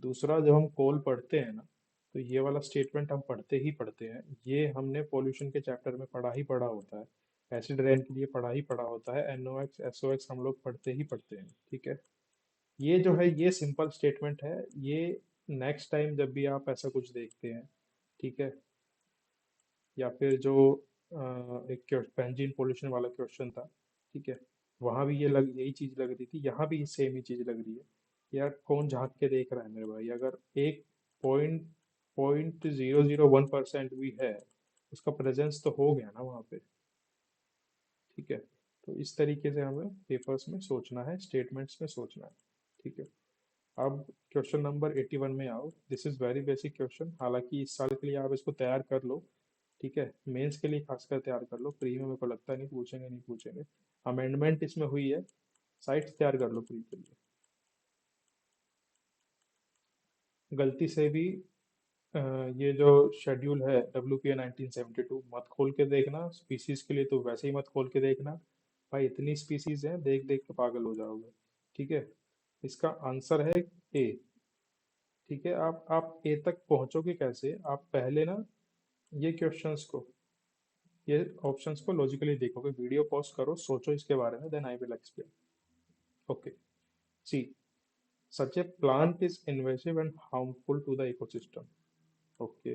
दूसरा, जब हम कोल पढ़ते हैं ना, तो ये वाला स्टेटमेंट हम पढ़ते ही पढ़ते हैं, ये हमने पॉल्यूशन के चैप्टर में पढ़ा ही पढ़ा होता है, एसिड रेन के लिए पढ़ा ही पढ़ा होता है, एनओएक्स एसओएक्स हम लोग पढ़ते ही पढ़ते हैं, ठीक है। ये जो है ये सिंपल स्टेटमेंट है, ये नेक्स्ट टाइम जब भी आप ऐसा कुछ देखते हैं, ठीक है, या फिर जो एक बेंजीन पोल्यूशन वाला क्वेश्चन था, ठीक है, वहां भी यही चीज लग रही थी, यहाँ भी सेम ही चीज लग रही है। यार कौन झांक के देख रहा है मेरे भाई, अगर एक पॉइंट 0.001% भी है, उसका प्रेजेंस तो हो गया ना वहाँ पे, ठीक है। तो इस तरीके से हमें पेपर्स में सोचना है, स्टेटमेंट्स में सोचना है, ठीक है। अब क्वेश्चन नंबर 81 में आओ, this is very basic question, हालांकि इस साल के लिए आप इसको तैयार कर लो, ठीक है, मेंस के लिए खासकर तैयार कर लो, प्री में मेरे को लगता नहीं पूछेंगे, नहीं पूछेंगे। अमेंडमेंट इसमें हुई है, साइट्स तैयार कर लो प्री के लिए। गलती से भी अ, ये जो शेड्यूल है WPA 1972 मत खोल के देखना, स्पीसीज के लिए तो वैसे ही मत खोल के देखना, भाई इतनी स्पीसीज हैं, देख देख के पागल हो जाओगे, ठीक है। इसका आंसर है ए, ठीक है। आप ए तक पहुंचोगे कैसे, आप पहले ना ये क्वेश्चंस को, ये ऑप्शंस को लॉजिकली देखोगे, वीडियो पॉज करो, सोचो इसके बारे में, then I will explain. Okay, see, such a plant is invasive and harmful to the ecosystem. Okay,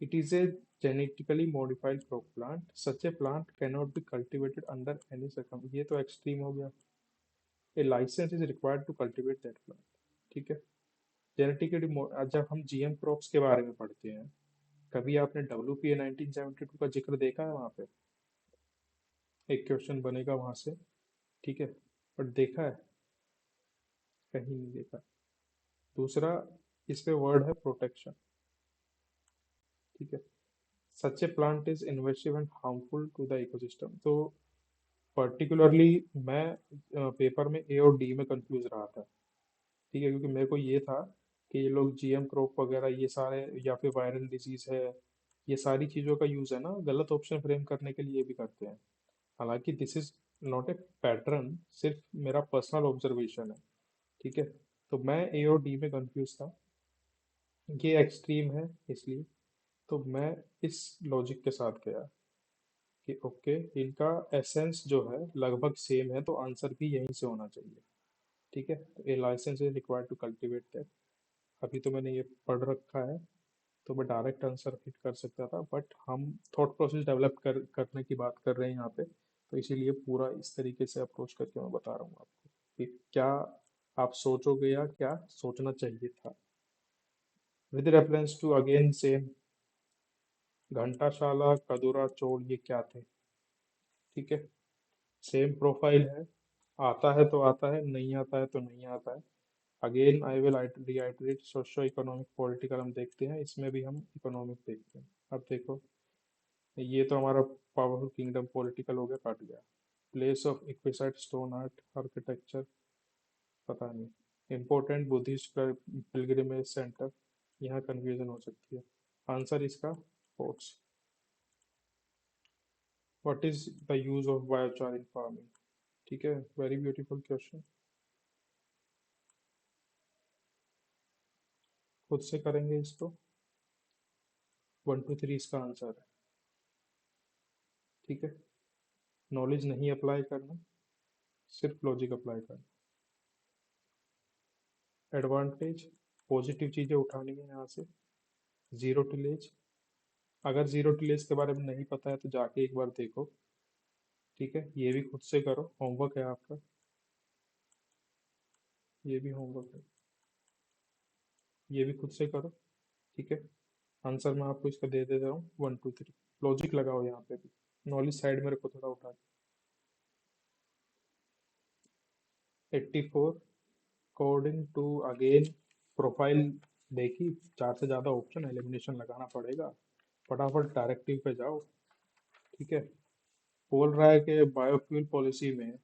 it is a genetically modified crop plant. Such a plant cannot be cultivated under any circum, ये तो extreme हो गया। A license is required to cultivate that plant, ठीक है। Genetically, जब हम GM crops के बारे में पढ़ते हैं, कभी आपने WPA 1972 का जिक्र देखा है वहाँ पे? एक क्वेश्चन बनेगा वहां से, ठीक है, बट देखा है? कहीं नहीं देखा। दूसरा, इस पे वर्ड है प्रोटेक्शन, ठीक है। Such a plant is invasive and harmful to the ecosystem, तो पर्टिकुलरली मैं पेपर में ए और डी में कंफ्यूज रहा था, ठीक है, क्योंकि मेरे को ये था कि ये लोग जीएम क्रॉप वगैरह ये सारे, या फिर वायरल डिजीज है, ये सारी चीज़ों का यूज़ है ना, गलत ऑप्शन फ्रेम करने के लिए भी करते हैं। हालांकि this is not a pattern, सिर्फ मेरा पर्सनल ऑब्जर्वेशन है। ठीक है, तो मैं ए और डी में कंफ्यूज था, ये एक्सट्रीम है इसलिए। तो मैं इस लॉजिक के साथ गया कि ओके, इनका एसेंस जो है लगभग सेम है, तो आंसर भी यहीं से होना चाहिए। ठीक है, तो a licence is required to cultivate that. अभी तो मैंने ये पढ़ रखा है, तो मैं डायरेक्ट आंसर हिट कर सकता था, बट हम थॉट प्रोसेस डेवलप करने की बात कर रहे हैं यहाँ पे, तो इसीलिए पूरा इस तरीके से अप्रोच करके मैं बता रहा हूँ आपको कि क्या आप सोचोगे या क्या सोचना चाहिए था। With reference to again same, Ghantasala Kadura Chore ये क्या थे। ठीक है, सेम प्रोफाइल है, आता है तो आता है, नहीं आता है तो नहीं आता है। Again I will reiterate, socio economic political हम देखते हैं, इसमें भी हम इकोनॉमिक देखते हैं। अब देखो, ये तो हमारा पावरफुल किंगडम पॉलिटिकल हो गया, काट गया। Place of exquisite stone art architecture, पता नहीं। इम्पोर्टेंट बुद्धिस्ट पिलग्रिमेज सेंटर, यहाँ कंफ्यूजन हो सकती है। आंसर इसका forts. What is the use of biochar in farming. ठीक है, वेरी ब्यूटीफुल क्वेश्चन। खुद से करेंगे इसको, 1 2 3 इसका आंसर है। ठीक है, नॉलेज नहीं अप्लाई करना, सिर्फ लॉजिक अप्लाई करना। एडवांटेज, पॉजिटिव चीजें उठानी है यहाँ से। जीरो टिलेज, अगर जीरो टिलेज के बारे में नहीं पता है तो जाके एक बार देखो। ठीक है, ये भी खुद से करो, होमवर्क है आपका, ये भी होमवर्क है, ये भी खुद से करो। ठीक है, आंसर मैं आपको इसका दे देता हूँ, 1 2 3। लॉजिक लगाओ यहाँ पे भी, नॉलेज साइड मेरे को थोड़ा उठा। 84, अकॉर्डिंग टू अगेन प्रोफाइल देखी, चार से ज्यादा ऑप्शन, एलिमिनेशन लगाना पड़ेगा। फटाफट डायरेक्टिव पे जाओ। ठीक है, बोल रहा है कि बायोफ्यूल पॉलिसी में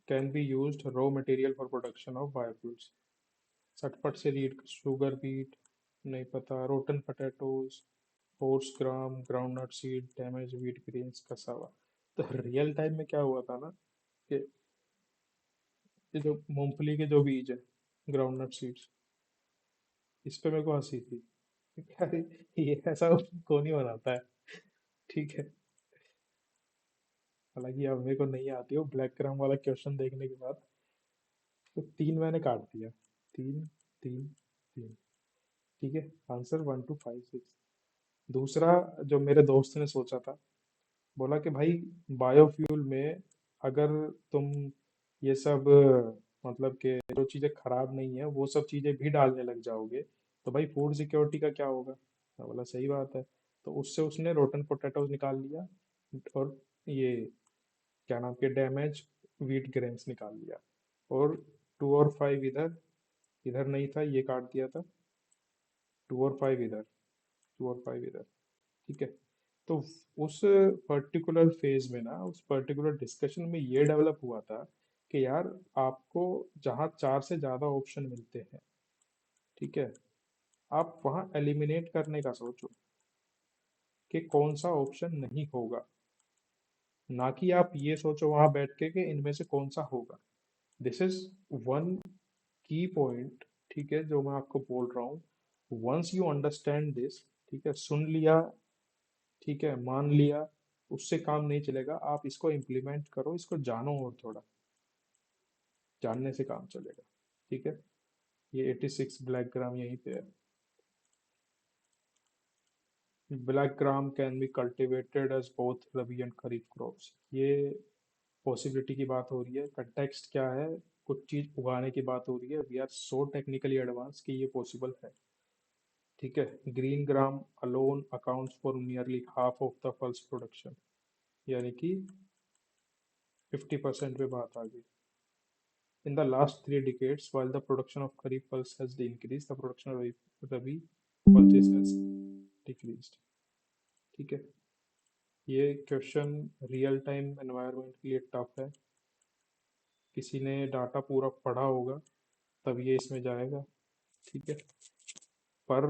can be used raw material for production of biofuels. झटपट से रीड, शुगर बीट, नहीं पता, rotten potatoes, horse gram groundnut seed, damaged wheat grains, cassava. तो रियल टाइम में क्या हुआ था ना, कि ये जो मूंगफली के जो बीज है, ग्राउंडनट सीड्स, इस पे मेरे को हंसी थी। यार ये ऐसा कौन ही बनाता है। ठीक है, हालांकि अब मेरे को नहीं आती हो ब्लैक ग्राम वाला क्वेश्चन देखने के बाद। तो तीन मैंने काट दिया, तीन, तीन, तीन। ठीक है, आंसर 1 2 5 6। दूसरा, जो मेरे दोस्त ने सोचा था, बोला कि भाई बायोफ्यूल में अगर तुम ये सब मतलब कि जो चीज़ें खराब नहीं है वो सब चीज़ें भी डालने लग जाओगे, तो भाई फूड सिक्योरिटी का क्या होगा। मैं बोला सही बात है। तो उससे उसने रोटन पोटैटोज निकाल लिया, और ये क्या नाम के डैमेज व्हीट ग्रेन्स निकाल लिया। और 2 और 5 इधर, इधर नहीं था, ये काट दिया था। 2 और 5 इधर, 2 और 5 इधर। ठीक है, तो उस पर्टिकुलर फेज में ना, उस पर्टिकुलर डिस्कशन में ये डेवलप हुआ था कि यार आपको जहाँ चार से ज्यादा ऑप्शन मिलते हैं, ठीक है, आप वहाँ एलिमिनेट करने का सोचो कि कौन सा ऑप्शन नहीं होगा, ना कि आप ये सोचो वहां बैठ के कि इनमें से कौन सा होगा। दिस इज वन की पॉइंट। ठीक है, जो मैं आपको बोल रहा हूँ, वंस यू अंडरस्टैंड दिस, ठीक है, सुन लिया, ठीक है, मान लिया, उससे काम नहीं चलेगा। आप इसको इम्प्लीमेंट करो, इसको जानो, और थोड़ा जानने से काम चलेगा। ठीक है, ये 86 ब्लैक ग्राम यहीं पे है। Black gram can be cultivated as both rabi and kharif crops, ये पॉसिबिलिटी की बात हो रही है। कंटेक्स्ट क्या है, कुछ चीज उगाने की बात हो रही है। We are so technically advance कि ये पॉसिबल है। ठीक है, green gram alone accounts for nearly half of the pulse production, यानी कि 50% पे बात आ गई। In the last 3 decades, while the production of kharif pulse has increased, the production of rabi pulses has decreased. ठीक है, ये क्वेश्चन रियल टाइम एनवायरनमेंट के लिए टफ है। किसी ने डाटा पूरा पढ़ा होगा तब ये इसमें जाएगा। ठीक है, पर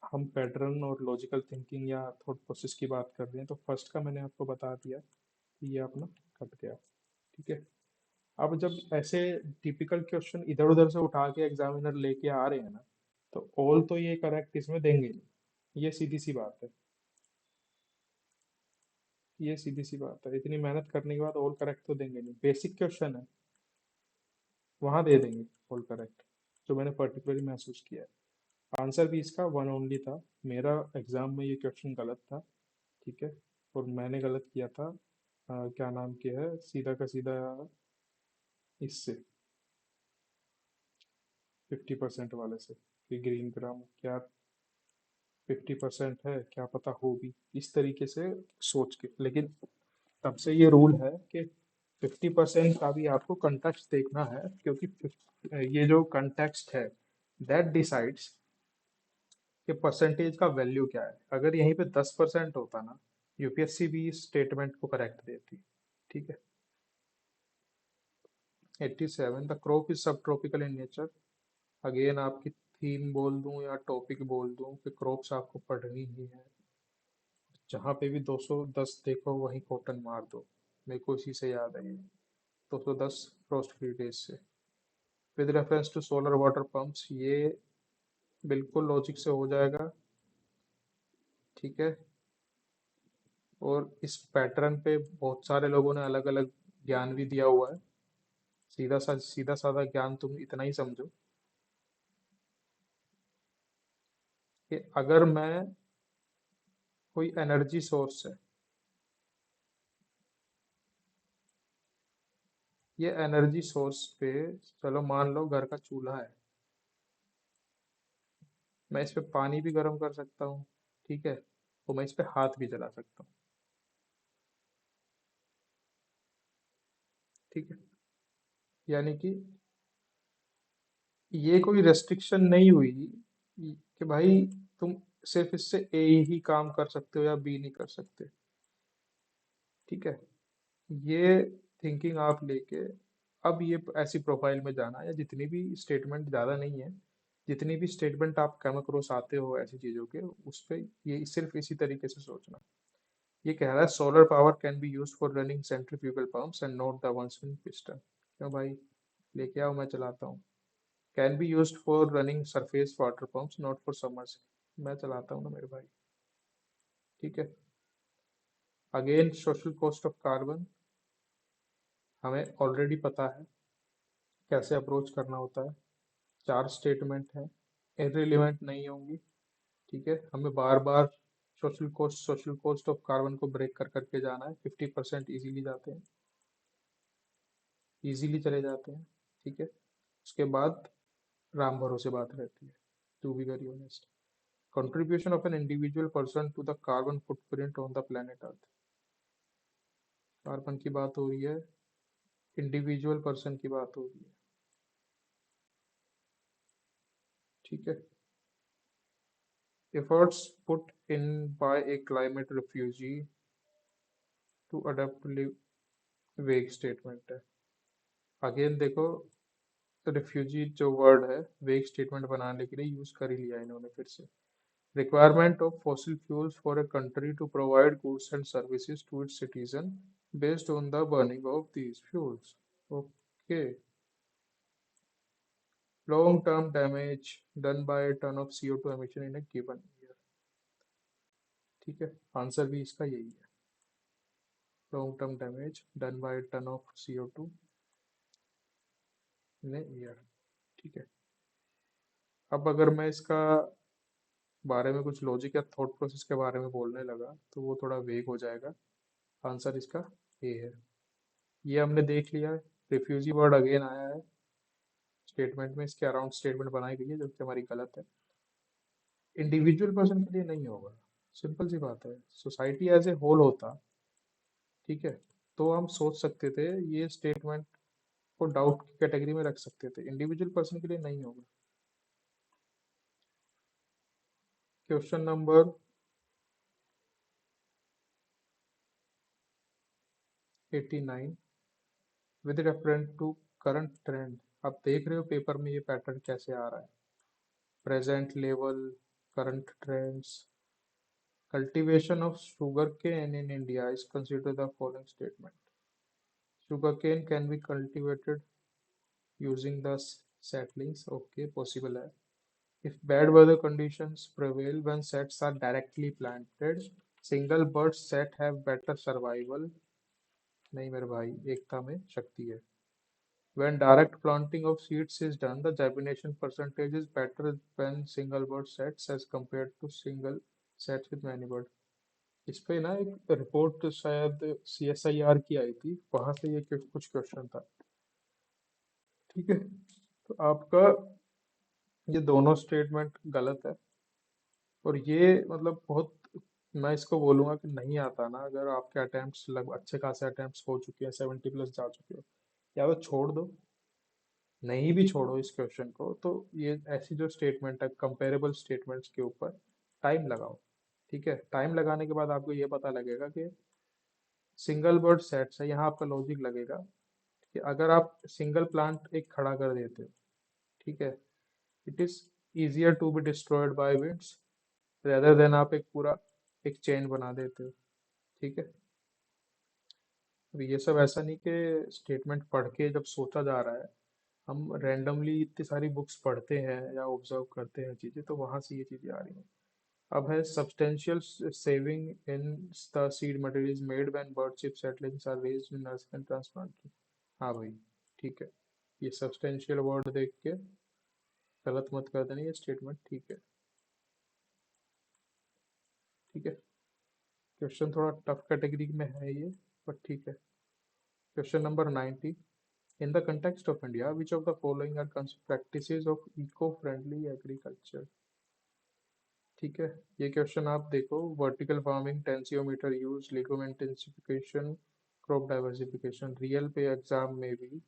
हम पैटर्न और लॉजिकल थिंकिंग या थॉट प्रोसेस की बात कर रहे हैं, तो फर्स्ट का मैंने आपको बता दिया। ये अपना कट गया। ठीक है। अब जब ऐसे टिपिकल क्वेश्चन इधर उधर से उठा के एग्जामिनर लेके आ रहे हैं ना, तो ऑल तो ये करेक्ट इसमें देंगे नहीं। ये सीधी सी बात है। ये सीधी सी बात है, इतनी मेहनत करने के बाद ऑल करेक्ट तो देंगे नहीं। बेसिक क्वेश्चन है, वहां दे देंगे ऑल करेक्ट, जो मैंने पर्टिकुलरली महसूस किया है। आंसर भी इसका वन ओनली था। मेरा एग्जाम में ये क्वेश्चन गलत था। ठीक है। और मैंने गलत किया था। क्या नाम किया है, सीधा का सीधा इससे 50% वाले से, कि ग्रीन ग्राम क्या 50% है, क्या पता हो भी, इस तरीके से सोच के। लेकिन तब से ये रूल है कि 50% का भी आपको कंटेक्स्ट देखना है, क्योंकि ये जो कंटेक्स्ट है दैट डिसाइड्स कि परसेंटेज का वैल्यू क्या है। अगर यहीं पे 10% होता ना, यूपीएससी भी इस स्टेटमेंट को करेक्ट देती। ठीक है। 87, द क्रॉप इज सब ट्रॉपिकल इन नेचर। अगेन आपकी थीम बोल दूं या टॉपिक बोल दूं कि क्रॉप्स आपको पढ़नी ही है। जहाँ पे भी 210 देखो वहीं कॉटन मार दो। मेरे को इसी से याद है ये, 210 फ्रॉस्ट फ्री डेज से। With reference to solar water pumps, ये बिल्कुल लॉजिक से हो जाएगा। ठीक है। और इस पैटर्न पे बहुत सारे लोगों ने अलग अलग ज्ञान भी दिया हुआ है। सीधा साधा ज्ञान तुम इतना ही समझो कि अगर मैं कोई एनर्जी सोर्स है, ये एनर्जी सोर्स पे, चलो मान लो घर का चूल्हा है, मैं इस पे पानी भी गर्म कर सकता हूँ। ठीक है। तो मैं इस पे हाथ भी जला सकता हूँ। ठीक है। यानी कि ये कोई रेस्ट्रिक्शन नहीं हुई कि भाई तुम सिर्फ इससे ए ही काम कर सकते हो या बी नहीं कर सकते। ठीक है। ये थिंकिंग आप लेके अब ये ऐसी प्रोफाइल में जाना, या जितनी भी स्टेटमेंट, ज़्यादा नहीं है, जितनी भी स्टेटमेंट आप कम अक्रॉस आते हो ऐसी चीज़ों के, उस पे ये सिर्फ इसी तरीके से सोचना। ये कह रहा है solar power can be use for running centrifugal pumps and not the one swing piston. क्यों भाई, लेके आओ, मैं चलाता हूँ। Can be use for running surface water pumps not for summers. मैं चलाता हूँ ना मेरे भाई। ठीक है। Again social cost of carbon, हमें ऑलरेडी पता है कैसे अप्रोच करना होता है। चार स्टेटमेंट है, इररिलेवेंट नहीं होंगी। ठीक है। हमें बार बार सोशल कॉस्ट ऑफ कार्बन को ब्रेक कर करके जाना है। 50% इजीली जाते हैं, इजीली चले जाते हैं। ठीक है। उसके बाद राम भरोसे बात रहती है, to be very honest. Contribution of an individual person to the carbon footprint on the planet earth. Carbon की बात हो रही है, इंडिविजुअल पर्सन की बात हो रही है। ठीक है। Efforts put in by a climate refugee to adapt, vague statement है। अगेन देखो, रिफ्यूजी जो वर्ड है वेग स्टेटमेंट बनाने के लिए यूज कर ही लिया इन्होंने फिर से। Requirement of fossil fuels for a country to provide goods and services to its citizen based on the burning of these fuels. Okay. Long term damage done by a ton of CO2 emission in a given year. ठीक है। Answer भी इसका यही है, long term damage done by a ton of CO2 in a year। ठीक है। अब अगर मैं इसका बारे में कुछ लॉजिक या थॉट प्रोसेस के बारे में बोलने लगा तो वो थोड़ा वेग हो जाएगा। आंसर इसका ए है। ये हमने देख लिया। रिफ्यूजी वर्ड अगेन आया है स्टेटमेंट में, इसके अराउंड स्टेटमेंट बनाई गई है जो कि हमारी गलत है। इंडिविजुअल पर्सन के लिए नहीं होगा, सिंपल सी बात है। सोसाइटी एज ए होल होता, ठीक है, तो हम सोच सकते थे, ये स्टेटमेंट को डाउट की कैटेगरी में रख सकते थे। इंडिविजुअल पर्सन के लिए नहीं होगा। Question number 89, with reference to current trend. आप देख रहे हो पेपर में ये पैटर्न कैसे आ रहा है, present level, current trends, Cultivation of sugarcane in India is considered the following statement. Sugarcane can be cultivated using the seedlings. Okay, possible है. If bad weather conditions prevail when sets are directly planted, single bird set have better survival. नहीं मेरे भाई, एकता में शक्ति है. When direct planting of seeds is done, the germination percentage is better when single bird sets as compared to single sets with many birds. इस पे ना एक रिपोर्ट शायद CSIR की आई थी, वहां से ये कुछ क्वेश्चन था. ठीक है, तो आपका ये दोनों स्टेटमेंट गलत है. और ये मतलब बहुत, मैं इसको बोलूंगा कि नहीं आता ना, अगर आपके अटेम्प्ट्स लगभग अच्छे खासे अटेम्प्ट्स हो चुके हैं, 70+ जा चुके हो, या तो छोड़ दो, नहीं भी छोड़ो इस क्वेश्चन को, तो ये ऐसी जो स्टेटमेंट है कंपेरेबल स्टेटमेंट्स के ऊपर टाइम लगाओ. ठीक है, टाइम लगाने के बाद आपको ये पता लगेगा कि सिंगल वर्ड सेट्स है, यहाँ आपका लॉजिक लगेगा कि अगर आप सिंगल प्लांट एक खड़ा कर देते हो, ठीक है, it is easier to be destroyed by winds rather than आप एक पूरा एक चेन बना देते हो. ठीक है, अब ये सब ऐसा नहीं कि स्टेटमेंट पढ़ के जब सोचा जा रहा है, हम रैंडमली इतनी सारी बुक्स पढ़ते हैं या ऑब्जर्व करते हैं चीज़ें, तो वहाँ से ये चीज़ें आ रही हैं. अब है substantial saving in the seed material is made when bud chip settlings are raised in nursery and transplanted. हाँ भाई, ठीक है, ये सब्सटेंशियल वर्ड देख के गलत मत कर देना, ये स्टेटमेंट ठीक है. ठीक है, क्वेश्चन थोड़ा टफ कैटेगरी में है ये, बट ठीक है. Question number 90. In the context of India, which of the following are practices of eco-friendly agriculture? ठीक है, ये क्वेश्चन आप देखो. Vertical farming, tensiometer use, legume intensification, crop diversification. Real पे एग्जाम में भी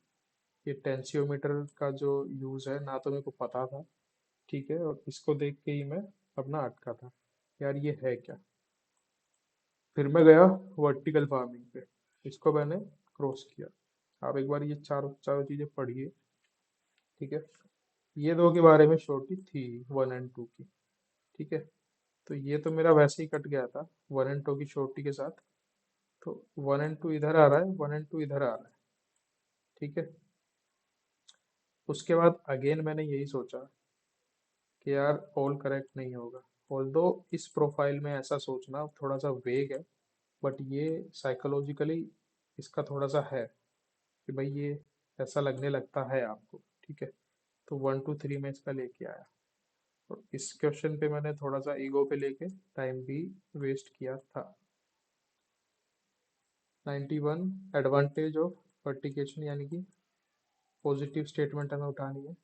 ये टेंसियोमीटर का जो यूज है ना, तो मेरे को पता था. ठीक है, और इसको देख के ही मैं अपना अटका था यार, ये है क्या. फिर मैं गया वर्टिकल फार्मिंग पे, इसको मैंने क्रॉस किया. आप एक बार ये चारों चारों चीजें पढ़िए. ठीक है, ये दो के बारे में शॉर्टी थी 1 और 2 की. ठीक है, तो ये तो मेरा वैसे ही कट गया था 1 और 2 की शॉर्टी के साथ. तो 1 और 2 इधर आ रहा है, 1 और 2 इधर आ रहा है. ठीक है, उसके बाद अगेन मैंने यही सोचा कि यार ऑल करेक्ट नहीं होगा. ऑल्दो इस प्रोफाइल में ऐसा सोचना थोड़ा सा वेग है, बट ये साइकोलॉजिकली इसका थोड़ा सा है कि भाई ये ऐसा लगने लगता है आपको. ठीक है, तो 1 2 3 में इसका लेके आया. और इस क्वेश्चन पे मैंने थोड़ा सा ईगो पे लेके टाइम भी वेस्ट किया था. 91. एडवांटेज ऑफ फर्टिगेशन, यानी कि पॉजिटिव स्टेटमेंट हमें उठानी है.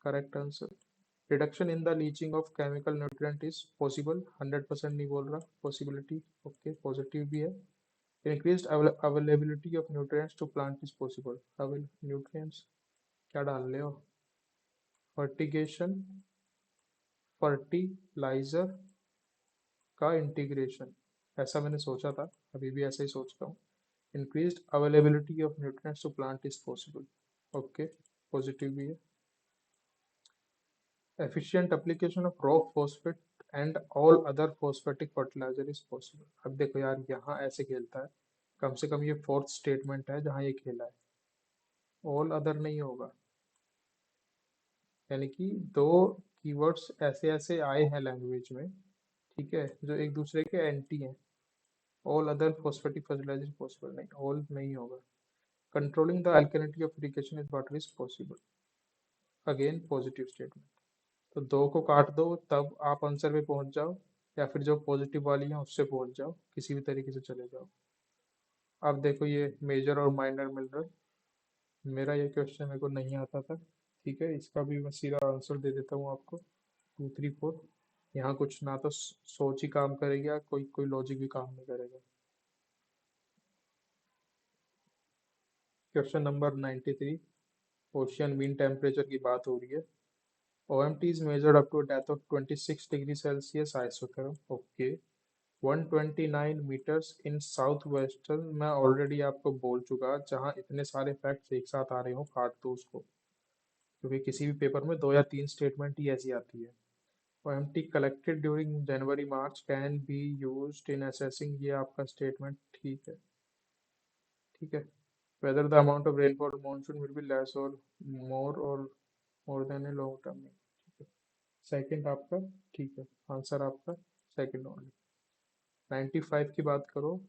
Correct answer. Reduction in the leaching of chemical nutrient is possible. 100% नहीं बोल रहा, पॉसिबिलिटी. ओके, पॉजिटिव भी है. Increased availability of nutrients to plant is possible. Avail nutrients क्या डाल रहे हो. फर्टिगेशन, फर्टिलाइजर का इंटीग्रेशन, ऐसा मैंने सोचा था, अभी भी ऐसा ही सोचता हूँ. Increased availability of nutrients to plant is possible. Okay, positive भी है. Efficient application of rock phosphate and all other phosphatic fertiliser is possible. अब देखो यार, यहाँ ऐसे खेलता है, कम से कम ये फोर्थ स्टेटमेंट है जहाँ ये खेला है. ऑल अदर नहीं होगा, यानी कि दो कीवर्ड्स ऐसे ऐसे आए हैं लैंग्वेज में, ठीक है, जो एक दूसरे के एंटी हैं. All other phosphatic fertiliser possible नहीं, ऑल नहीं होगा. Controlling the alkalinity of irrigation is water is possible. Again positive statement. तो दो को काट दो तब आप आंसर पे पहुंच जाओ, या फिर जो पॉजिटिव वाली है उससे पहुंच जाओ, किसी भी तरीके से चले जाओ. अब देखो ये मेजर और माइनर मिनरल, मेरा ये क्वेश्चन मेरे को नहीं आता था. ठीक है, इसका भी मैं सीधा आंसर दे देता हूँ आपको. 2 3 4. यहाँ कुछ ना तो सोच ही काम करेगी, या कोई कोई लॉजिक भी काम नहीं करेगा. Question number 93. Ocean mean temperature की बात हो रही है. OMT is measured up to a depth of 26 degree Celsius isotherm. Okay, 129 metres in south western. मैं ऑलरेडी आपको बोल चुका, जहाँ इतने सारे फैक्ट्स एक साथ आ रहे हो काट दो उसको, क्योंकि किसी भी पेपर में 2 या 3 स्टेटमेंट ही ऐसी आती है. OMT collected during January March can be used in assessing, ये आपका स्टेटमेंट ठीक है। ठीक है, whether the amount of rainfall monsoon will be less or more than a long term, ठीक है। सेकंड आपका ठीक है, आंसर आपका सेकंड ओनली। 95 की बात करो,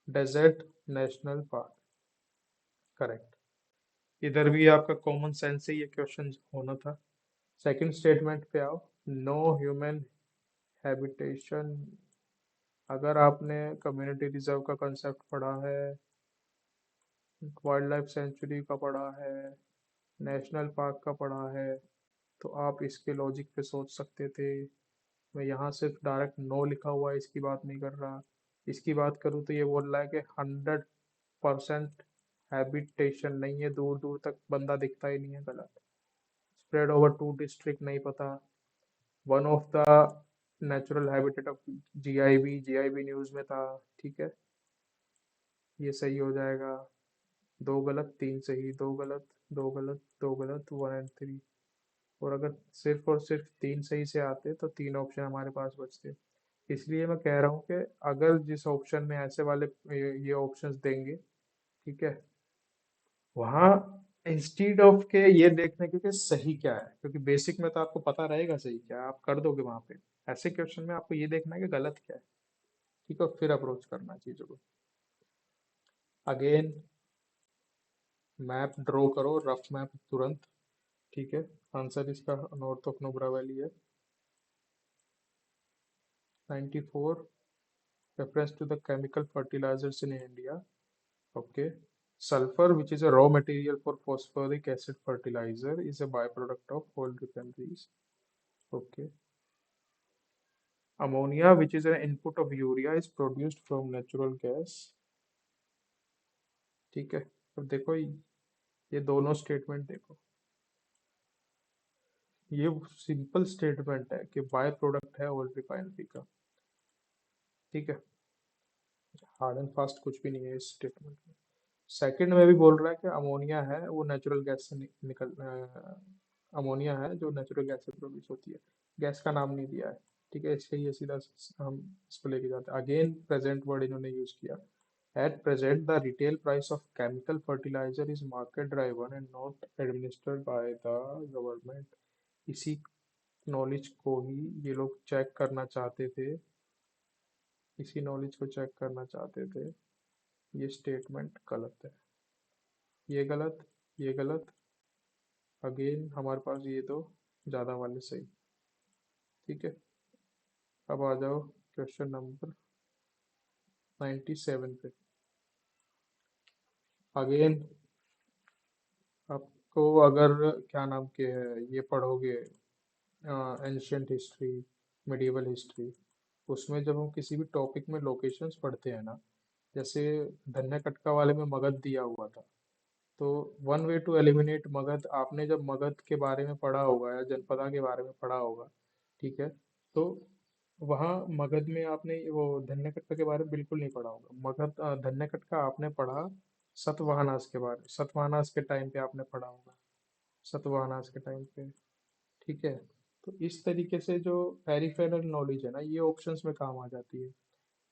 डेजर्ट नेशनल पार्क, करेक्ट। इधर भी आपका कॉमन सेंस से ये क्वेश्चन होना था। सेकंड स्टेटमेंट पे आओ, नो ह्यूमन हैबिटेशन। अगर आपने कम्युनिटी रिजर्व का कंसेप्ट पढ़ा है, वाइल्ड लाइफ सेंचुरी का पढ़ा है, नेशनल पार्क का पढ़ा है, तो आप इसके लॉजिक पे सोच सकते थे। मैं यहाँ सिर्फ डायरेक्ट नो लिखा हुआ है, इसकी बात नहीं कर रहा। इसकी बात करूँ तो ये बोल रहा है कि 100% हैबिटेशन नहीं है, दूर दूर तक बंदा दिखता ही नहीं है, गलत। स्प्रेड ओवर 2 डिस्ट्रिक्ट नहीं पता। One of the natural habitat of GIB, GIB news में था, ठीक है। ये सही हो जाएगा। दो गलत तीन सही, दो गलत दो गलत दो गलत, 1 एंड 3। और अगर सिर्फ और सिर्फ तीन सही से आते तो तीन ऑप्शन हमारे पास बचते। इसलिए मैं कह रहा हूँ कि अगर जिस ऑप्शन में ऐसे वाले ये ऑप्शंस देंगे, ठीक है, वहाँ इंस्टीड ऑफ के ये देखने के कि सही क्या है, क्योंकि बेसिक में तो आपको पता रहेगा सही क्या है, आप कर दोगे वहाँ पे। ऐसे क्वेश्चन में आपको ये देखना है कि गलत क्या है, ठीक है, फिर अप्रोच करना है चीजों को। अगेन मैप ड्रॉ करो, रफ मैप तुरंत, ठीक है। आंसर इसका नॉर्थ ऑफ नुब्रा वैली है। 94, reference to the chemical fertilizers in India. Okay. Sulfur, which is a raw material for phosphoric acid fertilizer, is a byproduct of oil refineries. Okay. Ammonia, which is an input of urea, is produced from natural gas. ठीक है, अब देखो ये दोनों statement देखो, ये simple statement है कि बाय प्रोडक्ट है ऑयल रिफाइनरी का, ठीक है। हार्ड एंड फास्ट कुछ भी नहीं है इस स्टेटमेंट में। सेकंड में भी बोल रहा है कि अमोनिया है वो नेचुरल गैस से निकल अमोनिया है जो नेचुरल गैस से प्रोड्यूस होती है, गैस का नाम नहीं दिया है, ठीक है। इसलिए ये सीधा हम इसको लेके जाते हैं। अगेन प्रेजेंट वर्ड इन्होंने यूज किया, at present the retail price of chemical fertiliser is market driven and not administered by the government. इसी नॉलेज को ही ये लोग चेक करना चाहते थे, इसी नॉलेज को चेक करना चाहते थे। ये स्टेटमेंट गलत है, ये गलत, ये गलत। अगेन हमारे पास ये दो ज़्यादा वाले सही, ठीक है। अब आ जाओ क्वेश्चन नंबर 97 पे। अगेन आपको अगर क्या नाम के है ये पढ़ोगे एंशियंट हिस्ट्री, मिडिवल हिस्ट्री, उसमें जब हम किसी भी टॉपिक में लोकेशंस पढ़ते हैं ना, जैसे धन्य कटका वाले में मगध दिया हुआ था, तो one way to eliminate Magadh, आपने जब मगध के बारे में पढ़ा होगा या जनपदा के बारे में पढ़ा होगा, ठीक है, तो वहाँ मगध में आपने वो धन्यकट्टा के बारे में बिल्कुल नहीं पढ़ा होगा। मगध धन्यकट्टा आपने पढ़ा सतवाहनास के बारे, सतवाहनास के टाइम पे आपने पढ़ा होगा, सतवाहनास के टाइम पे, ठीक है। तो इस तरीके से जो पेरिफेरल नॉलेज है ना, ये ऑप्शंस में काम आ जाती है।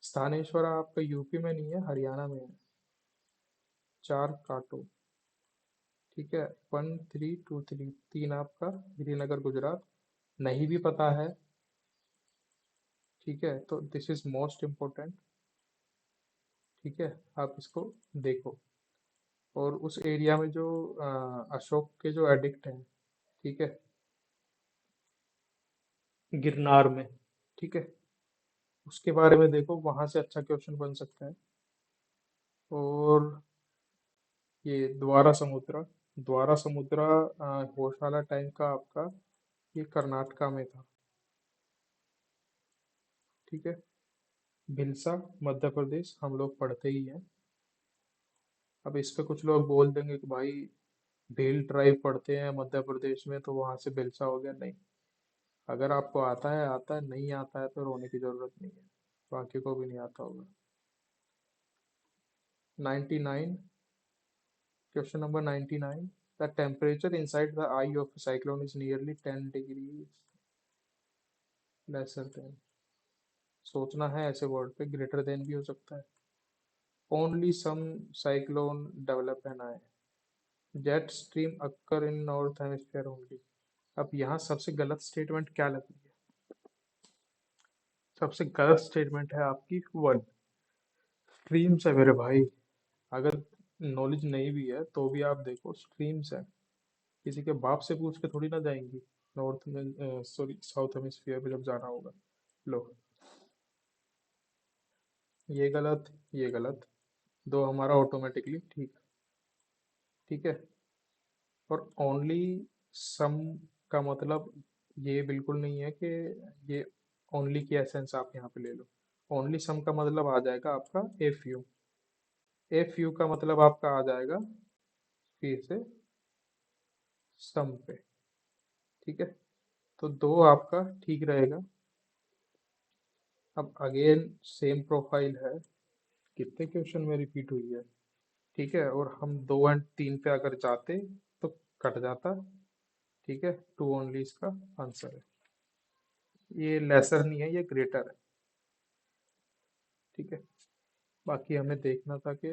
स्थानेश्वरा आपका यूपी में नहीं है, हरियाणा में है। चार काटो, ठीक है। 1323, तीन आपका गिरिनगर गुजरात, नहीं भी पता है, ठीक है, तो दिस इज मोस्ट इम्पोर्टेंट, ठीक है। आप इसको देखो, और उस एरिया में जो अशोक के जो एडिक्ट हैं, ठीक है, गिरनार में, ठीक है, उसके बारे में देखो, वहां से अच्छा क्वेश्चन बन सकता है। और ये द्वारा समुद्रा, द्वारा समुद्रा होशवाला टाइम का आपका ये कर्नाटका में था, ठीक है। भिलसा मध्य प्रदेश हम लोग पढ़ते ही हैं। अब इस पे कुछ लोग बोल देंगे कि भाई भील ट्राइब पढ़ते हैं मध्य प्रदेश में तो वहां से भिलसा हो गया, नहीं। अगर आपको आता है आता है, नहीं आता है तो रोने की जरूरत नहीं है, बाकी को भी नहीं आता होगा। 99, question number 99, the temperature inside the I of cyclone is nearly 10 degree. Lesser than, सोचना है ऐसे वर्ड पे, ग्रेटर देन भी हो सकता है। Only some cyclone develop an eye, jet stream occur in north hemisphere only. अब यहाँ सबसे गलत स्टेटमेंट क्या लग रही है? सबसे गलत स्टेटमेंट है आपकी वन, स्ट्रीम्स है मेरे भाई। अगर नॉलेज नहीं भी है तो भी आप देखो स्ट्रीम्स है, किसी के बाप से पूछ के थोड़ी ना जाएंगी नॉर्थ में, सॉरी साउथ हेमिस्फीयर में जब जाना होगा। लो, ये गलत, ये गलत, दो हमारा ऑटोमेटिकली ठीक। ठीक है। और ओनली सम का मतलब ये बिल्कुल नहीं है कि ये ओनली की एसेंस आप यहाँ पे ले लो। ओनली सम का मतलब आ जाएगा आपका एफ यू, एफ यू का मतलब आपका आ जाएगा फिर से सम पे। ठीक है, तो दो आपका ठीक रहेगा। अब अगेन सेम प्रोफाइल है, कितने क्वेश्चन में रिपीट हुई है। ठीक है, और हम 2 एंड 3 पे अगर जाते तो कट जाता। ठीक है, टू ओनली इसका आंसर है। ये लेसर नहीं है, ये ग्रेटर है। ठीक है, बाकी हमें देखना था कि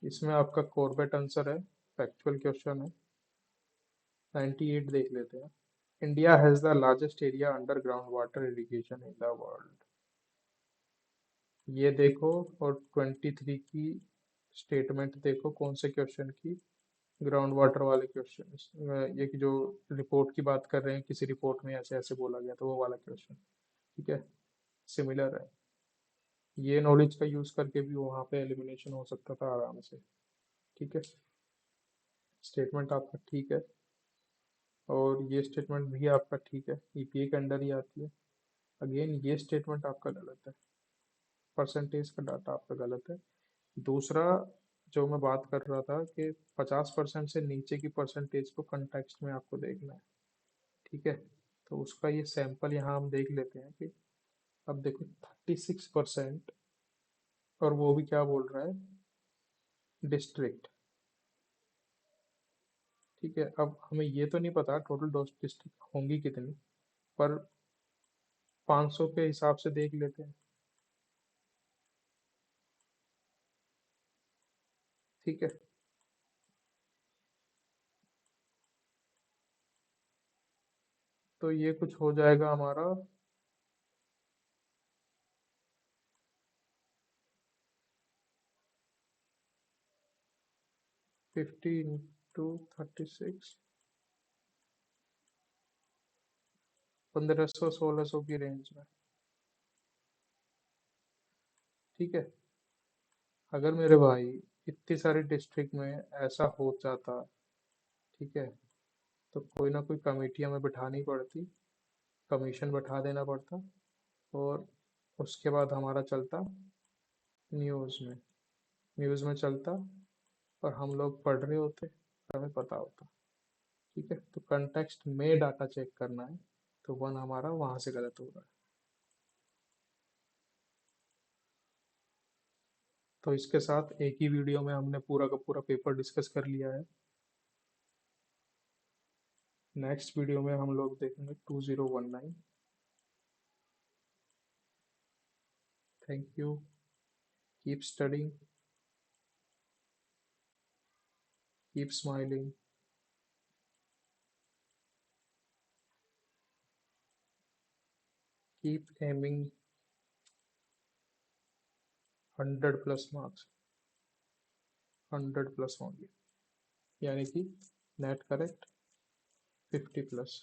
इसमें आपका कॉर्बेट आंसर है, फैक्चुअल क्वेश्चन है। 98 देख लेते हैं। India has the largest area under ground water irrigation in the world. ये देखो, और 23 की स्टेटमेंट देखो कौन से क्वेश्चन की, ग्राउंड वाटर वाले क्वेश्चन, ये कि जो रिपोर्ट की बात कर रहे हैं, किसी रिपोर्ट में ऐसे ऐसे बोला गया तो वो वाला क्वेश्चन। ठीक है, सिमिलर है। ये नॉलेज का यूज करके भी वहां पे एलिमिनेशन हो सकता था आराम से। ठीक है, स्टेटमेंट आपका ठीक है, और ये स्टेटमेंट भी आपका ठीक है, ईपीए के अंडर ही आती है। अगेन ये स्टेटमेंट आपका गलत है, परसेंटेज का डाटा आपका गलत है। दूसरा, जो मैं बात कर रहा था कि 50% से नीचे की परसेंटेज को कंटेक्स्ट में आपको देखना है। ठीक है, तो उसका ये सैंपल यहाँ हम देख लेते हैं कि अब देखो 36%, और वो भी क्या बोल रहा है, डिस्ट्रिक्ट। ठीक है, अब हमें ये तो नहीं पता टोटल डिस्ट्रिक्ट होंगी कितनी, पर 500 के हिसाब से देख लेते हैं। ठीक है, तो ये कुछ हो जाएगा हमारा 50 × 36, 1500 1600 की रेंज में। ठीक है, अगर मेरे भाई इतनी सारी डिस्ट्रिक्ट में ऐसा हो जाता, ठीक है, तो कोई ना कोई कमेटी हमें बिठानी पड़ती, कमीशन बैठा देना पड़ता, और उसके बाद हमारा चलता न्यूज़ में, न्यूज़ में चलता, और हम लोग पढ़ रहे होते, हमें पता होता। ठीक है, तो कंटेक्स्ट में डाटा चेक करना है, तो वन हमारा वहां से गलत हो रहा है। तो इसके साथ एक ही वीडियो में हमने पूरा का पूरा पेपर डिस्कस कर लिया है। नेक्स्ट वीडियो में हम लोग देखेंगे 2019। Thank you, keep studying, keep smiling, keep aiming 100+ marks, 100+ होंगे, यानी कि नेट करेक्ट 50+।